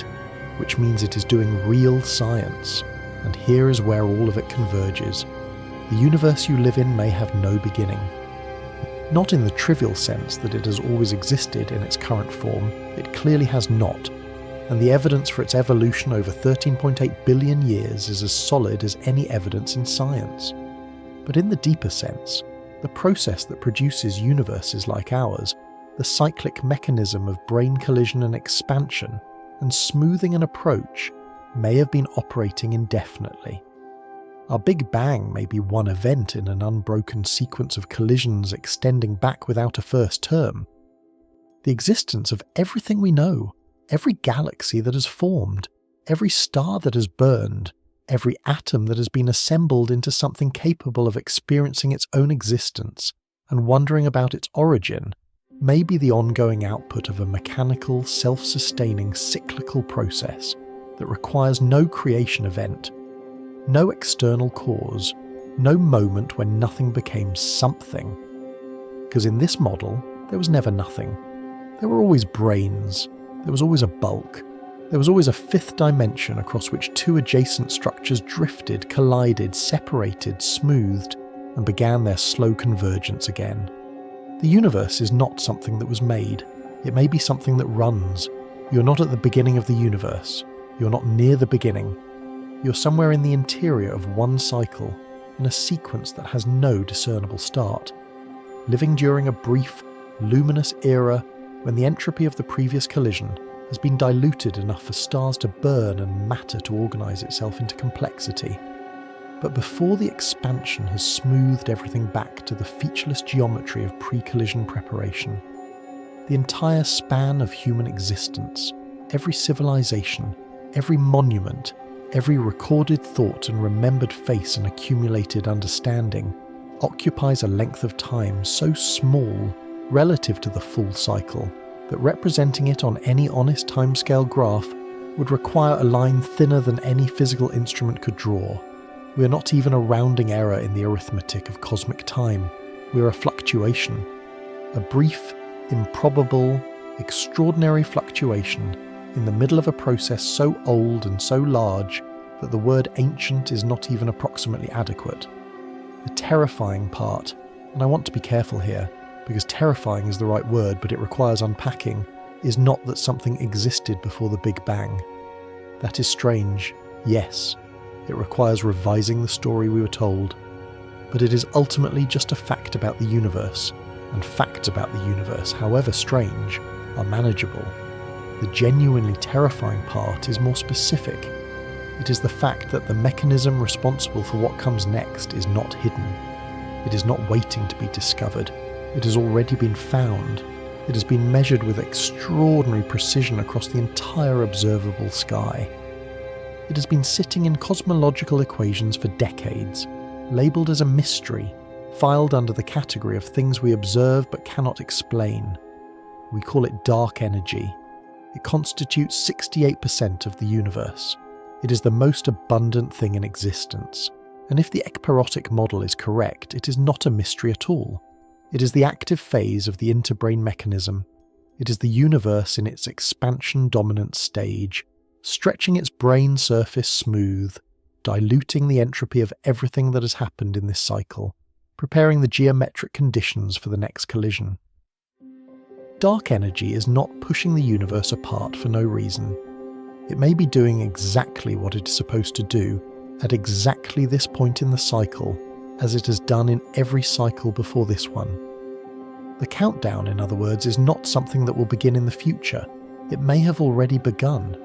which means it is doing real science, and here is where all of it converges. The universe you live in may have no beginning. Not in the trivial sense that it has always existed in its current form, it clearly has not, and the evidence for its evolution over 13.8 billion years is as solid as any evidence in science. But in the deeper sense, the process that produces universes like ours, the cyclic mechanism of brain collision and expansion, and smoothing an approach, may have been operating indefinitely. Our Big Bang may be one event in an unbroken sequence of collisions extending back without a first term. The existence of everything we know, every galaxy that has formed, every star that has burned, every atom that has been assembled into something capable of experiencing its own existence and wondering about its origin, may be the ongoing output of a mechanical, self-sustaining, cyclical process that requires no creation event, no external cause, no moment when nothing became something. Because in this model, there was never nothing. There were always brains, there was always a bulk, there was always a fifth dimension across which two adjacent structures drifted, collided, separated, smoothed, and began their slow convergence again. The universe is not something that was made. It may be something that runs. You're not at the beginning of the universe. You're not near the beginning. You're somewhere in the interior of one cycle, in a sequence that has no discernible start, living during a brief, luminous era when the entropy of the previous collision has been diluted enough for stars to burn and matter to organise itself into complexity. But before the expansion has smoothed everything back to the featureless geometry of pre-collision preparation, the entire span of human existence, every civilization, every monument, every recorded thought and remembered face and accumulated understanding occupies a length of time so small relative to the full cycle that representing it on any honest timescale graph would require a line thinner than any physical instrument could draw. We are not even a rounding error in the arithmetic of cosmic time. We are a fluctuation, a brief, improbable, extraordinary fluctuation in the middle of a process so old and so large that the word ancient is not even approximately adequate. The terrifying part, and I want to be careful here, because terrifying is the right word but it requires unpacking, is not that something existed before the Big Bang. That is strange, yes. It requires revising the story we were told. But it is ultimately just a fact about the universe, and facts about the universe, however strange, are manageable. The genuinely terrifying part is more specific. It is the fact that the mechanism responsible for what comes next is not hidden. It is not waiting to be discovered. It has already been found. It has been measured with extraordinary precision across the entire observable sky. It has been sitting in cosmological equations for decades, labelled as a mystery, filed under the category of things we observe but cannot explain. We call it dark energy. It constitutes 68% of the universe. It is the most abundant thing in existence. And if the ekpyrotic model is correct, it is not a mystery at all. It is the active phase of the interbrain mechanism. It is the universe in its expansion-dominant stage, stretching its brain surface smooth, diluting the entropy of everything that has happened in this cycle, preparing the geometric conditions for the next collision. Dark energy is not pushing the universe apart for no reason. It may be doing exactly what it is supposed to do at exactly this point in the cycle, as it has done in every cycle before this one. The countdown, in other words, is not something that will begin in the future. It may have already begun.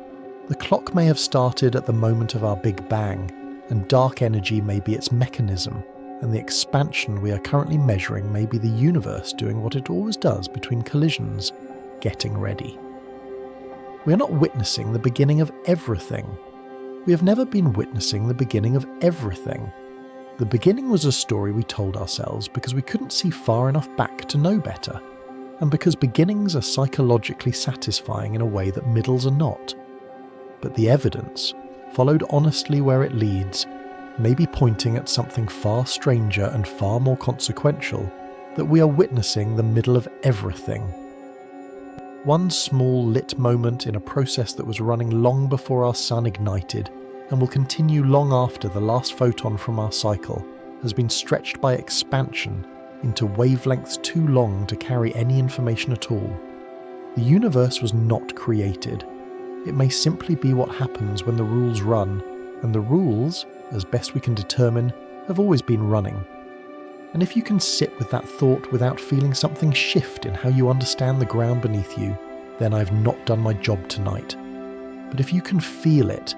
The clock may have started at the moment of our Big Bang, and dark energy may be its mechanism, and the expansion we are currently measuring may be the universe doing what it always does between collisions, getting ready. We are not witnessing the beginning of everything. We have never been witnessing the beginning of everything. The beginning was a story we told ourselves because we couldn't see far enough back to know better, and because beginnings are psychologically satisfying in a way that middles are not. But the evidence, followed honestly where it leads, may be pointing at something far stranger and far more consequential, that we are witnessing the middle of everything. One small lit moment in a process that was running long before our sun ignited, and will continue long after the last photon from our cycle, has been stretched by expansion into wavelengths too long to carry any information at all. The universe was not created. It may simply be what happens when the rules run, and the rules, as best we can determine, have always been running. And if you can sit with that thought without feeling something shift in how you understand the ground beneath you, then I've not done my job tonight. But if you can feel it,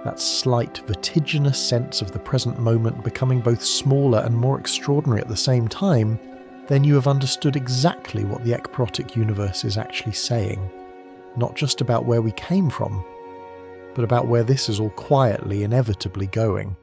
that slight vertiginous sense of the present moment becoming both smaller and more extraordinary at the same time, then you have understood exactly what the ekpyrotic universe is actually saying. Not just about where we came from, but about where this is all quietly, inevitably going.